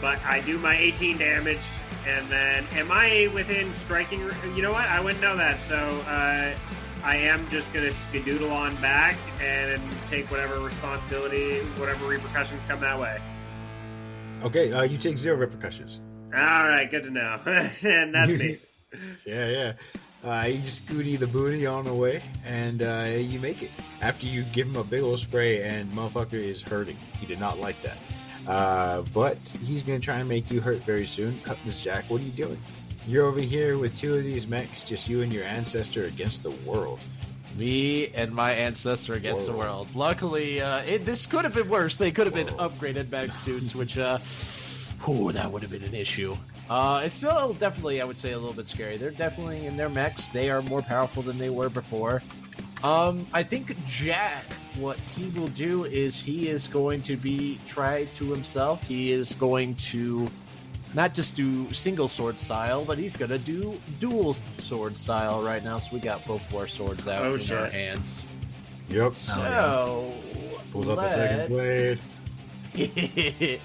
Speaker 1: But I do my 18 damage, and then am I within striking? You know what? I wouldn't know that, so I am just going to skadoodle on back and take whatever responsibility, whatever repercussions come that way.
Speaker 2: Okay, you take 0 repercussions.
Speaker 1: All right, good to know. And that's me.
Speaker 2: Yeah. You just scooty the booty on the way, and you make it. After you give him a big old spray, and motherfucker is hurting. He did not like that. But he's going to try and make you hurt very soon. Cutlass Jack, what are you doing? You're over here with 2 of these mechs, just you and your ancestor against the world.
Speaker 4: Me and my ancestor against the world. Luckily, this could have been worse. They could have been upgraded mech suits, which, that would have been an issue. It's still definitely, I would say, a little bit scary. They're definitely in their mechs. They are more powerful than they were before. I think Jack, what he will do is he is going to be tried to himself. He is going to not just do single sword style, but he's going to do dual sword style right now. So we got both of our swords out in our hands.
Speaker 2: Yep.
Speaker 4: So,
Speaker 2: Pulls out the second blade.
Speaker 4: He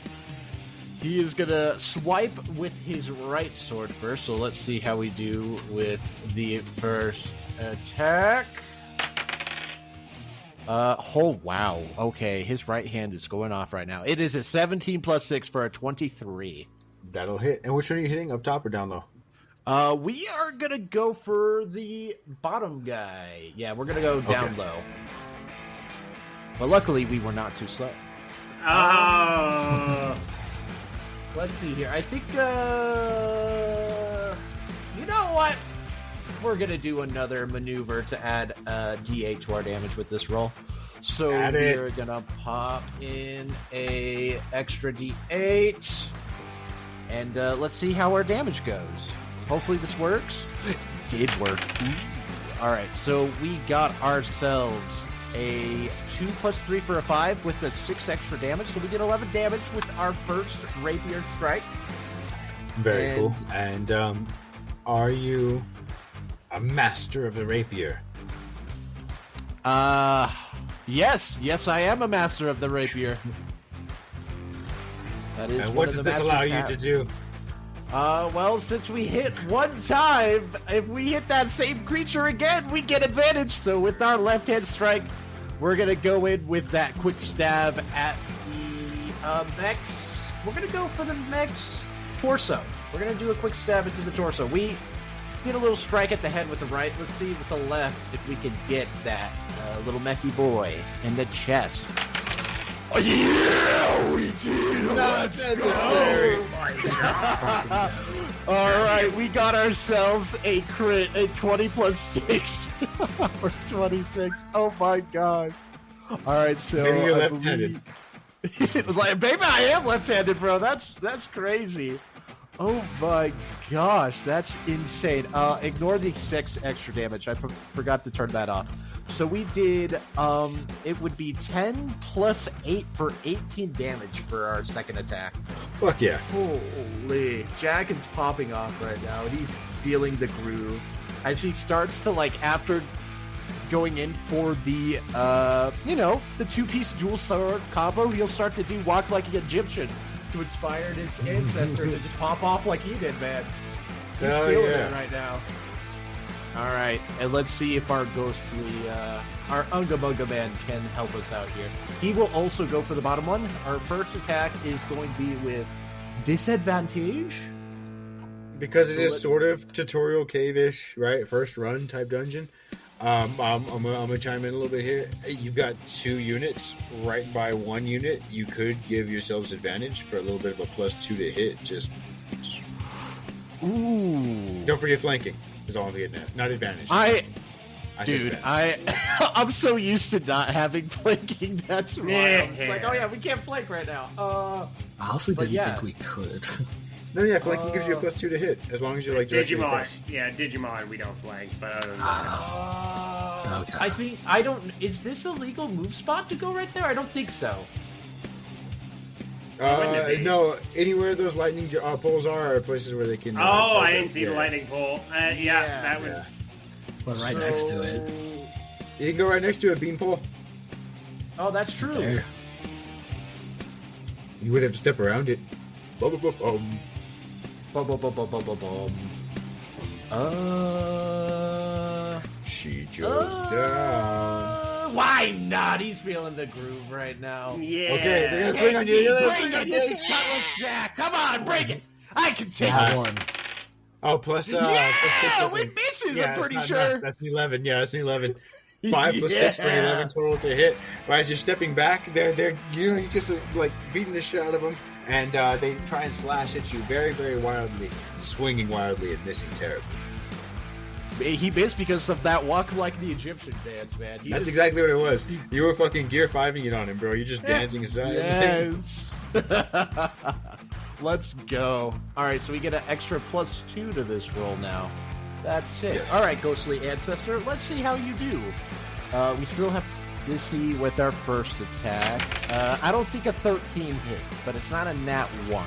Speaker 4: is going to swipe with his right sword first. So let's see how we do with the first attack. Oh, wow. Okay, his right hand is going off right now. It is a 17 plus 6 for a 23.
Speaker 2: That'll hit. And which one are you hitting? Up top or down low?
Speaker 4: We are going to go for the bottom guy. Yeah, we're going to go down low. But luckily, we were not too slow.
Speaker 1: Oh.
Speaker 4: Let's see here. I think, you know what? We're going to do another maneuver to add D8 to our damage with this roll. So we're going to pop in a extra D8. And let's see how our damage goes. Hopefully this works. It did work. All right, so we got ourselves a 2 plus 3 for a 5 with a 6 extra damage. So we get 11 damage with our first rapier strike.
Speaker 2: Very cool. And are you a master of the rapier?
Speaker 4: Yes, I am a master of the rapier. That is.
Speaker 2: And what does this allow you to do?
Speaker 4: Well, since we hit one time, if we hit that same creature again, we get advantage. So with our left-hand strike, we're going to go in with that quick stab at the mech's. We're going to go for the mech's torso. We're going to do a quick stab into the torso. We get a little strike at the head with the right. Let's see with the left if we can get that little mechy boy in the chest. Oh, yeah, we did.
Speaker 2: Not necessary.
Speaker 4: All right, we got ourselves a crit, a 20 plus 6 or 26. Oh my god! All right, so
Speaker 2: maybe you're left-handed.
Speaker 4: Maybe I am left-handed, bro. That's crazy. Oh my gosh, that's insane. Ignore the 6 extra damage. I forgot to turn that off. So we did, it would be 10 plus 8 for 18 damage for our second attack.
Speaker 2: Fuck yeah.
Speaker 4: Holy. Jack is popping off right now, and he's feeling the groove. As he starts to, after going in for the, the 2-piece dual sword combo, he'll start to do walk like an Egyptian. to inspire his ancestor to just pop off like he did, man. He's
Speaker 2: Hell
Speaker 4: feeling
Speaker 2: yeah.
Speaker 4: it right now. All right, and let's see if our ghostly, our Unga Bunga man can help us out here. He will also go for the bottom one. Our first attack is going to be with disadvantage.
Speaker 2: Because it is sort of tutorial cave-ish, right? First run type dungeon. I'm gonna chime in a little bit here. You've got 2 units right by 1 unit. You could give yourselves advantage for a little bit of a +2 to hit. Just
Speaker 4: Ooh.
Speaker 2: don't forget flanking. Is all I'm getting at. Not advantage.
Speaker 4: I
Speaker 2: said
Speaker 4: Dude,
Speaker 2: advantage.
Speaker 4: I'm so used to not having flanking. That's why it's like, oh yeah, we can't flank right now.
Speaker 3: I honestly didn't
Speaker 4: yeah.
Speaker 3: think we could.
Speaker 2: No, yeah, flanking gives you a +2 to hit as long as you're like directly
Speaker 1: Digimon.
Speaker 2: across.
Speaker 1: Yeah, Digimon we don't flank, but other than that.
Speaker 3: Okay.
Speaker 4: I think I don't. Is this a legal move spot to go right there? I don't think so.
Speaker 1: Wouldn't it be?
Speaker 2: No, anywhere those lightning poles are places where they can.
Speaker 1: Oh, I didn't see the lightning pole. Yeah, that would.
Speaker 2: Yeah.
Speaker 3: But right next to it.
Speaker 2: You can go right next to a beam pole.
Speaker 4: Oh, that's true.
Speaker 3: There.
Speaker 2: You would have to step around it. Bum, bum, bum, bum.
Speaker 4: Bum, bum, bum, bum, bum, bum, bum.
Speaker 2: She jumped down.
Speaker 4: Why not? He's feeling the groove right now.
Speaker 1: Yeah.
Speaker 2: Okay, they're gonna swing on you. They're gonna
Speaker 4: Break
Speaker 2: swing
Speaker 4: it!
Speaker 2: on
Speaker 4: This
Speaker 2: you.
Speaker 4: is Cutlass Jack. Come on, break it. I can take
Speaker 3: That
Speaker 4: it.
Speaker 3: one.
Speaker 2: Oh, plus
Speaker 4: Yeah,
Speaker 2: plus 6,
Speaker 4: it misses.
Speaker 2: Yeah,
Speaker 4: I'm pretty
Speaker 2: it's
Speaker 4: sure.
Speaker 2: not enough. That's an 11. Yeah, that's an 11. 5 plus 6 for an
Speaker 4: Yeah.
Speaker 2: 11 total to hit. Right, as you're stepping back, they're you just like beating the shit out of them, and they try and slash at you very, very wildly, swinging wildly and missing terribly.
Speaker 4: He missed because of that walk like the Egyptian dance, man. He
Speaker 2: That's
Speaker 4: just-
Speaker 2: exactly what it was. You were fucking gear 5ing it on him, bro. You're just dancing aside.
Speaker 4: Yes. Let's go. All right, so we get an extra +2 to this roll now. That's it.
Speaker 2: Yes.
Speaker 4: All right, Ghostly Ancestor, let's see how you do. We still have to see with our first attack. I don't think a 13 hits, but it's not a nat 1.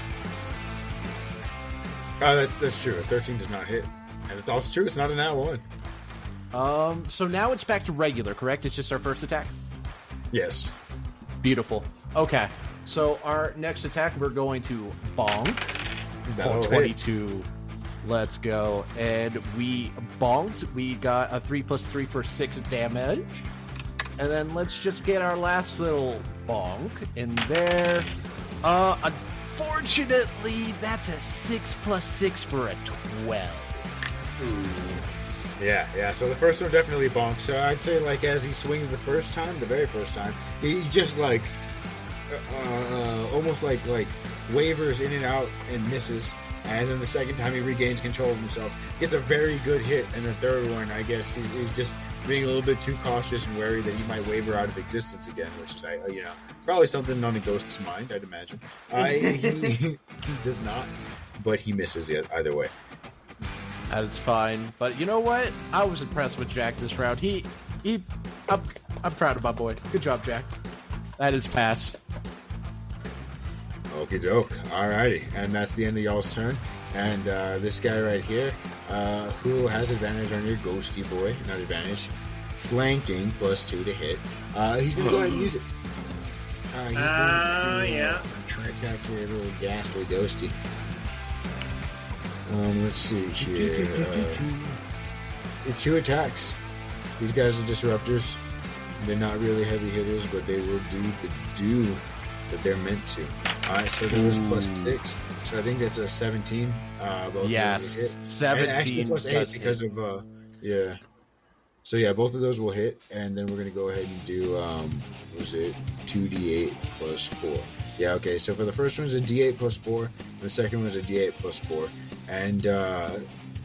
Speaker 2: Oh, that's true. A 13 does not hit. And it's also true, it's not an nat 1.
Speaker 4: So now it's back to regular, correct? It's just our first attack?
Speaker 2: Yes.
Speaker 4: Beautiful. Okay, so our next attack, we're going to bonk.
Speaker 2: That'll hit.
Speaker 4: 22. Let's go. And we bonked. We got a 3 plus 3 for 6 damage. And then let's just get our last little bonk in there. Unfortunately, that's a 6 plus 6 for a 12.
Speaker 2: Yeah. So the first one definitely bonks. So I'd say, like, as he swings the first time, the very first time, he just, like, almost like wavers in and out and misses. And then the second time he regains control of himself, gets a very good hit. And the third one, I guess, he's just being a little bit too cautious and wary that he might waver out of existence again, which is, probably something on a ghost's mind, I'd imagine. He does not, but he misses it either way.
Speaker 4: That's fine. But you know what? I was impressed with Jack this round. I'm proud of my boy. Good job, Jack. That is pass.
Speaker 2: Okie doke. Alrighty. And that's the end of y'all's turn. And this guy right here, who has advantage on your ghosty boy, not advantage, flanking +2 to hit. He's going to go ahead and use it. He's going to
Speaker 1: yeah.
Speaker 2: try to attack your little ghastly ghosty. Let's see here. 2 attacks. These guys are disruptors. They're not really heavy hitters, but they will do that they're meant to. Alright, so there was +6. So I think that's a 17. Both
Speaker 4: Yes,
Speaker 2: of those will hit.
Speaker 4: 17
Speaker 2: And actually +8
Speaker 4: does
Speaker 2: because
Speaker 4: hit.
Speaker 2: of yeah. So yeah, both of those will hit, and then we're gonna go ahead and do was it 2d8 plus 4? Yeah, okay. So for the first one's a d8 plus 4, the second one's a d8 plus 4, and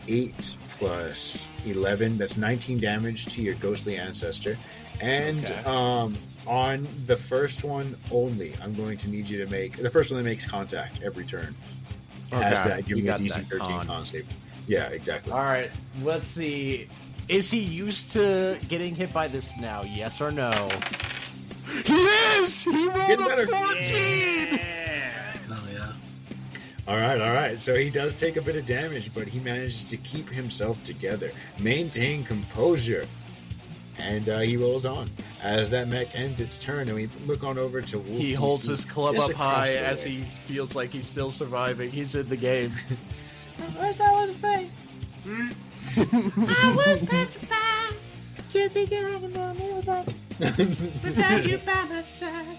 Speaker 2: 8 plus 11. That's 19 damage to your ghostly ancestor, and
Speaker 4: Okay.
Speaker 2: On the first one only, I'm going to need you to make the first one that makes contact every turn. Has
Speaker 4: Okay,
Speaker 2: that give
Speaker 4: you
Speaker 2: me a
Speaker 4: got
Speaker 2: DC
Speaker 4: that
Speaker 2: 13
Speaker 4: con.
Speaker 2: con save? Yeah, exactly.
Speaker 4: All right, let's see. Is he used to getting hit by this now? Yes or no? He is! He rolled
Speaker 2: Getting
Speaker 4: a
Speaker 2: better.
Speaker 4: 14!
Speaker 1: Yeah.
Speaker 3: Oh, yeah.
Speaker 2: All right. So he does take a bit of damage, but he manages to keep himself together, maintain composure, And he rolls on. As that mech ends its turn, and we look on over to Wolf.
Speaker 4: He holds
Speaker 2: DC,
Speaker 4: his club
Speaker 2: just
Speaker 4: up
Speaker 2: across
Speaker 4: high
Speaker 2: the
Speaker 4: as
Speaker 2: way.
Speaker 4: he feels like he's still surviving. He's in the game.
Speaker 6: I was afraid. I was petrified. Can't think I can know me without you by my side.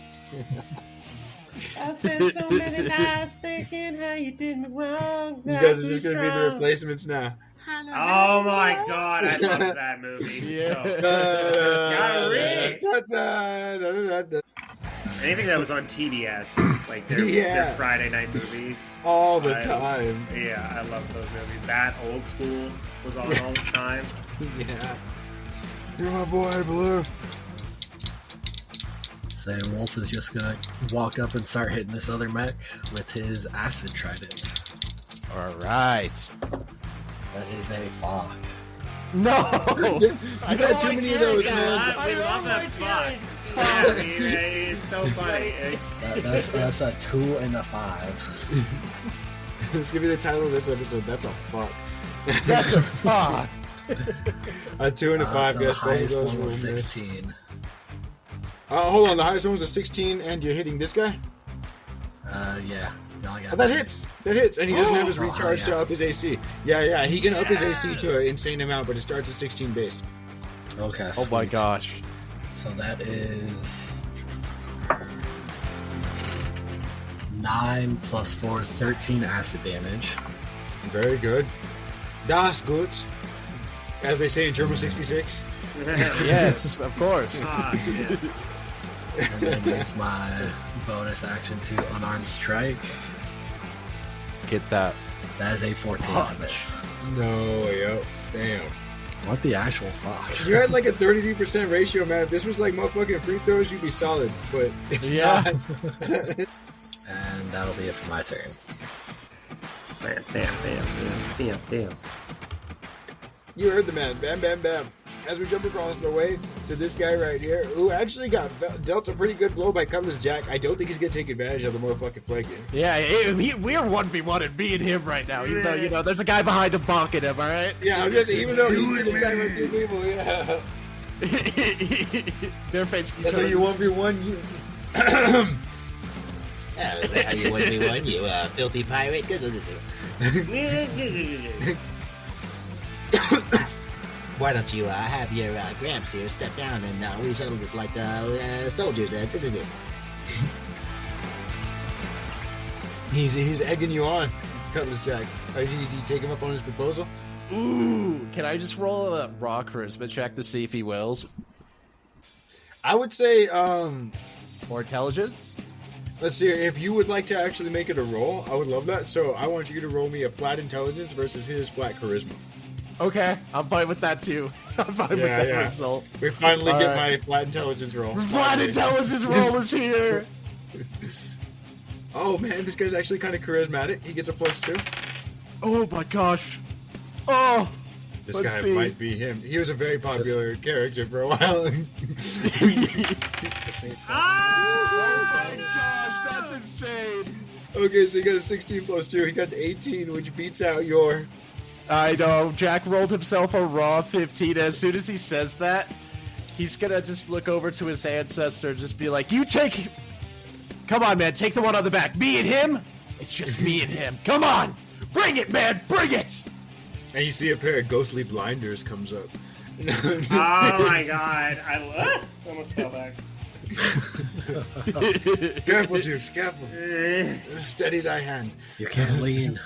Speaker 6: I spent so many nights thinking how you did me wrong.
Speaker 2: You guys are just going to be the replacements now.
Speaker 1: Oh my god, I love that movie.
Speaker 4: Yeah.
Speaker 1: So anything that was on TBS, like their Friday night movies.
Speaker 2: All the time.
Speaker 1: Yeah, I love those movies. That Old School was on all the time.
Speaker 2: Yeah. You're my boy, Blue.
Speaker 3: So Wolf is just gonna walk up and start hitting this other mech with his acid trident.
Speaker 4: All right.
Speaker 3: That is a fuck.
Speaker 4: No!
Speaker 2: You got too many of those, man.
Speaker 1: We love that fuck. Yeah, it's so funny.
Speaker 3: That's a 2 and a 5.
Speaker 2: This could be the title of this episode. That's a fuck.
Speaker 4: That's a fuck.
Speaker 2: A 2 and a 5,
Speaker 3: So
Speaker 2: guys.
Speaker 3: the
Speaker 2: Both of
Speaker 3: highest
Speaker 2: those
Speaker 3: one
Speaker 2: were
Speaker 3: was
Speaker 2: missed.
Speaker 3: 16.
Speaker 2: Hold on. The highest one was a 16, and you're hitting this guy?
Speaker 3: Yeah. You only got
Speaker 2: Oh, that hits. That hits. And he doesn't have his
Speaker 3: Oh,
Speaker 2: recharge
Speaker 3: yeah.
Speaker 2: to up his AC. Yeah. He can up his AC to an insane amount, but it starts at 16 base.
Speaker 3: Okay.
Speaker 4: Oh my
Speaker 3: sweet.
Speaker 4: gosh.
Speaker 3: So that is 9 plus 4, 13 acid damage.
Speaker 2: Very good. Das gut. As they say in Germa 66.
Speaker 4: Yes, of course.
Speaker 1: Ah, shit.
Speaker 3: And then use my bonus action to unarmed strike.
Speaker 4: Get that.
Speaker 3: That is a 14 to miss.
Speaker 2: No, yo. Damn.
Speaker 3: What the actual fuck?
Speaker 2: You're at like a 33% ratio, man. If this was like motherfucking free throws, you'd be solid. But it's
Speaker 4: Yeah.
Speaker 2: not.
Speaker 3: And that'll be it for my turn.
Speaker 1: Damn.
Speaker 2: You heard the man. Bam, bam, bam. As we jump across the way to this guy right here, who actually got dealt a pretty good blow by Cutlass Jack. I don't think he's going to take advantage of the motherfucking flanking.
Speaker 4: Yeah, we're 1v1 me and him right now. Even though, there's a guy behind him bonking him, alright?
Speaker 2: Yeah, I'm just, even though he's getting attacked by 2 people, yeah.
Speaker 4: They're facing each
Speaker 2: That's how
Speaker 4: other.
Speaker 2: you 1v1 you.
Speaker 6: Is that how you 1v1, you filthy pirate? Why don't you have your Gramps here step down and we settle this like soldiers?
Speaker 2: He's egging you on, Cutlass Jack. Do you take him up on his proposal?
Speaker 4: Ooh, can I just roll a raw charisma check to see if he wills?
Speaker 2: I would say,
Speaker 4: Or intelligence?
Speaker 2: let's see, if you would like to actually make it a roll, I would love that. So I want you to roll me a flat intelligence versus his flat charisma.
Speaker 4: Okay, I'm fine with that too. I'm fine with that result.
Speaker 2: We finally
Speaker 4: All
Speaker 2: get
Speaker 4: right.
Speaker 2: my flat intelligence roll.
Speaker 4: Flat
Speaker 2: Finally.
Speaker 4: intelligence roll is here!
Speaker 2: Oh man, this guy's actually kind of charismatic. He gets a +2.
Speaker 4: Oh my gosh. Oh!
Speaker 2: This
Speaker 4: Let's
Speaker 2: guy
Speaker 4: see.
Speaker 2: might be him. He was a very popular character for a while.
Speaker 4: Oh my gosh, that's insane!
Speaker 2: Okay, so he got a 16 +2. He got an 18, which beats out your...
Speaker 4: I know, Jack rolled himself a raw 15. As soon as he says that, he's gonna just look over to his ancestor and just be like, you take... Come on, man, take the one on the back. Me and him? It's just me and him. Come on! Bring it, man! Bring it!
Speaker 2: And you see a pair of ghostly blinders comes up.
Speaker 1: Oh my god. I almost fell back.
Speaker 2: Careful, Jukes, careful. Steady thy hand.
Speaker 3: You can't lean.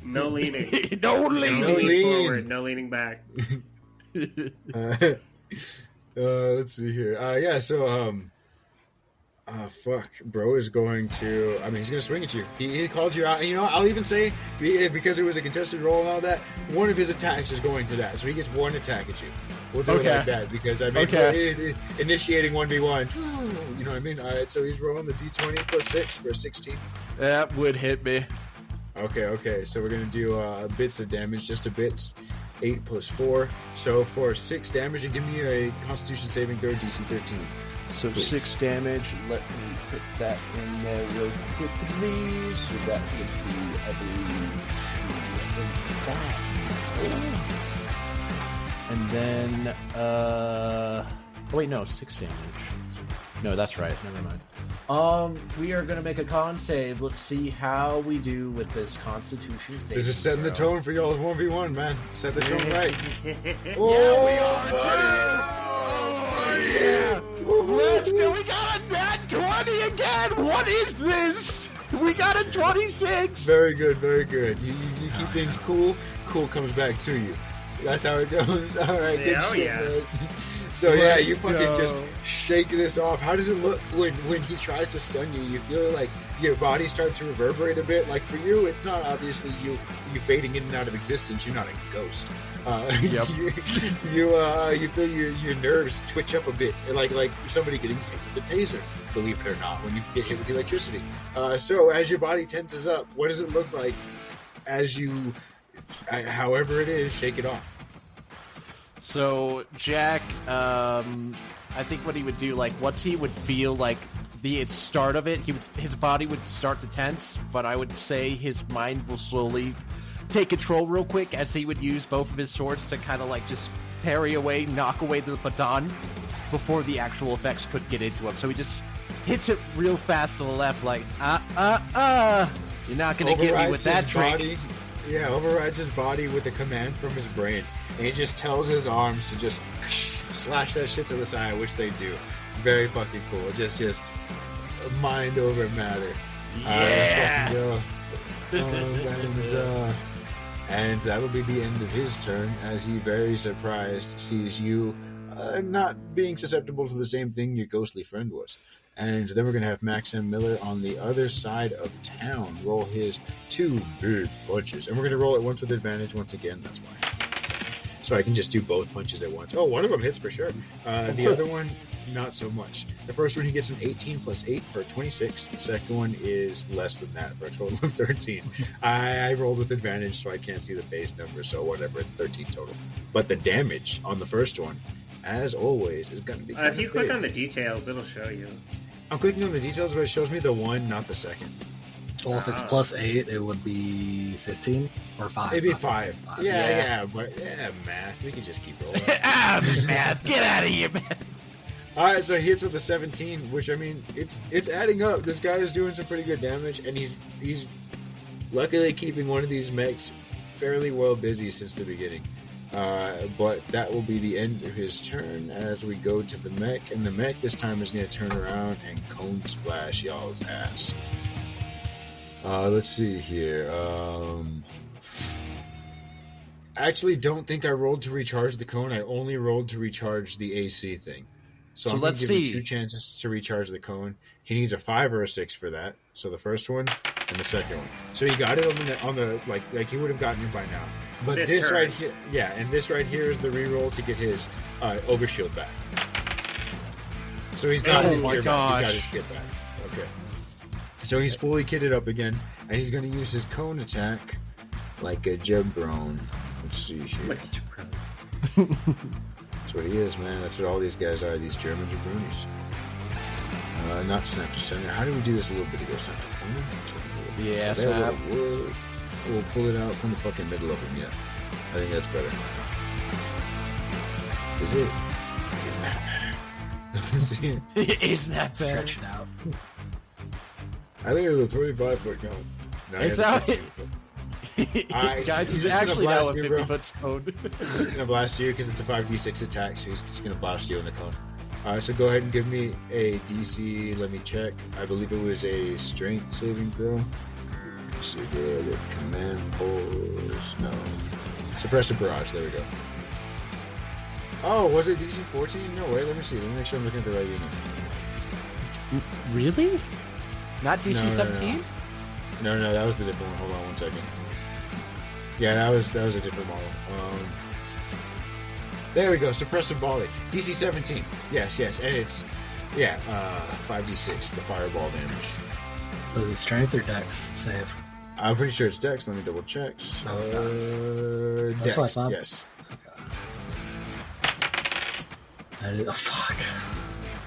Speaker 1: No leaning.
Speaker 4: No
Speaker 1: No
Speaker 4: leaning!
Speaker 1: leaning
Speaker 2: lean.
Speaker 1: forward. No leaning back.
Speaker 2: Let's see here. Yeah, so, fuck. Bro is going to... I mean, he's going to swing at you. He called you out. And, you know, I'll even say, because it was a contested roll and all that, one of his attacks is going to that. So he gets one attack at you. We'll do
Speaker 4: Okay.
Speaker 2: it like that. Because, I mean,
Speaker 4: Okay.
Speaker 2: initiating 1v1. You know what I mean? All right, so he's rolling the d20 +6 for 16.
Speaker 4: That would hit me.
Speaker 2: Okay. So we're going to do bits of damage, just a bits. 8 + 4. So for 6 damage, and give me a Constitution saving throw, DC 13.
Speaker 4: So
Speaker 2: Please.
Speaker 4: 6 damage. Let me put that in there real quickly. So that would be, I believe, 2 and 5. And And then, oh wait, no, 6 damage. No, that's right. Never mind. We are gonna make a con save. Let's see how we do with this Constitution save.
Speaker 2: This is setting the tone for y'all's 1v1, man. Set the tone right.
Speaker 4: Yeah, we are too. Yeah. Let's go. We got a nat 20 again. What is this? We got a 26.
Speaker 2: Very good, very good. You keep things cool. Cool comes back to you. That's how it goes. All right, good shit, man. So yeah, you fucking just shake this off. How does it look when he tries to stun you? You feel like your body starts to reverberate a bit. Like for you, it's not obviously you fading in and out of existence. You're not a ghost.
Speaker 4: Yep.
Speaker 2: You feel your nerves twitch up a bit, like somebody getting hit with a taser. Believe it or not, when you get hit with electricity. So as your body tenses up, what does it look like as you, however it is, shake it off?
Speaker 4: So Jack, I think what he would do, like once he would feel like the start of it, his body would start to tense, but I would say his mind will slowly take control real quick as he would use both of his swords to kind of like just parry away, knock away the baton before the actual effects could get into him. So he just hits it real fast to the left, like you're not gonna get me with that trick.
Speaker 2: Yeah, overrides his body with a command from his brain. And he just tells his arms to just slash that shit to the side, which they do. Very fucking cool. Just mind over matter.
Speaker 4: Yeah.
Speaker 2: And that will be the end of his turn, as he, very surprised, sees you not being susceptible to the same thing your ghostly friend was. And then we're going to have Max M. Miller on the other side of town roll his 2 big punches. And we're going to roll it once with advantage once again, that's why. So I can just do both punches at once. Oh, one of them hits for sure. The other one, not so much. The first one, he gets an 18 plus 8 for a 26. The second one is less than that for a total of 13. I rolled with advantage, so I can't see the base number, so whatever, it's 13 total. But the damage on the first one, as always, is going to be
Speaker 1: if you click on the details, it'll show you.
Speaker 2: I'm clicking on the details, but it shows me the one, not the second.
Speaker 3: Well, if it's plus 8, it would be 15 or 5.
Speaker 2: It'd be 5. Yeah, but math. We can just keep rolling.
Speaker 4: Math, get out of here, man.
Speaker 2: All right, so he hits with a 17, which, I mean, it's adding up. This guy is doing some pretty good damage, and he's luckily keeping one of these mechs fairly well busy since the beginning. But that will be the end of his turn as we go to the mech, and the mech this time is going to turn around and cone splash y'all's ass. Let's see here. I actually don't think I rolled to recharge the cone. I only rolled to recharge the AC thing. So I'm going to give you 2 chances to recharge the cone. He needs a 5 or a 6 for that. So the first one and the second one. So he got it on the like he would have gotten it by now. But this right here, and this right here is the reroll to get his overshield back. So he's got his gear back. He's got his kit back. Okay. So he's fully kitted up again, and he's going to use his cone attack like a jabron. Let's see here.
Speaker 1: Like a jabron.
Speaker 2: That's what he is, man. That's what all these guys are, these German jabronis. Not snap to center. How did we do this a little bit ago? Snap to corner?
Speaker 4: Yeah, snap.
Speaker 2: We'll pull it out from the fucking middle of him, yeah. I think that's better. Is it? It's that better.
Speaker 4: Is that better?
Speaker 3: Stretch it out.
Speaker 2: I think it's a 25-foot cone. No,
Speaker 4: It's out. Guys,
Speaker 2: he's
Speaker 4: he's actually now a
Speaker 2: 50
Speaker 4: 50-foot cone.
Speaker 2: He's just going to blast you because it's a 5d6 attack, so he's just going to blast you in the cone. Alright, so go ahead and give me a DC. Let me check. I believe it was a strength saving throw. Let's see here. The command pulls. No. Suppressive barrage. There we go. Oh, was it DC 14? No way. Let me see. Let me make sure I'm looking at the right unit.
Speaker 4: Really? Not DC 17?
Speaker 2: No, that was the different one. Hold on 1 second. Yeah, that was a different model. There we go. Suppressive volley. DC 17. Yes, and it's 5d6. The fireball damage.
Speaker 3: Was it strength or dex save?
Speaker 2: I'm pretty sure it's dex. Let me double check.
Speaker 3: That's
Speaker 2: Dex.
Speaker 3: what I thought.
Speaker 2: Yes.
Speaker 3: Okay. Fuck.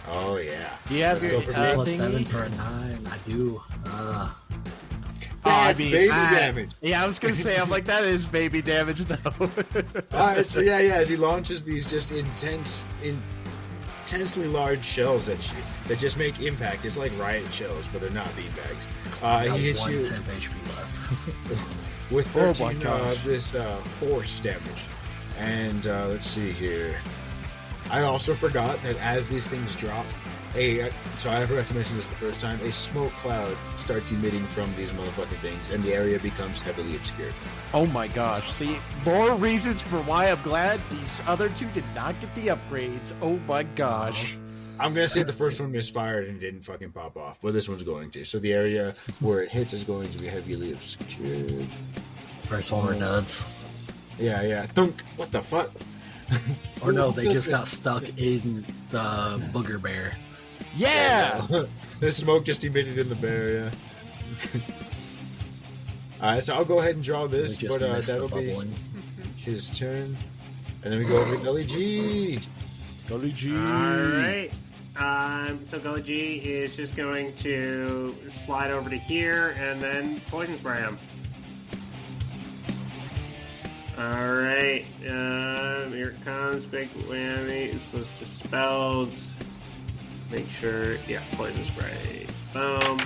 Speaker 2: Oh yeah.
Speaker 4: You have your
Speaker 3: Plus
Speaker 4: thingy?
Speaker 3: 7 for a 9. I do.
Speaker 2: That's baby damage.
Speaker 4: Yeah, I was gonna say, I'm like, that is baby damage though.
Speaker 2: Alright, so yeah, as he launches these just intensely large shells at you that just make impact. It's like riot shells, but they're not beanbags. He hits you
Speaker 3: temp HP left.
Speaker 2: with 13
Speaker 4: gosh.
Speaker 2: this force damage. And let's see here. I also forgot that as these things drop, so I forgot to mention this the first time, a smoke cloud starts emitting from these motherfucking things, and the area becomes heavily obscured.
Speaker 4: Oh my gosh. See, more reasons for why I'm glad these other two did not get the upgrades. Oh my gosh.
Speaker 2: I'm going to say the first one misfired and didn't fucking pop off, but this one's going to. So the area where it hits is going to be heavily obscured.
Speaker 3: First one were duds.
Speaker 2: Yeah. Thunk. What the fuck?
Speaker 3: Or no, they just got stuck in the booger bear.
Speaker 4: Yeah!
Speaker 2: The smoke just emitted in the bear, yeah. Alright, so I'll go ahead and draw this,
Speaker 3: They just
Speaker 2: but
Speaker 3: missed the
Speaker 2: that'll be
Speaker 3: bubbling.
Speaker 2: his turn. And then we go over to Gully G.
Speaker 4: Gully G.
Speaker 1: Alright. So Gully G is just going to slide over to here and then poison spray him. Alright. Here it comes. Big whammy. So it's just spells. Make sure. Yeah, poison spray. Boom.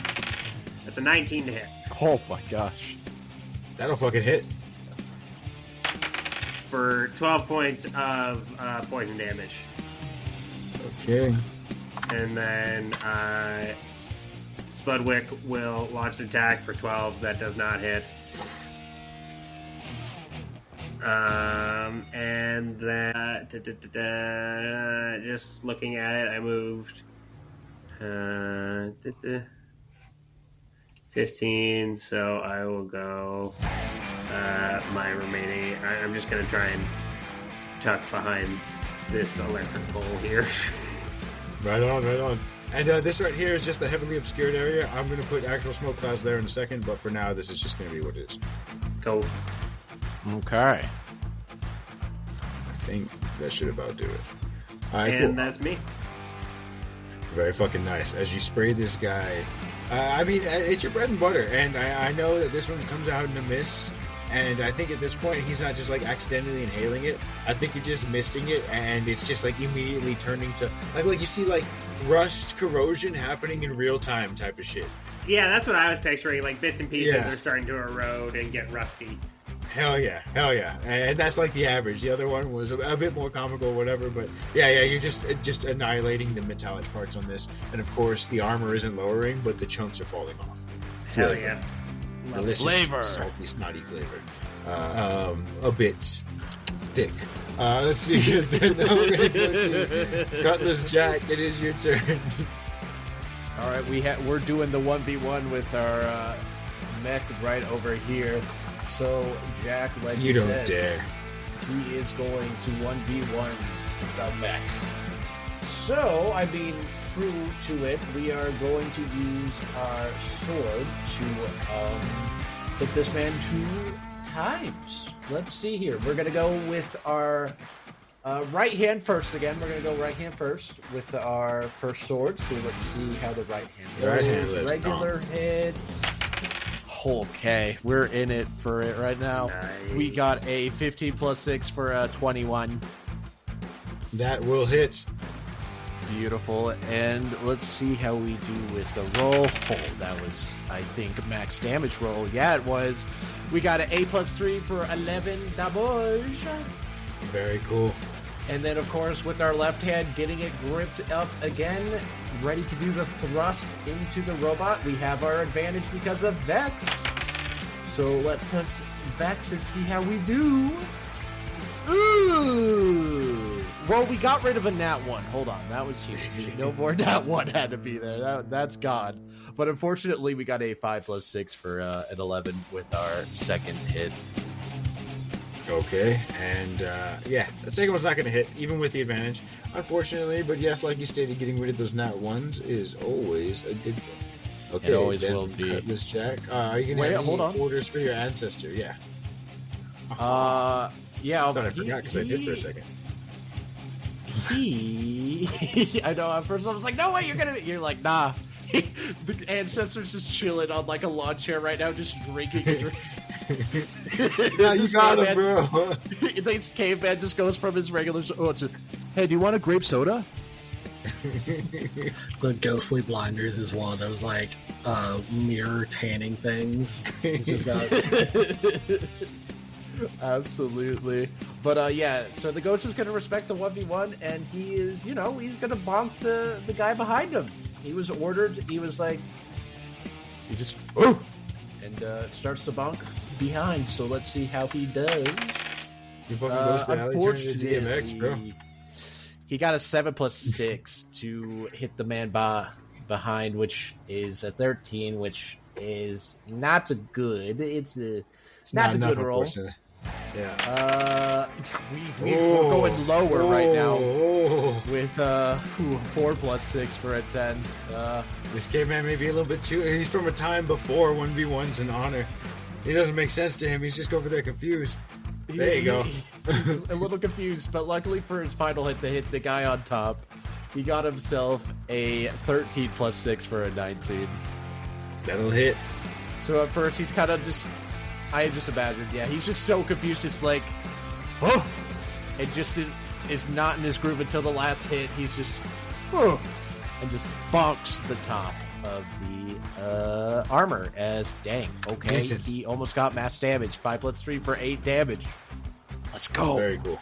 Speaker 1: That's a 19 to hit.
Speaker 4: Oh my gosh.
Speaker 2: That'll fucking hit.
Speaker 1: For 12 points of poison damage.
Speaker 2: Okay.
Speaker 1: And then Spudwick will launch an attack for 12. That does not hit. And then just looking at it, I moved 15. So I will go my remaining. I'm just gonna try and tuck behind this electric pole here.
Speaker 2: Right on. And this right here is just the heavily obscured area. I'm going to put actual smoke clouds there in a second, but for now, this is just going to be what it is.
Speaker 1: Go.
Speaker 4: Okay.
Speaker 2: I think that should about do it. All right,
Speaker 1: And
Speaker 2: cool.
Speaker 1: that's me.
Speaker 2: Very fucking nice. As you spray this guy, I mean, it's your bread and butter, and I know that this one comes out in a mist, and I think at this point he's not just like accidentally inhaling it. I think you're just misting it, and it's just like immediately turning to like you see like rust corrosion happening in real time type of shit.
Speaker 1: Yeah, that's what I was picturing. Like bits and pieces
Speaker 2: Yeah.
Speaker 1: are starting to erode and get rusty.
Speaker 2: Hell yeah. And that's like the average. The other one was a bit more comical, whatever, but yeah, you're just annihilating the metallic parts on this. And of course, the armor isn't lowering, but the chunks are falling off.
Speaker 1: Hell
Speaker 2: Flavor.
Speaker 1: yeah.
Speaker 2: Delicious,
Speaker 4: Flavor.
Speaker 2: salty, snotty flavor. A bit thick. Let's see. Then we're gonna go to Cutlass Jack. It is your turn.
Speaker 4: All right, we're doing the 1v1 with our mech right over here. So Jack, like
Speaker 2: You don't
Speaker 4: said,
Speaker 2: dare.
Speaker 4: he is going to 1v1 the mech. So, I mean, true to it, we are going to use our sword to hit this man 2 times. Let's see here. We're going to go with our right hand first again. We're going to go right hand first with our first sword. So let's see how the right hand goes.
Speaker 2: Right hand, let's
Speaker 4: Regular hits. Okay, we're in it for it right now.
Speaker 1: Nice.
Speaker 4: We got a 15 plus 6 for a 21.
Speaker 2: That will hit.
Speaker 4: Beautiful. And let's see how we do with the roll. Oh, that was, I think, max damage roll. Yeah, it was. We got an A plus 3 for 11 damage.
Speaker 2: Very cool.
Speaker 4: And then, of course, with our left hand, getting it gripped up again, ready to do the thrust into the robot. We have our advantage because of Vex. So let us Vex and see how we do. Ooh! Well, we got rid of a nat 1. Hold on, that was huge. No more nat 1 had to be there. That's God. But unfortunately, we got a 5 plus 6 for an 11 with our second hit.
Speaker 2: Okay, and yeah, the second one's not going to hit, even with the advantage, unfortunately. But yes, like you stated, getting rid of those nat ones is always a good thing. Okay,
Speaker 4: It always
Speaker 2: then
Speaker 4: will be.
Speaker 2: Cutlass Jack. Are you going
Speaker 4: Wait,
Speaker 2: to have
Speaker 4: hold
Speaker 2: any
Speaker 4: on.
Speaker 2: orders for your ancestor? Yeah.
Speaker 4: Yeah,
Speaker 2: I thought I forgot because I did for a second.
Speaker 4: I know at first I was like, no way, you're like, nah, The ancestor's just chilling on like a lawn chair right now, just drinking a drink.
Speaker 2: No, you got him, bro.
Speaker 4: This caveman just goes from his regular to, hey, do you want a grape soda?
Speaker 3: The ghostly blinders is one of those like mirror tanning things. He's just got
Speaker 4: Absolutely. But yeah, so the ghost is going to respect the 1v1, and he is, he's going to bonk the guy behind him. He was ordered, he was like, he just, and starts to bonk behind, so let's see how he does.
Speaker 2: You fucking ghost the alley turn into DMX, bro.
Speaker 4: He got a 7+6 to hit the man behind, which is a 13, which is not a good. It's not a good roll.
Speaker 2: Yeah.
Speaker 4: We're going lower right now with 4+6 for a 10.
Speaker 2: This caveman may be a little bit too. He's from a time before 1v1's an honor. It doesn't make sense to him. He's just over there confused. There you go.
Speaker 4: He's a little confused, but luckily for his final hit to hit the guy on top, he got himself a 13+6 for a 19.
Speaker 2: That'll hit.
Speaker 4: So at first he's kind of just, I just imagined, he's just so confused. It's like, it just is not in his groove until the last hit. He's just, and just bonks the top of the armor as, dang, okay, he almost got mass damage. 5+3 for 8 damage. Let's go.
Speaker 2: Very cool.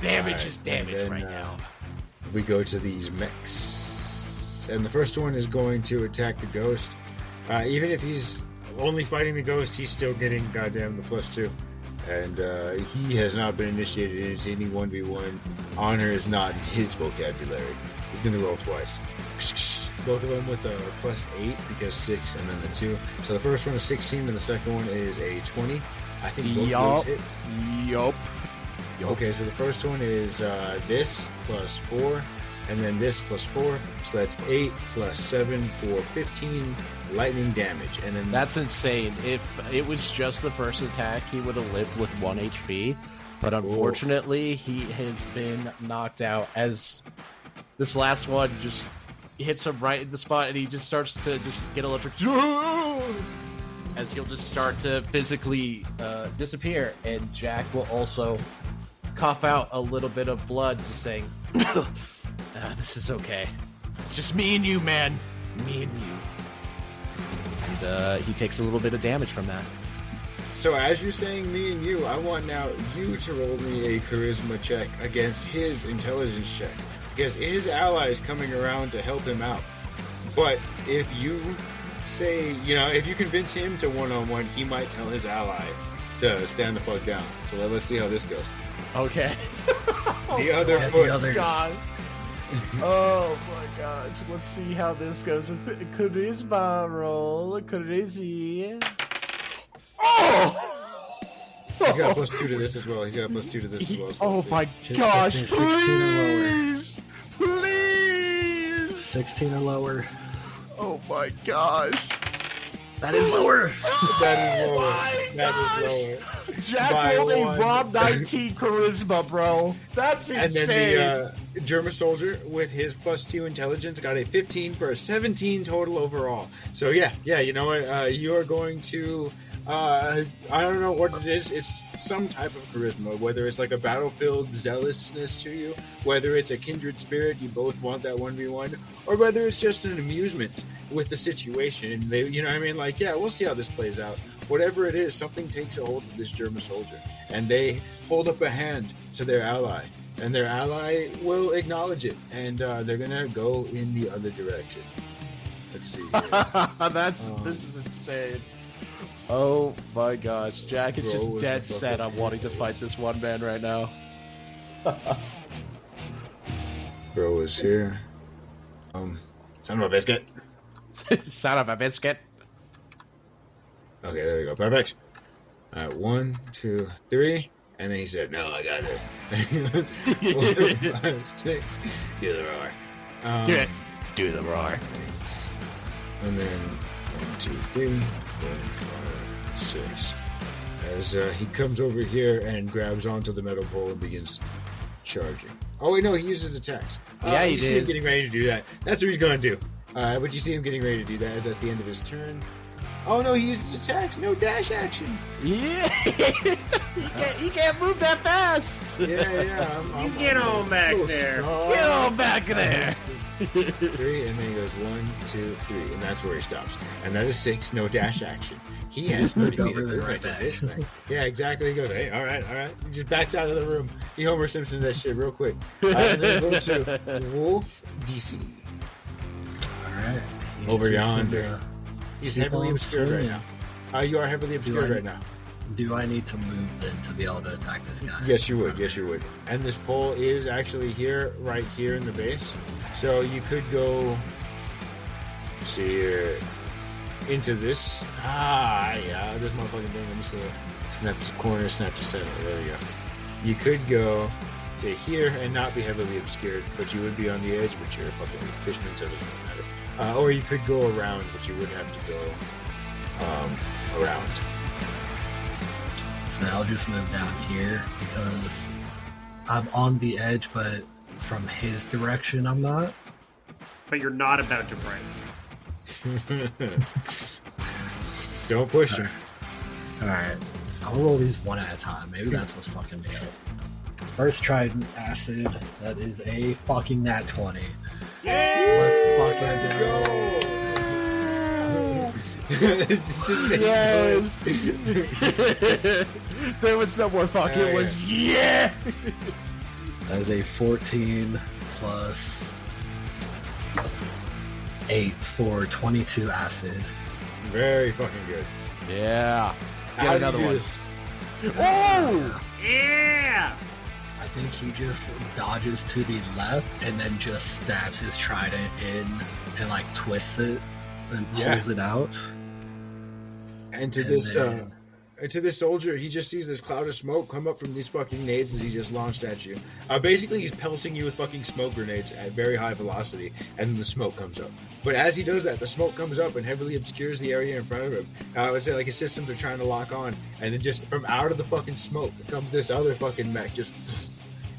Speaker 4: Damage is damage right now.
Speaker 2: We go to these mechs. And the first one is going to attack the ghost. Even if he's only fighting the ghost, he's still getting goddamn the +2. And he has not been initiated into any 1v1. Honor is not in his vocabulary. He's going to roll twice. Both of them with a +8 because 6 and then the 2. So the first one is 16 and the second one is a 20. I think both of those hit.
Speaker 4: Yup.
Speaker 2: Okay, so the first one is this +4 and then this +4. So that's 8 + 7 for 15 lightning damage. And then
Speaker 4: that's insane. If it was just the first attack, he would have lived with 1 HP. But unfortunately, he has been knocked out as this last one just hits him right in the spot, and he just starts to just get electric as he'll just start to physically disappear. And Jack will also cough out a little bit of blood, just saying, this is okay. It's just me and you, man. Me and you. And he takes a little bit of damage from that.
Speaker 2: So as you're saying me and you, I want now you to roll me a charisma check against his intelligence check. Because his ally is coming around to help him out. But if you say, if you convince him to one-on-one, he might tell his ally to stand the fuck down. So let's see how this goes.
Speaker 4: Okay.
Speaker 2: The other foot.
Speaker 4: God. Oh my gosh. Let's see how this goes with charisma roll. Charisma. Oh!
Speaker 2: He's got a +2 to this as well.
Speaker 4: Oh my gosh.
Speaker 3: 16 or lower.
Speaker 4: Please!
Speaker 3: 16 or lower.
Speaker 4: Oh my gosh.
Speaker 3: That is lower.
Speaker 2: That is lower.
Speaker 4: Jack rolled a Rob 19 charisma, bro. That's insane.
Speaker 2: And then the Germa soldier with his +2 intelligence got a 15 for a 17 total overall. So yeah, you know what? You are going to... I don't know what it is. It's some type of charisma, whether it's like a battlefield zealousness to you, whether it's a kindred spirit, you both want that 1v1, or whether it's just an amusement with the situation. And they, we'll see how this plays out. Whatever it is, something takes a hold of this German soldier, and they hold up a hand to their ally, and their ally will acknowledge it, and they're gonna go in the other direction. Let's see.
Speaker 4: This is insane. Oh my gosh, Jack is just dead set on wanting to fight this one man right now.
Speaker 2: Bro is here. Son of a biscuit.
Speaker 4: Son of a biscuit.
Speaker 2: Okay, there we go. Perfect. All right, 1, 2, 3. And then he said, no, I got it. 4, 5, 6. Do the roar.
Speaker 4: Do it. Do the roar.
Speaker 2: And then 1, 2, 3, 4, 5, 6. As he comes over here and grabs onto the metal pole and begins charging. Oh, wait, no, he uses attacks.
Speaker 4: Yeah, he
Speaker 2: you see him
Speaker 4: did.
Speaker 2: getting ready to do that. That's what he's going to do. But you see him getting ready to do that as that's the end of his turn. Oh no, he uses attacks, no dash action.
Speaker 4: Yeah, he can't move that fast.
Speaker 2: Yeah.
Speaker 1: You get on back there.
Speaker 4: Get on back there.
Speaker 2: 3, and then he goes 1, 2, 3, and that's where he stops. And that is 6, no dash action. He has 30 feet
Speaker 3: over
Speaker 2: of
Speaker 3: there
Speaker 2: movement
Speaker 3: right
Speaker 2: to this thing. Yeah, exactly. He goes, hey, all right. He just backs out of the room. He Homer Simpsons that shit real quick. And then go to Wolf DC.
Speaker 3: All right.
Speaker 2: Over
Speaker 3: Just
Speaker 2: yonder.
Speaker 3: gonna
Speaker 2: He's
Speaker 3: keep
Speaker 2: heavily
Speaker 3: on
Speaker 2: obscured right
Speaker 3: swinging.
Speaker 2: now. You are heavily obscured right now.
Speaker 3: Do I need to move then to be able to attack this guy?
Speaker 2: Yes, you would. And this pole is actually right here in the base. So you could go, let's see here, into this. This motherfucking thing. Let me see it. Snap this corner, snap the center. There we go. You could go to here and not be heavily obscured, but you would be on the edge, but you're a fucking fisherman, so it doesn't matter. Or you could go around, but you would have to go around.
Speaker 3: So now I'll just move down here because I'm on the edge, but from his direction I'm not.
Speaker 1: But you're not about to break.
Speaker 2: Don't push him.
Speaker 3: Alright. I'll roll these one at a time. Maybe that's what's fucking me up. First trident acid. That is a fucking nat 20. Let's fucking go.
Speaker 4: Yes. There was no more fuck. It was yeah.
Speaker 3: That is a 14 plus 8 for 22 acid.
Speaker 2: Very fucking good.
Speaker 4: Yeah.
Speaker 2: How
Speaker 4: Get
Speaker 2: do
Speaker 4: another
Speaker 2: you do
Speaker 4: one.
Speaker 2: this?
Speaker 4: Oh!
Speaker 1: Yeah!
Speaker 3: I think he just dodges to the left and then just stabs his trident in and like twists it and pulls it out.
Speaker 2: And to this soldier, he just sees this cloud of smoke come up from these fucking nades that he just launched at you. Basically, he's pelting you with fucking smoke grenades at very high velocity, and then the smoke comes up. But as he does that, the smoke comes up and heavily obscures the area in front of him. I would say like his systems are trying to lock on, and then just from out of the fucking smoke comes this other fucking mech,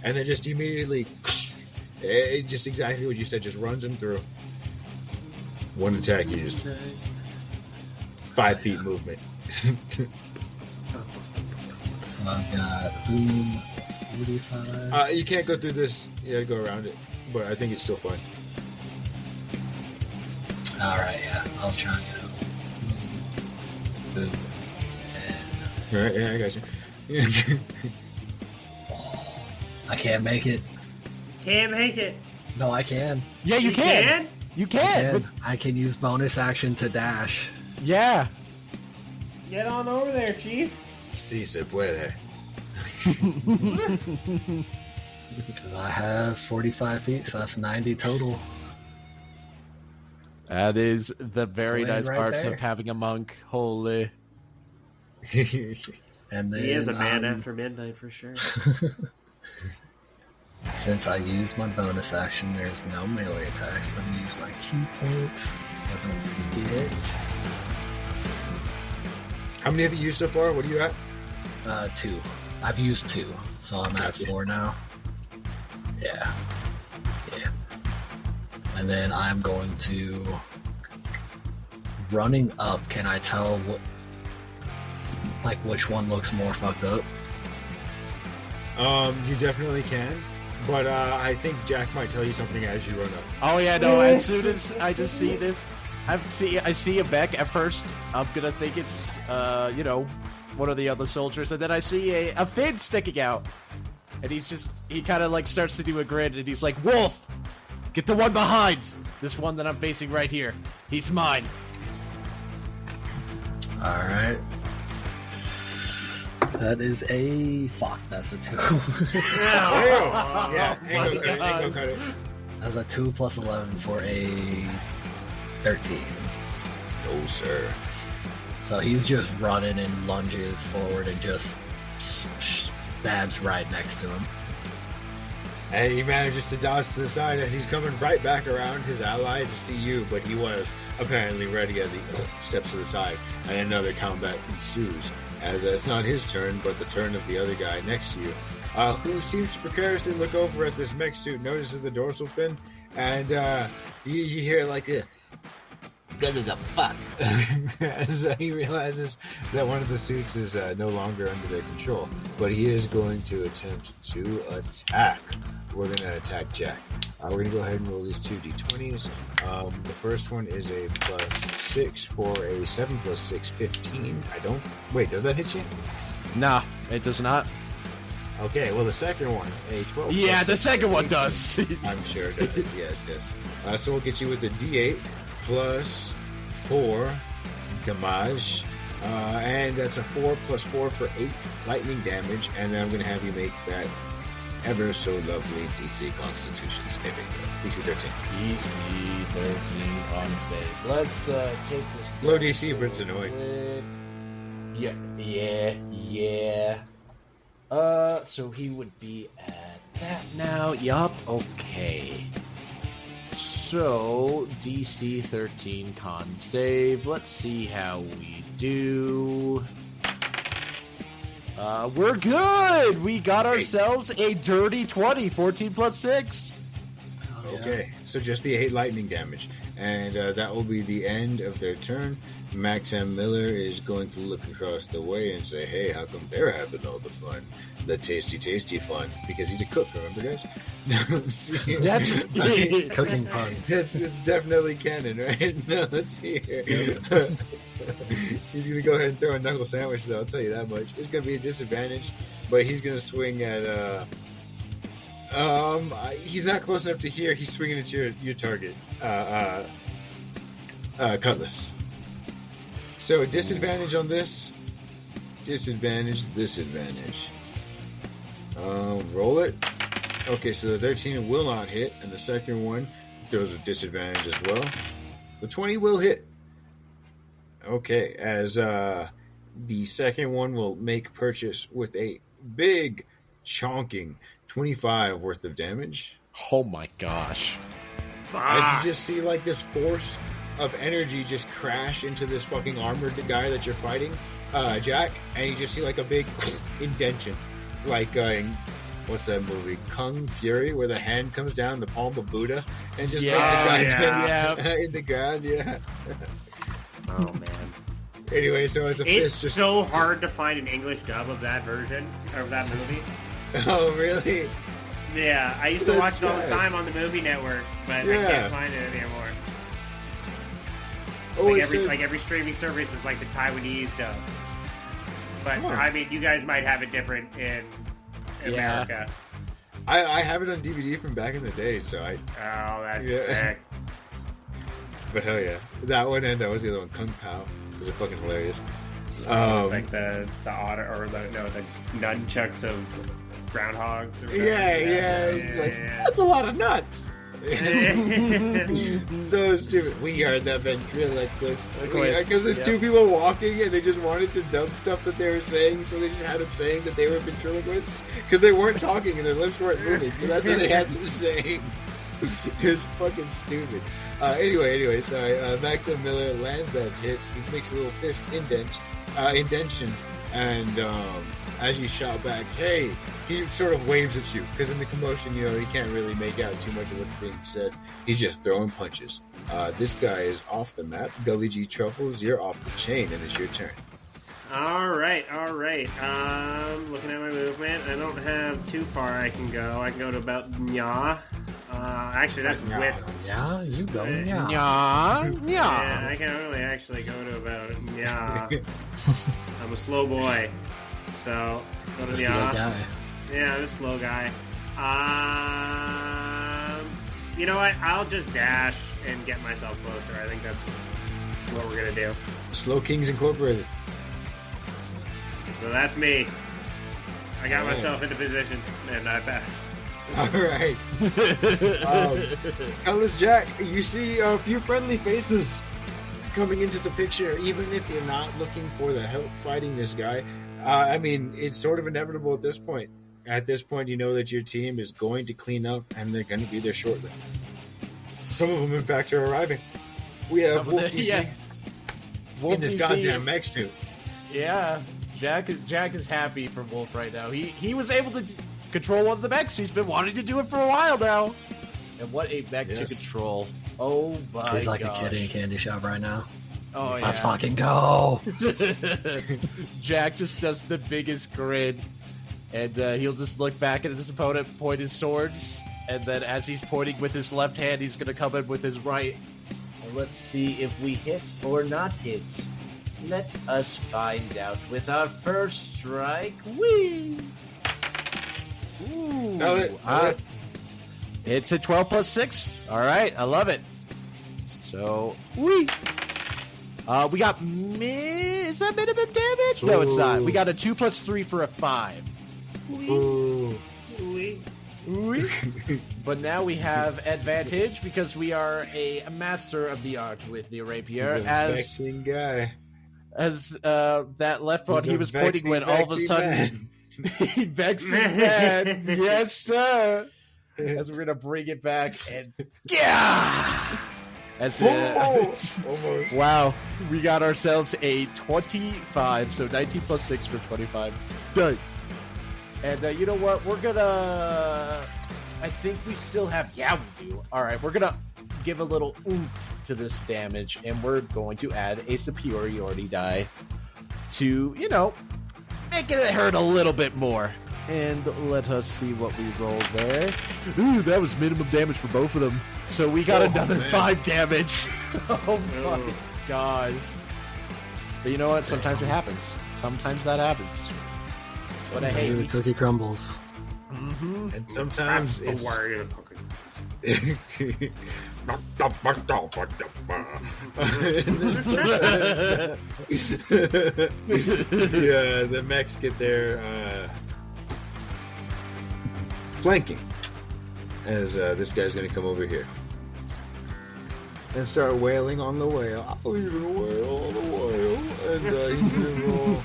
Speaker 2: and then just immediately, just exactly what you said, just runs him through. One attack used. 5 feet movement.
Speaker 3: So I've got 45.
Speaker 2: You can't go through this. You gotta go around it. But I think it's still fun.
Speaker 3: Alright, yeah. I'll try and go. Boom. 10.
Speaker 2: Alright, yeah, I got you.
Speaker 3: I can't make it.
Speaker 1: Can't make it.
Speaker 3: No, I can.
Speaker 4: Yeah, you can. You can.
Speaker 3: I can use bonus action to dash.
Speaker 4: Yeah.
Speaker 1: Get on over there, Chief.
Speaker 2: Sí se puede.
Speaker 3: Because I have 45 feet, so that's 90 total.
Speaker 4: That is the very
Speaker 3: Playing
Speaker 4: nice
Speaker 3: right
Speaker 4: parts
Speaker 3: there.
Speaker 4: of having a monk. Holy.
Speaker 3: And then
Speaker 1: He is a man after midnight for sure.
Speaker 3: since I used my bonus action, there's no melee attacks. Let me use my key point so I don't forget.
Speaker 2: How many have you used so far? What are you at?
Speaker 3: 2. I've used 2, so I'm at 4 now. Yeah. And then I'm going to... Running up, can I tell which one looks more fucked up?
Speaker 2: You definitely can. But I think Jack might tell you something as you run up.
Speaker 4: Oh yeah, no. As soon as I just see this, I see a mech at first. I'm gonna think it's one of the other soldiers, and then I see a fin sticking out, and he kind of like starts to do a grin, and he's like, "Wolf, get the one behind this one that I'm facing right here. He's mine."
Speaker 3: All right. That is a... Fuck, that's a 2.
Speaker 2: Yeah, ain't gonna cut it.
Speaker 3: That's a 2 plus 11 for a 13.
Speaker 2: No, sir.
Speaker 3: So he's just running and lunges forward and just stabs right next to him.
Speaker 2: And he manages to dodge to the side as he's coming right back around his ally to see you, but he was apparently ready as he steps to the side, and another combat ensues. As it's not his turn, but the turn of the other guy next to you, who seems to precariously look over at this mech suit, notices the dorsal fin, and you hear like a
Speaker 5: Fuck.
Speaker 2: As he realizes that one of the suits is no longer under their control, but he is going to attempt to attack. We're going to attack Jack. We're going to go ahead and roll these 2 d20s. The first one is a +6 for a 7 + 6, 15. Wait, does that hit you?
Speaker 4: Nah, it does not.
Speaker 2: Okay, well, the second one, a 12.
Speaker 4: Yeah,
Speaker 2: +
Speaker 4: the
Speaker 2: 6,
Speaker 4: second one does.
Speaker 2: I'm sure it does. Yes. So we'll get you with the D8 +4 damage. And that's a 4 + 4 for 8 lightning damage. And then I'm going to have you make that ever so lovely DC Constitution saving throw. DC 13.
Speaker 4: DC 13 on save. Let's take this.
Speaker 2: Low DC, but it's annoying.
Speaker 4: Yeah. So he would be at that now. Yup. Okay. So DC 13 con save. Let's see how we do. We're good. We got ourselves a dirty 20. 14 + 6.
Speaker 2: Okay, so just the 8 lightning damage. And that will be the end of their turn. Max M. Miller is going to look across the way and say, hey, how come they're having all the fun? The tasty fun. Because he's a cook, remember, guys?
Speaker 4: That's
Speaker 3: Cooking puns.
Speaker 2: It's definitely canon, right? No, let's see here. He's going to go ahead and throw a knuckle sandwich, though, I'll tell you that much. It's going to be a disadvantage, but he's going to swing at... he's not close enough to here. He's swinging at your target, Cutlass. So disadvantage on this. Disadvantage. Roll it. Okay, so the 13 will not hit, and the second one goes with disadvantage as well. The 20 will hit. Okay, as the second one will make purchase with a big chonking 25 worth of damage.
Speaker 4: Oh my gosh.
Speaker 2: As you just see like this force of energy just crash into this fucking armored guy that you're fighting, Jack, and you just see like a big indention. Like, what's that movie? Kung Fury, where the hand comes down the palm of Buddha and just makes a guy in the ground,
Speaker 1: Oh, man.
Speaker 2: Anyway, so it's a
Speaker 1: It's
Speaker 2: fist.
Speaker 1: so hard to find an English dub of that version, of that movie.
Speaker 2: Oh, really?
Speaker 1: Yeah, I used to
Speaker 2: That's
Speaker 1: watch it all the
Speaker 2: good.
Speaker 1: time on the movie network, but I
Speaker 2: Yeah.
Speaker 1: can't find it anymore.
Speaker 2: Oh,
Speaker 1: Like every streaming service is like the Taiwanese dub. But
Speaker 2: Huh.
Speaker 1: I mean, you guys might have it different in America.
Speaker 2: I have it on DVD from back in the day, so I.
Speaker 1: Oh, that's
Speaker 2: Yeah.
Speaker 1: sick.
Speaker 2: But hell yeah, that one and that was the other one, Kung Pao. It was fucking hilarious.
Speaker 1: Like the otter or the nunchucks of groundhogs. Or whatever.
Speaker 2: It's like that's a lot of nuts. So stupid. We are the ventriloquists. Because there's two people walking and they just wanted to dump stuff that they were saying, so they just had them saying that they were ventriloquists because they weren't talking and their lips weren't moving. So that's what they had them saying. It was fucking stupid. Anyway, sorry. Max M. Miller lands that hit. He makes a little fist indention, and as you shout back, "Hey!" he sort of waves at you because in the commotion, he can't really make out too much of what's being said. He's just throwing punches. This guy is off the map. Gully G Truffles, you're off the chain, and it's your turn.
Speaker 1: All right. Looking at my movement, I don't have too far I can go. I can go to about Nya. Actually, that's with.
Speaker 3: Yeah, you go. Yeah.
Speaker 1: Yeah, I can only actually go to about Nya. I'm a slow boy, so go to
Speaker 3: Just the
Speaker 1: Nya.
Speaker 3: guy.
Speaker 1: Yeah, I'm a slow guy. You know what? I'll just dash and get myself closer. I think that's what we're gonna do.
Speaker 2: Slow Kings Incorporated.
Speaker 1: So that's me. I got myself into position, and I pass.
Speaker 2: All right. Ellis Jack, you see a few friendly faces coming into the picture, even if you're not looking for the help fighting this guy. I mean, it's sort of inevitable at this point. At this point, you know that your team is going to clean up, and they're going to be there shortly. Some of them, in fact, are arriving. We have Wolf DC in this goddamn mech suit.
Speaker 4: Yeah, Jack is happy for Wolf right now. He was able to control one of the mechs. He's been wanting to do it for a while now. And what a mech to control. Oh my
Speaker 3: He's like
Speaker 4: gosh.
Speaker 3: a kid in a candy shop right now.
Speaker 4: Oh yeah.
Speaker 3: Let's fucking go.
Speaker 4: Jack just does the biggest grin, and he'll just look back at his opponent, point his swords, and then as he's pointing with his left hand, he's gonna come in with his right. And let's see if we hit or not hit. Let us find out with our first strike. Whee! Ooh. It's a 12 plus 6. All right, I love it. So, whee! We got is that minimum damage? No, it's not. We got a 2 plus 3 for a 5.
Speaker 2: Ooh.
Speaker 4: But now we have advantage because we are a master of the art with the rapier.
Speaker 2: He's a vexing guy.
Speaker 4: As that left one,
Speaker 2: He's
Speaker 4: he
Speaker 2: a
Speaker 4: was pointing when all of a
Speaker 2: vexing
Speaker 4: sudden vexing man. Yes, sir. As we're gonna bring it back and yeah. As
Speaker 2: Almost.
Speaker 4: wow, we got ourselves a 25, so 19 plus 6 for 25. Done. And you know what? We're gonna. I think we still have. Yeah, we do. All right, we're gonna give a little oomph to this damage, and we're going to add a superiority die to, make it hurt a little bit more. And let us see what we rolled there. Ooh, that was minimum damage for both of them. So we got another 5 damage. Oh my gosh. But you know what? Sometimes it happens. Sometimes that happens. But I hate
Speaker 3: The cookie crumbles.
Speaker 4: Mm-hmm.
Speaker 2: And sometimes
Speaker 1: That's
Speaker 2: it's...
Speaker 1: the word of cooking.
Speaker 2: Yeah, the mechs get their flanking as this guy's going to come over here and start wailing on the whale. I'll even wail on the whale. And he's going to roll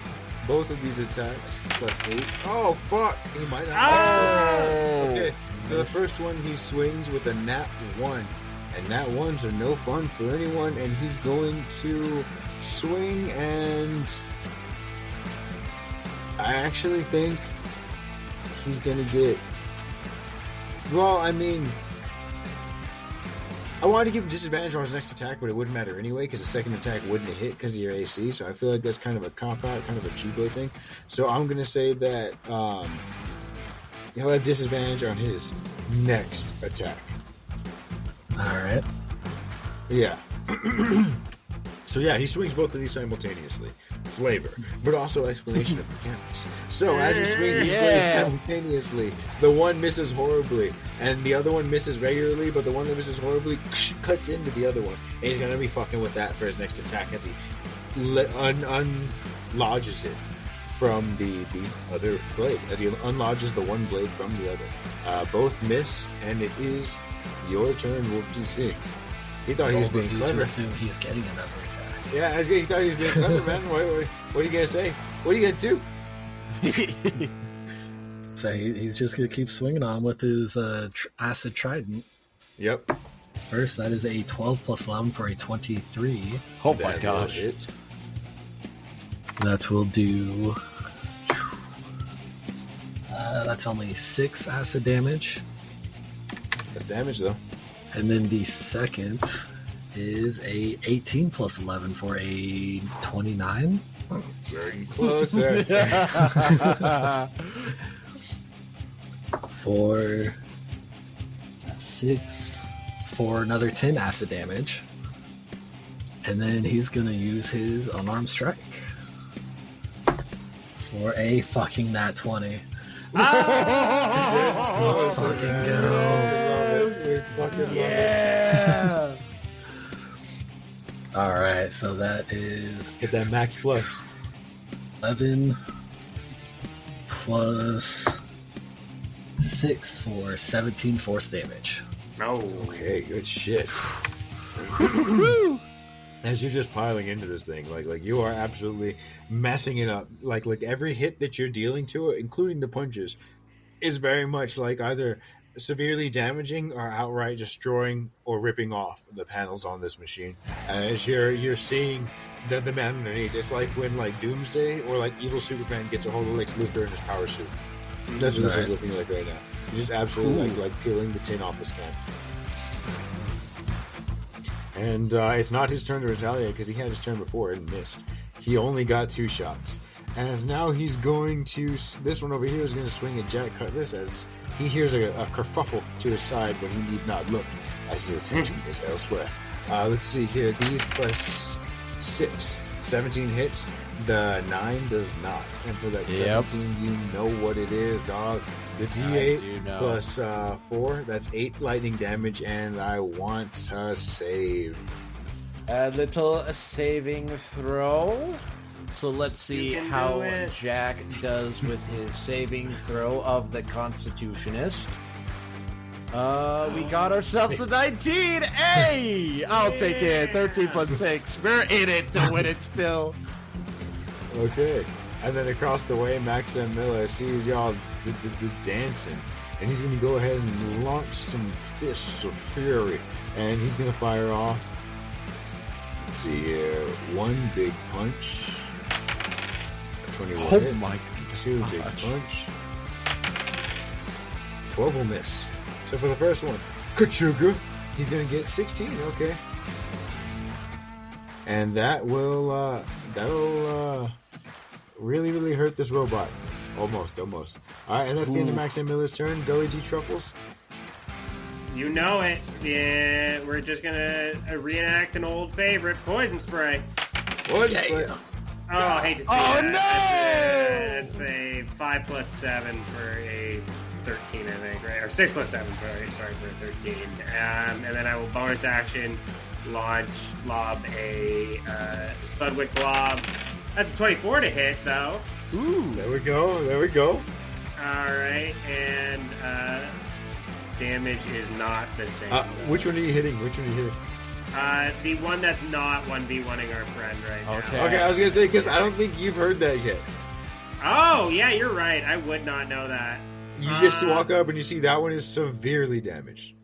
Speaker 2: both of these attacks plus 8. Oh, fuck! He might not.
Speaker 4: Oh!
Speaker 2: Okay, so the first one he swings with a nat 1. And nat 1s are no fun for anyone. And he's going to swing, and I actually think he's going to get... Well, I mean, I wanted to give him disadvantage on his next attack, but it wouldn't matter anyway, because the second attack wouldn't hit because of your AC, so I feel like that's kind of a cop-out, kind of a cheapo thing. So I'm going to say that he'll have disadvantage on his next attack.
Speaker 3: Alright.
Speaker 2: Yeah. So yeah, he swings both of these simultaneously. Flavor, but also explanation of mechanics. So as he swings these blades simultaneously, the one misses horribly, and the other one misses regularly, but the one that misses horribly cuts into the other one. And he's gonna be fucking with that for his next attack as he unlodges it from the other blade. As he unlodges the one blade from the other. Both miss, and it is your turn, Wolf-DC. He thought he was being clever.
Speaker 3: To assume he's getting another attack.
Speaker 2: Yeah, he thought he was being clever, man. What are you gonna say? What are you gonna do?
Speaker 3: So he's just gonna keep swinging on with his acid trident.
Speaker 2: Yep.
Speaker 3: First, that is a 12 plus 11 for a 23.
Speaker 4: Oh my
Speaker 2: That
Speaker 4: gosh.
Speaker 2: will hit.
Speaker 3: That will do. That's only 6 acid damage.
Speaker 2: That's damage, though.
Speaker 3: And then the second is a 18 plus 11 for a 29.
Speaker 2: Very closer.
Speaker 3: For 6 for another 10 acid damage. And then he's going to use his unarmed strike for a fucking nat 20. Let's fucking go.
Speaker 4: Yeah.
Speaker 3: All right, so that is
Speaker 2: Get that max plus.
Speaker 3: 11 plus 6 for 17 force damage.
Speaker 1: No.
Speaker 2: Okay, good shit. As you're just piling into this thing, like you are absolutely messing it up. Like every hit that you're dealing to it, including the punches, is very much like either severely damaging or outright destroying or ripping off the panels on this machine. As you're seeing the man underneath, it's like when like Doomsday or like Evil Superman gets a hold of Lex Luthor in his power suit. That's what this is looking like right now. You're just absolutely like peeling the tin off the scan. And it's not his turn to retaliate because he had his turn before and missed. He only got 2 shots. And now he's going to... This one over here is going to swing at Jack Cutlass as he hears a kerfuffle to his side when he need not look, as his attention is elsewhere. Let's see here. These plus 6. 17 hits. The 9 does not. And for that 17, you know what it is, dog. The D8 plus 4, that's 8 lightning damage, and I want a save.
Speaker 4: A little saving throw. So let's see how Jack does with his saving throw of the Constitutionist. We got ourselves a 19. Hey! I'll take it. 13 plus 6. We're in it to win it still.
Speaker 2: Okay. And then across the way, Max M. Miller sees y'all dancing. And he's going to go ahead and launch some fists of fury. And he's going to fire off. Let's see here. 1 big punch. 21 hit.
Speaker 4: My
Speaker 2: 2 big punch. 12 will miss. So for the first one, Kachuga, he's going to get 16. Okay. And that'll really hurt this robot. Almost. All right, and that's the end of Max M. Miller's turn. Gully G. Truffles.
Speaker 1: You know it. Yeah, we're just gonna reenact an old favorite, poison spray.
Speaker 2: Poison spray.
Speaker 1: Oh, I hate to see that. It's a 5 plus 7 for a 13, I think, right? Or 6 plus 7, sorry for a 13. And then I will bonus action lob a Spudwick Glob. That's a 24 to hit, though.
Speaker 2: Ooh, there we go.
Speaker 1: Alright, and damage is not the same.
Speaker 2: Which one are you hitting?
Speaker 1: The one that's not 1v1ing our friend right now.
Speaker 2: Okay, I was going to say, because I don't think you've heard that yet.
Speaker 1: Oh, yeah, you're right. I would not know that.
Speaker 2: You just walk up and you see that one is severely damaged.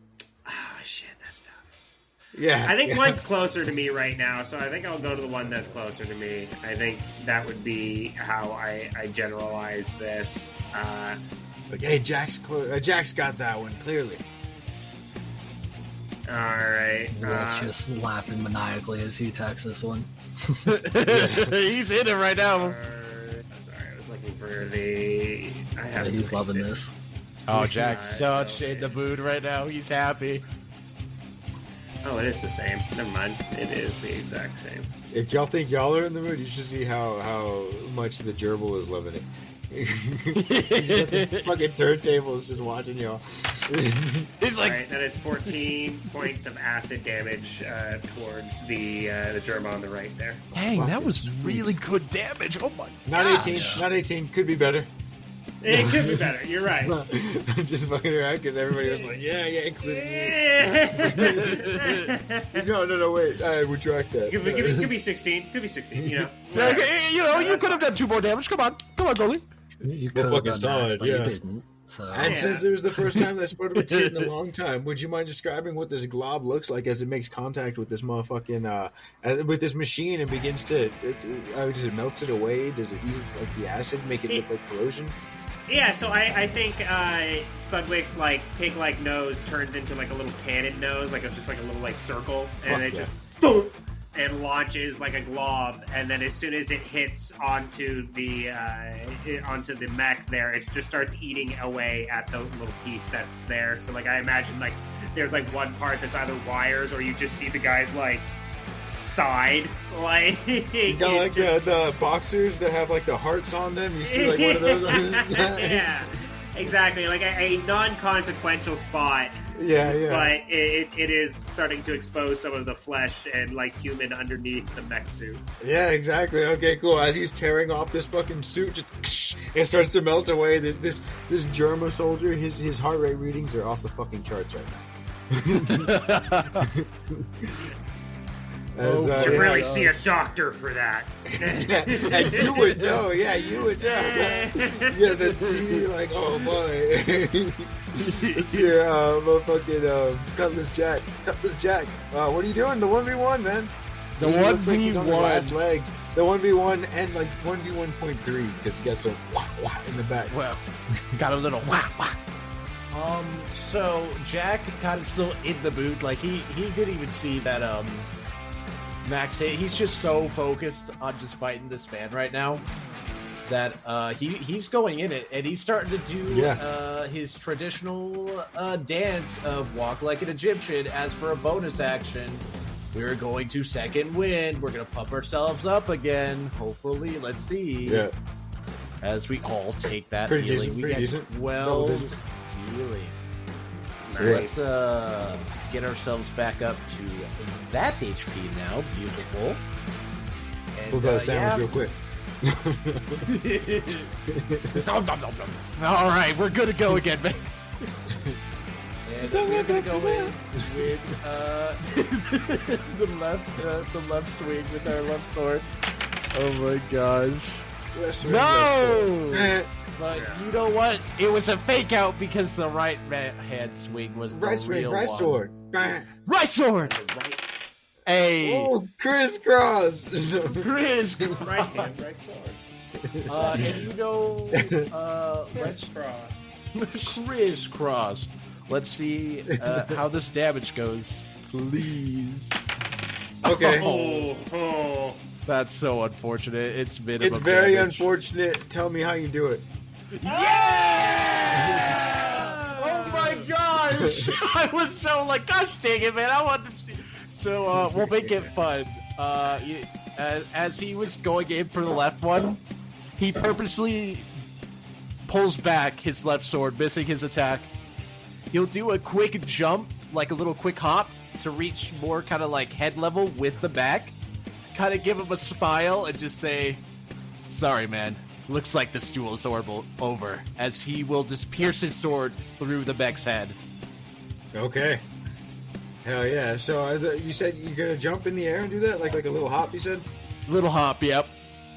Speaker 1: Oh, shit, that's tough.
Speaker 2: Yeah.
Speaker 1: I think one's closer to me right now, so I think I'll go to the one that's closer to me. I think that would be how I generalize this.
Speaker 2: Okay, Jack's got that one, clearly.
Speaker 1: Alright.
Speaker 3: Wolf's just laughing maniacally as he attacks this one.
Speaker 4: He's in it right now.
Speaker 1: Sorry, I was looking for the...
Speaker 3: He's loving this.
Speaker 4: Oh, Jack's such in the mood right now. He's happy.
Speaker 1: Oh, it is the same. Never mind. It is the exact same.
Speaker 2: If y'all think y'all are in the mood, you should see how much the gerbil is loving it. He's at the fucking turntables just watching y'all.
Speaker 4: He's like...
Speaker 1: Right, that is 14 points of acid damage towards the Germa on the right there.
Speaker 4: Dang, that was really good damage. Oh my
Speaker 2: Not
Speaker 4: gosh.
Speaker 2: 18. Not 18. Could be better.
Speaker 1: It could be better. You're right.
Speaker 2: Just fucking around because everybody was like, yeah, including you. No, wait. I retract that.
Speaker 1: Could be 16. Could be 16, you know.
Speaker 4: You could have done 2 more damage. Come on, goalie.
Speaker 3: You could have done that, but you didn't. So.
Speaker 2: And since it was the first time that sport was hit in a long time, would you mind describing what this glob looks like as it makes contact with this motherfucking with this machine and begins to does it melt it away? Does it use like the acid make it look like corrosion?
Speaker 1: Yeah, so I think Spudwick's like pig-like nose turns into like a little cannon nose, like just like a little like circle, and it just boom, and launches like a glob, and then as soon as it hits onto the mech there, it just starts eating away at the little piece that's there. So like I imagine like there's like one part that's either wires or you just see the guy's like side, like
Speaker 2: he's got like the boxers that have like the hearts on them. You see like one of those.
Speaker 1: Yeah, exactly, like a non-consequential spot.
Speaker 2: Yeah.
Speaker 1: But it is starting to expose some of the flesh and like human underneath the mech suit.
Speaker 2: Yeah, exactly. Okay, cool. As he's tearing off this fucking suit, just it starts to melt away. This Germa soldier, his heart rate readings are off the fucking charts right now.
Speaker 1: You should really see a doctor for that.
Speaker 2: And you would know. Yeah, you would know. Yeah, you're like, oh boy. Let's hear motherfucking Cutlass Jack. What are you doing? The 1v1, man.
Speaker 4: The 1v1.
Speaker 2: Looks like he's on his last legs. The 1v1 and like 1v1.3 because he got some wah in the back.
Speaker 4: Well, got a little wah. So Jack kind of still in the mood. Like he didn't even see that Max hit. He's just so focused on just fighting this man right now that he's going in it, and he's starting to do his traditional dance of walk like an Egyptian. As for a bonus action, we're going to second wind. We're gonna pump ourselves up again. Hopefully, let's see. Yeah. As we all take that
Speaker 2: pretty
Speaker 4: healing,
Speaker 2: decent,
Speaker 4: we get 12 healing.
Speaker 1: Nice.
Speaker 4: So let's get ourselves back up to that HP now. Beautiful. And,
Speaker 2: Pull out a sandwich real quick.
Speaker 4: All right, we're good to go again, man. And we're gonna go in with the left swing with our left sword. Oh my gosh! No! But you know what? It was a fake out because the right hand swing was the real
Speaker 2: right
Speaker 4: one.
Speaker 2: sword.
Speaker 4: Right sword. Hey.
Speaker 2: Oh, crisscross.
Speaker 4: Crisscross.
Speaker 1: Right hand, right sword.
Speaker 4: And you know, crisscross. Let's see how this damage goes, please.
Speaker 2: Okay.
Speaker 1: Oh.
Speaker 4: That's so unfortunate. It's minimum.
Speaker 2: It's very
Speaker 4: damage.
Speaker 2: unfortunate. Tell me how you do it.
Speaker 4: Yeah! Oh my gosh! I was so like, gosh dang it, man! I wanted to see. So we'll make it fun. As he was going in for the left one, he purposely pulls back his left sword, missing his attack. He'll do a quick jump, like a little quick hop, to reach more kind of like head level with the back. Kind of give him a smile and just say, "Sorry, man. Looks like this duel is over." As he will just pierce his sword through the mech's head.
Speaker 2: Okay. Hell yeah. So you said you're going to jump in the air and do that? Like a little hop, you said?
Speaker 4: Little hop, yep.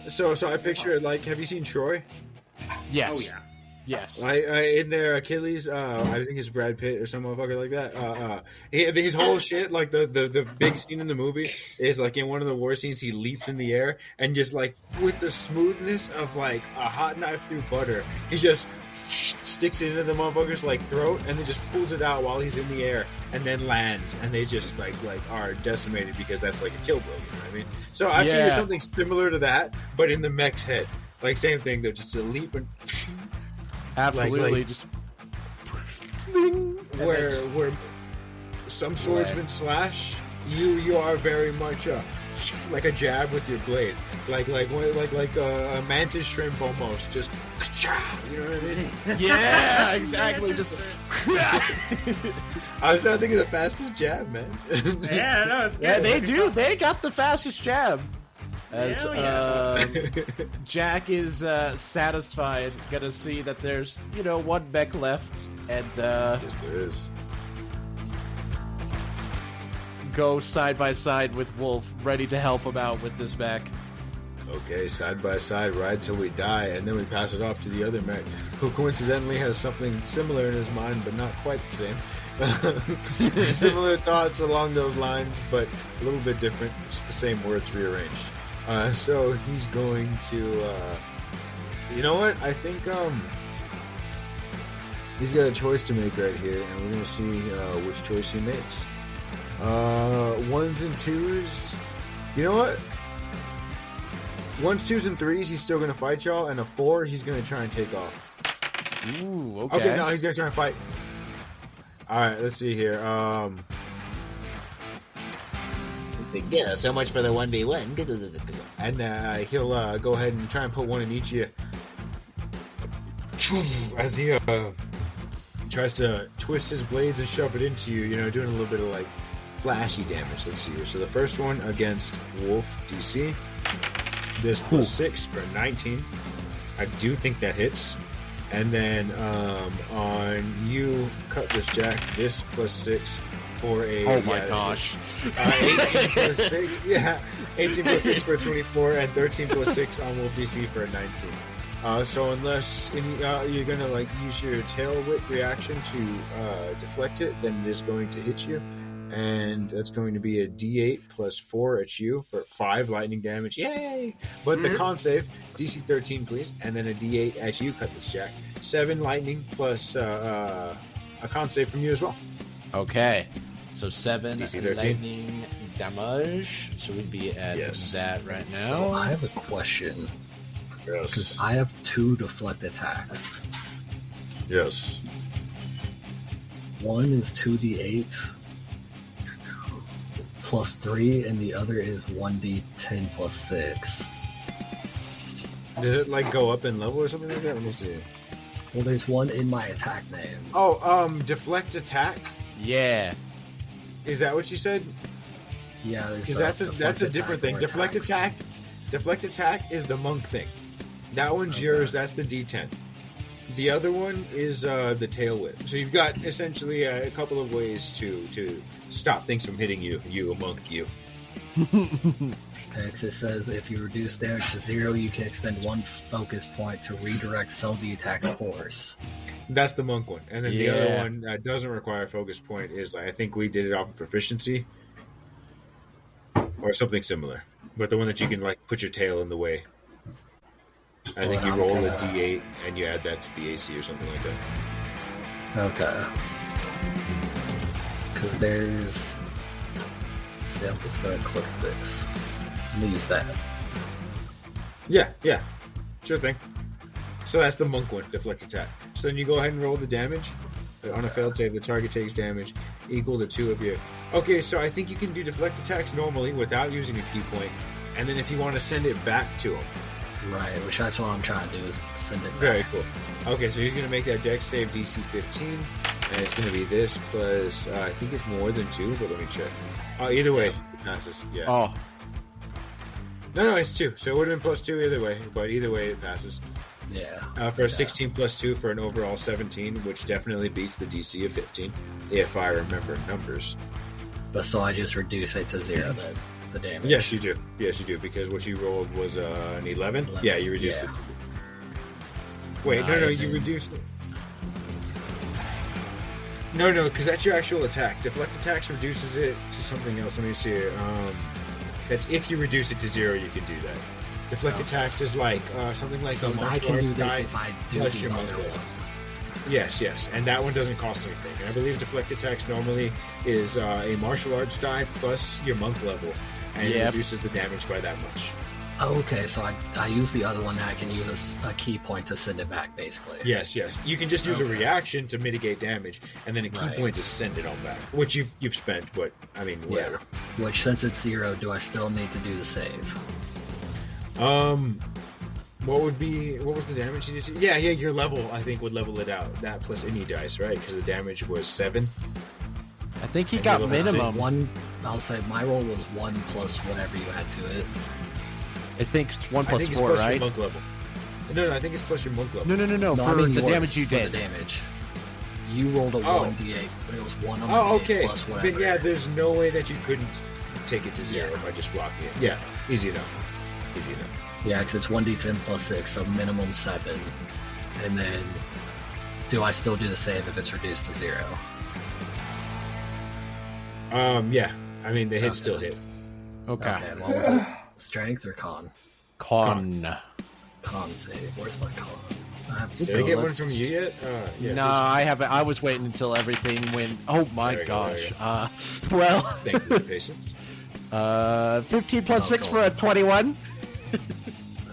Speaker 2: So I picture it like, have you seen Troy?
Speaker 4: Yes.
Speaker 1: Oh, yeah.
Speaker 4: Yes.
Speaker 2: In their Achilles, I think it's Brad Pitt or some motherfucker like that. His whole shit, like the big scene in the movie is like in one of the war scenes, he leaps in the air and just like with the smoothness of like a hot knife through butter, he just sticks it into the motherfucker's like throat and then just pulls it out while he's in the air and then lands, and they just like are decimated because that's like a kill blow. You know what I mean? So I feel something similar to that, but in the mech's head, like same thing. They're just a leap and.
Speaker 4: Absolutely,
Speaker 2: like,
Speaker 4: just
Speaker 2: where some swordsmen slash, you are very much like a jab with your blade, like a mantis shrimp almost, just you know what I mean?
Speaker 4: Yeah, exactly. Just
Speaker 2: I was trying to think of the fastest jab, man.
Speaker 1: Yeah, no, it's good.
Speaker 4: yeah, they do. They got the fastest jab. As Jack is satisfied, gonna see that there's one mech left, and
Speaker 2: Yes, there is.
Speaker 4: Go side by side with Wolf, ready to help him out with this mech.
Speaker 2: Okay, side by side, ride till we die, and then we pass it off to the other mech, who coincidentally has something similar in his mind, but not quite the same. Similar thoughts along those lines, but a little bit different, just the same words rearranged. So he's going to, you know what? I think he's got a choice to make right here, and we're going to see which choice he makes. Ones and twos. You know what? Ones, twos, and threes, he's still going to fight y'all, and a 4, he's going to try and take off.
Speaker 4: Ooh, okay.
Speaker 2: Okay, no, he's going to try and fight. All right, let's see here.
Speaker 5: Yeah, so much for the 1v1.
Speaker 2: And he'll go ahead and try and put one in each of you. As he tries to twist his blades and shove it into you, doing a little bit of like flashy damage. Let's see here. So the first one against Wolf DC. This plus 6 for 19. I do think that hits. And then on you, cut this Jack. This plus 6 for a.
Speaker 4: Oh my gosh.
Speaker 2: 18 plus 6. Yeah. 18 plus 6 for a 24, and 13 plus 6 on Wolf DC for a 19. So unless you're gonna like use your tail whip reaction to deflect it, then it is going to hit you, and that's going to be a D8 plus 4 at you for 5 lightning damage. Yay! But the con save, DC 13, please, and then a D8 at you. Cut this Jack. 7 lightning plus a con save from you as well.
Speaker 4: Okay. So 7
Speaker 2: DC 13.
Speaker 4: lightning damage. So we'd be at that right now.
Speaker 3: So I have a question. Because I have 2 deflect attacks.
Speaker 2: Yes.
Speaker 3: One is 2d8 plus 3, and the other is 1d10 plus 6.
Speaker 2: Does it like go up in level or something like that? Let me see.
Speaker 3: Well, there's one in my attack name.
Speaker 2: Oh, deflect attack?
Speaker 4: Yeah.
Speaker 2: Is that what you said?
Speaker 3: Yeah,
Speaker 2: Because that's a different thing. Deflect attack is the monk thing. That one's yours. That's the D10. The other one is the tail whip. So you've got essentially a couple of ways to stop things from hitting you. You monk, you.
Speaker 3: It says if you reduce damage to 0, you can expend 1 focus point to redirect some of the attack's force.
Speaker 2: That's the monk one. And then the other one that doesn't require a focus point is, I think we did it off of proficiency or something similar. But the one that you can like put your tail in the way. I think you roll a d8 and you add that to the AC or something like that.
Speaker 3: Okay. Because there's... See, I'm just going to click this. I'm going to use that.
Speaker 2: Yeah. Sure thing. So that's the monk one, deflect attack. So then you go ahead and roll the damage. On a failed save, the target takes damage equal to 2 of your... Okay, so I think you can do deflect attacks normally without using a key point. And then if you want to send it back to him.
Speaker 3: Right, which that's what I'm trying to do, is send it back.
Speaker 2: Very cool. Okay, so he's going to make that dex save DC 15. And it's going to be this plus... I think it's more than 2, but let me check. Either way, it passes. Yeah.
Speaker 4: Oh.
Speaker 2: No, it's 2. So it would have been plus 2 either way. But either way, it passes.
Speaker 3: Yeah.
Speaker 2: For a 16 plus 2 for an overall 17, which definitely beats the DC of 15, if I remember numbers.
Speaker 3: But so I just reduce it to 0 then, the damage.
Speaker 2: Yes, you do. Because what you rolled was an 11. Yeah, you reduced it. Wait, no, you reduced it. No, because that's your actual attack. Deflect attacks reduces it to something else. Let me see. That's if you reduce it to 0, you can do that. Deflect attacks is like something like
Speaker 3: so I can do this if I do the other one.
Speaker 2: Yes, and that one doesn't cost anything. And I believe deflect attacks normally is a martial arts die plus your monk level, and it reduces the damage by that much.
Speaker 3: Oh, okay, so I use the other one, and I can use a key point to send it back, basically.
Speaker 2: Yes. You can just use a reaction to mitigate damage, and then a key point to send it on back, which you've spent, but, I mean, whatever.
Speaker 3: Yeah. Which, since it's 0, do I still need to do the save?
Speaker 2: What was the damage you did? Yeah, your level, I think, would level it out. That plus any dice, right? Because the damage was 7.
Speaker 4: I think he got minimum.
Speaker 3: 1, I'll say my roll was 1 plus whatever you add to it.
Speaker 4: I think it's 1 plus 4,
Speaker 2: it's plus
Speaker 4: right?
Speaker 2: Your monk level. No, I think it's plus your monk level.
Speaker 4: No. For the damage you did.
Speaker 3: The damage. You rolled a 1d8. It was 1 on the
Speaker 2: okay.
Speaker 3: plus whatever.
Speaker 2: Then, there's no way that you couldn't take it to 0 by just blocking it. Yeah, easy enough.
Speaker 3: Yeah, because it's 1d10 plus 6, so minimum 7. And then, do I still do the save if it's reduced to 0?
Speaker 2: Yeah. I mean, the hits still hit.
Speaker 4: Okay.
Speaker 3: What was it? Strength or con?
Speaker 4: Con
Speaker 3: save. Where's my con?
Speaker 2: Did I get one from you yet?
Speaker 4: No, I haven't. I was waiting until everything went. Oh my gosh. Well.
Speaker 2: Thank you for your patience.
Speaker 4: 15 plus 6 for a 21.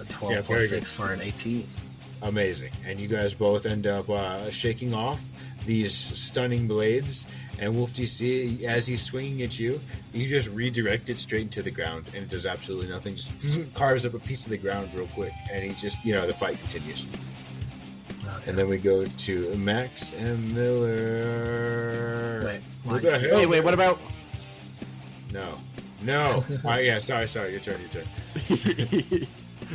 Speaker 3: 12 plus 6 for an 18.
Speaker 2: Amazing. And you guys both end up shaking off these stunning blades. And Wolf DC, as he's swinging at you, you just redirect it straight into the ground, and it does absolutely nothing. Just carves up a piece of the ground real quick, and he just, the fight continues. Okay. And then we go to Max and Miller.
Speaker 4: Wait, what about?
Speaker 2: No. Sorry, your turn.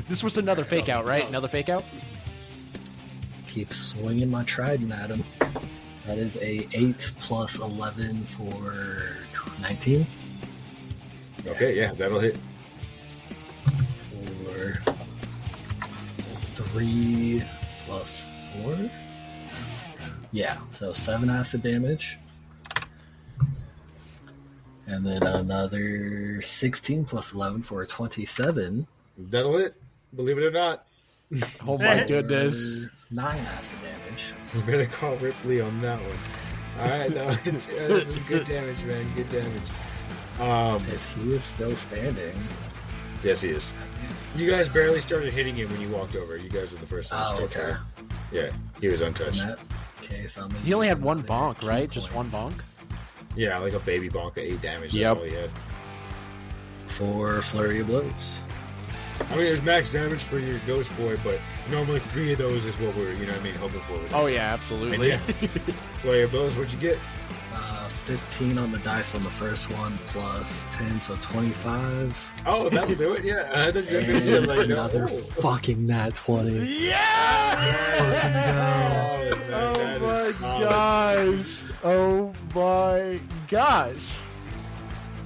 Speaker 4: This was another fake out, right? Another fake out?
Speaker 3: Keep swinging my trident at him. That is a 8 plus 11 for 19.
Speaker 2: Okay, yeah, that'll hit.
Speaker 3: For 3 plus 4. Yeah, so 7 acid damage. And then another 16 plus 11 for 27.
Speaker 2: That'll hit, believe it or not.
Speaker 4: Oh my goodness.
Speaker 3: 9 acid damage.
Speaker 2: We're going to call Ripley on that one. All right, that's some good damage, man. Good damage.
Speaker 3: If he is still standing.
Speaker 2: Yes, he is. You guys barely started hitting him when you walked over. You guys were the first ones.
Speaker 3: Oh, okay.
Speaker 2: Yeah, he was untouched.
Speaker 3: In that case, I'm
Speaker 4: He only had one bonk, right? Just one bonk?
Speaker 2: Yeah, like a baby bonk at 8 damage. That's
Speaker 4: Yep.
Speaker 2: all he had.
Speaker 3: 4 flurry of blows.
Speaker 2: I mean, there's max damage for your ghost boy, but normally 3 of those is what we're, hoping for.
Speaker 4: Oh, yeah, absolutely.
Speaker 2: And flurry of blows, what'd you get?
Speaker 3: 15 on the dice on the first one, plus 10, so 25.
Speaker 2: Oh, that'll do it, yeah. I thought you were
Speaker 3: And
Speaker 2: gonna like,
Speaker 3: another fucking nat 20.
Speaker 4: Yeah! Oh my gosh! Oh my gosh!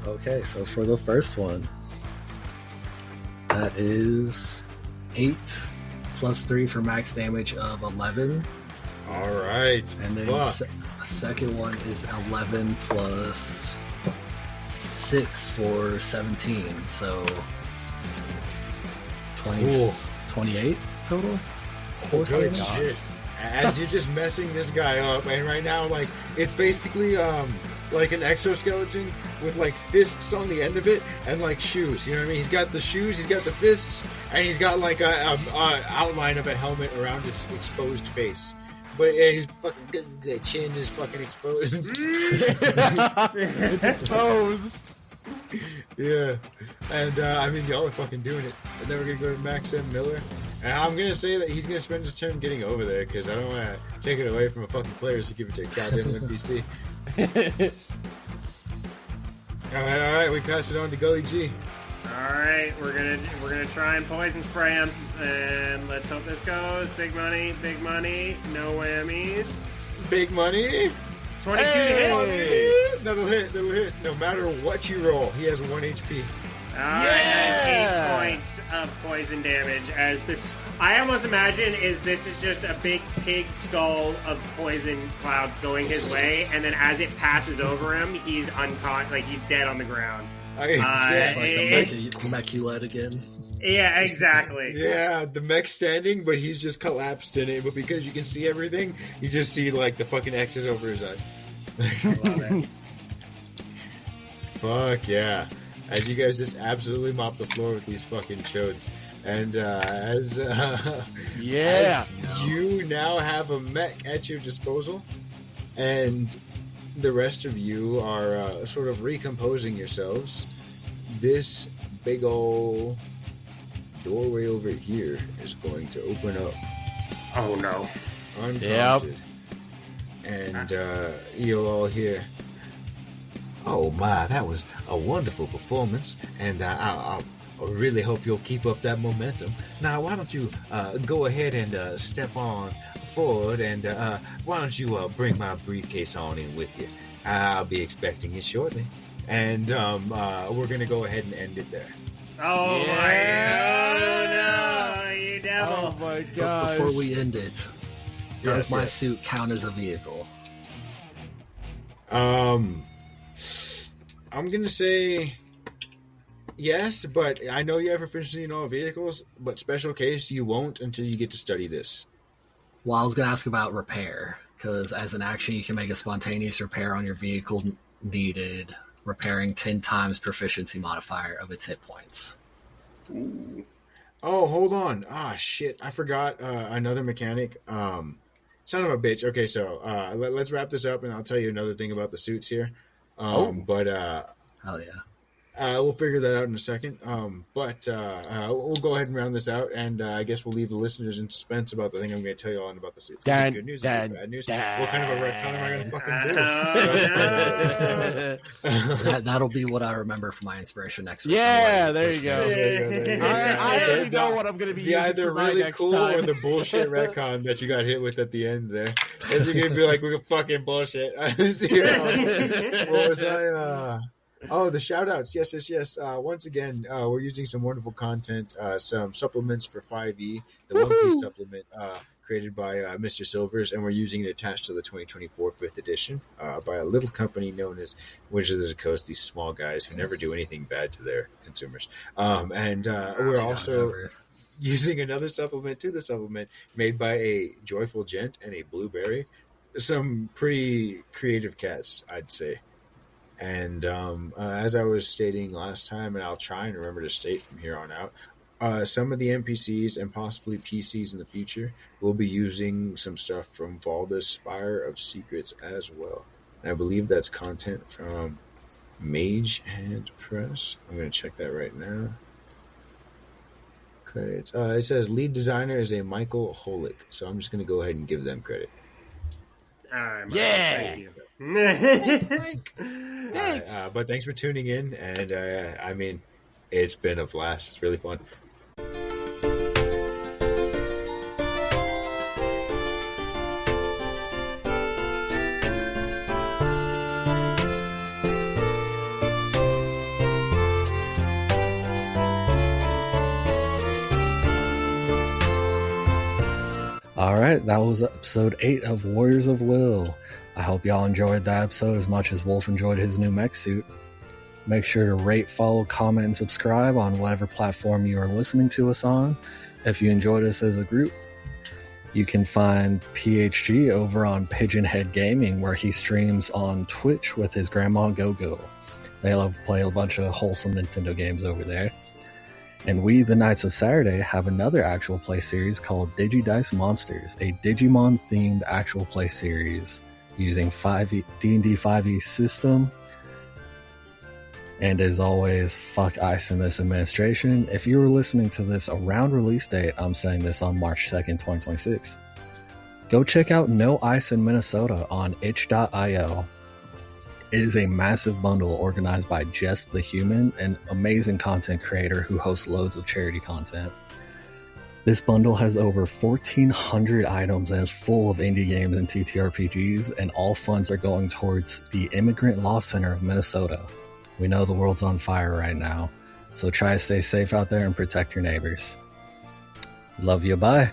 Speaker 3: Okay, so for the first one, that is 8 plus 3 for max damage of 11.
Speaker 2: All right.
Speaker 3: And then the second one is 11 plus 6 for 17. So 28 total?
Speaker 2: Good shit. As you're just messing this guy up, and right now, like, it's basically like an exoskeleton with like fists on the end of it and like shoes. You know what I mean? He's got the shoes, he's got the fists, and he's got like a outline of a helmet around his exposed face. But yeah, his fucking the chin is fucking exposed.
Speaker 4: It's exposed.
Speaker 2: Yeah, and I mean, y'all are fucking doing it. And then we're gonna go to Max M. Miller, and I'm gonna say that he's gonna spend his turn getting over there because I don't want to take it away from a fucking player to give it to a goddamn NPC. All right, we pass it on to Gully G.
Speaker 1: All right, we're gonna try and poison spray him, and let's hope this goes. Big money, no whammies.
Speaker 2: Big money.
Speaker 1: 22 to hit.
Speaker 2: That'll hit. No matter what you roll, he has 1 HP.
Speaker 1: All right, that is 8 points of poison damage. As this, I almost imagine this is just a big pig skull of poison cloud going his way, and then as it passes over him, he's unconscious, like he's dead on the ground.
Speaker 3: It's like the mech you led again.
Speaker 1: Yeah, exactly.
Speaker 2: Yeah, the mech's standing, but he's just collapsed in it. But because you can see everything, you just see like the fucking X's over his eyes.
Speaker 1: I love it.
Speaker 2: Fuck yeah. As you guys just absolutely mop the floor with these fucking chodes. And as you now have a mech at your disposal, and the rest of you are sort of recomposing yourselves, this big ol' doorway over here is going to open up.
Speaker 1: Oh no.
Speaker 2: Unprompted. And you'll all hear, "Oh my, that was a wonderful performance, and I really hope you'll keep up that momentum. Now, why don't you go ahead and step on forward, and why don't you bring my briefcase on in with you? I'll be expecting you shortly." And we're going to go ahead and end it there.
Speaker 1: Oh my! Oh no! You devil!
Speaker 4: Oh my
Speaker 3: But
Speaker 4: gosh!
Speaker 3: before we end it, does my
Speaker 2: yes.
Speaker 3: suit count as a vehicle?
Speaker 2: I'm going to say yes, but I know you have proficiency in all vehicles, but special case, you won't until you get to study this.
Speaker 3: Well, I was going to ask about repair, because as an action, you can make a spontaneous repair on your vehicle needed, repairing 10 times proficiency modifier of its hit points.
Speaker 1: Ooh.
Speaker 2: Oh, hold on. Ah, shit. I forgot another mechanic. Son of a bitch. Okay, so let's wrap this up, and I'll tell you another thing about the suits here. But
Speaker 3: Hell yeah.
Speaker 2: we'll figure that out in a second. But we'll go ahead and round this out, and I guess we'll leave the listeners in suspense about the thing I'm going to tell you all about the suits. Is it good news? Is it bad news? What kind of a retcon am I going to fucking do?
Speaker 3: That'll be what I remember for my inspiration next week.
Speaker 4: Yeah, there you go.
Speaker 2: There you go.
Speaker 4: I already know what I'm going to be
Speaker 2: The
Speaker 4: using
Speaker 2: either
Speaker 4: for my
Speaker 2: really
Speaker 4: next
Speaker 2: cool
Speaker 4: time.
Speaker 2: or the bullshit retcon that you got hit with at the end there. As you're gonna be like, we're fucking bullshit. What was I? Oh, the shout outs. Yes. Once again, we're using some wonderful content, some supplements for 5e, the One Piece supplement created by Mr. Silvers, and we're using it attached to the 2024 5th edition by a little company known as Wizards of the Coast, these small guys who never do anything bad to their consumers. And we're also using another supplement to the supplement made by a Joyful Gent and a Blueberry. some pretty creative cats, I'd say. And as I was stating last time, and I'll try and remember to state from here on out, some of the NPCs and possibly PCs in the future will be using some stuff from Valda's Spire of Secrets as well. And I believe that's content from Mage and Press. I'm going to check that right now. Credits. It says lead designer is a Michael Holick, so I'm just going to go ahead and give them credit.
Speaker 4: Yeah.
Speaker 1: Thank you.
Speaker 4: Thanks.
Speaker 2: But thanks for tuning in, and I mean, it's been a blast. It's really fun.
Speaker 3: Alright, that was episode 8 of Warriors of Will. I hope y'all enjoyed that episode as much as Wolf enjoyed his new mech suit. Make sure to rate, follow, comment, and subscribe on whatever platform you are listening to us on. If you enjoyed us as a group, you can find PHG over on Pigeonhead Gaming, where he streams on Twitch with his grandma Go-Go. They love to play a bunch of wholesome Nintendo games over there. And we, the Knights of Saturday, have another actual play series called DigiDice Monsters, a Digimon-themed actual play series using D&D 5e system. And as always, fuck ICE in this administration. If you were listening to this around release date, I'm saying this on March 2nd, 2026. Go check out No Ice in Minnesota on itch.io. It is a massive bundle organized by Jess the Human, an amazing content creator who hosts loads of charity content. This bundle has over 1,400 items and is full of indie games and TTRPGs, and all funds are going towards the Immigrant Law Center of Minnesota. We know the world's on fire right now, so try to stay safe out there and protect your neighbors. Love you, bye.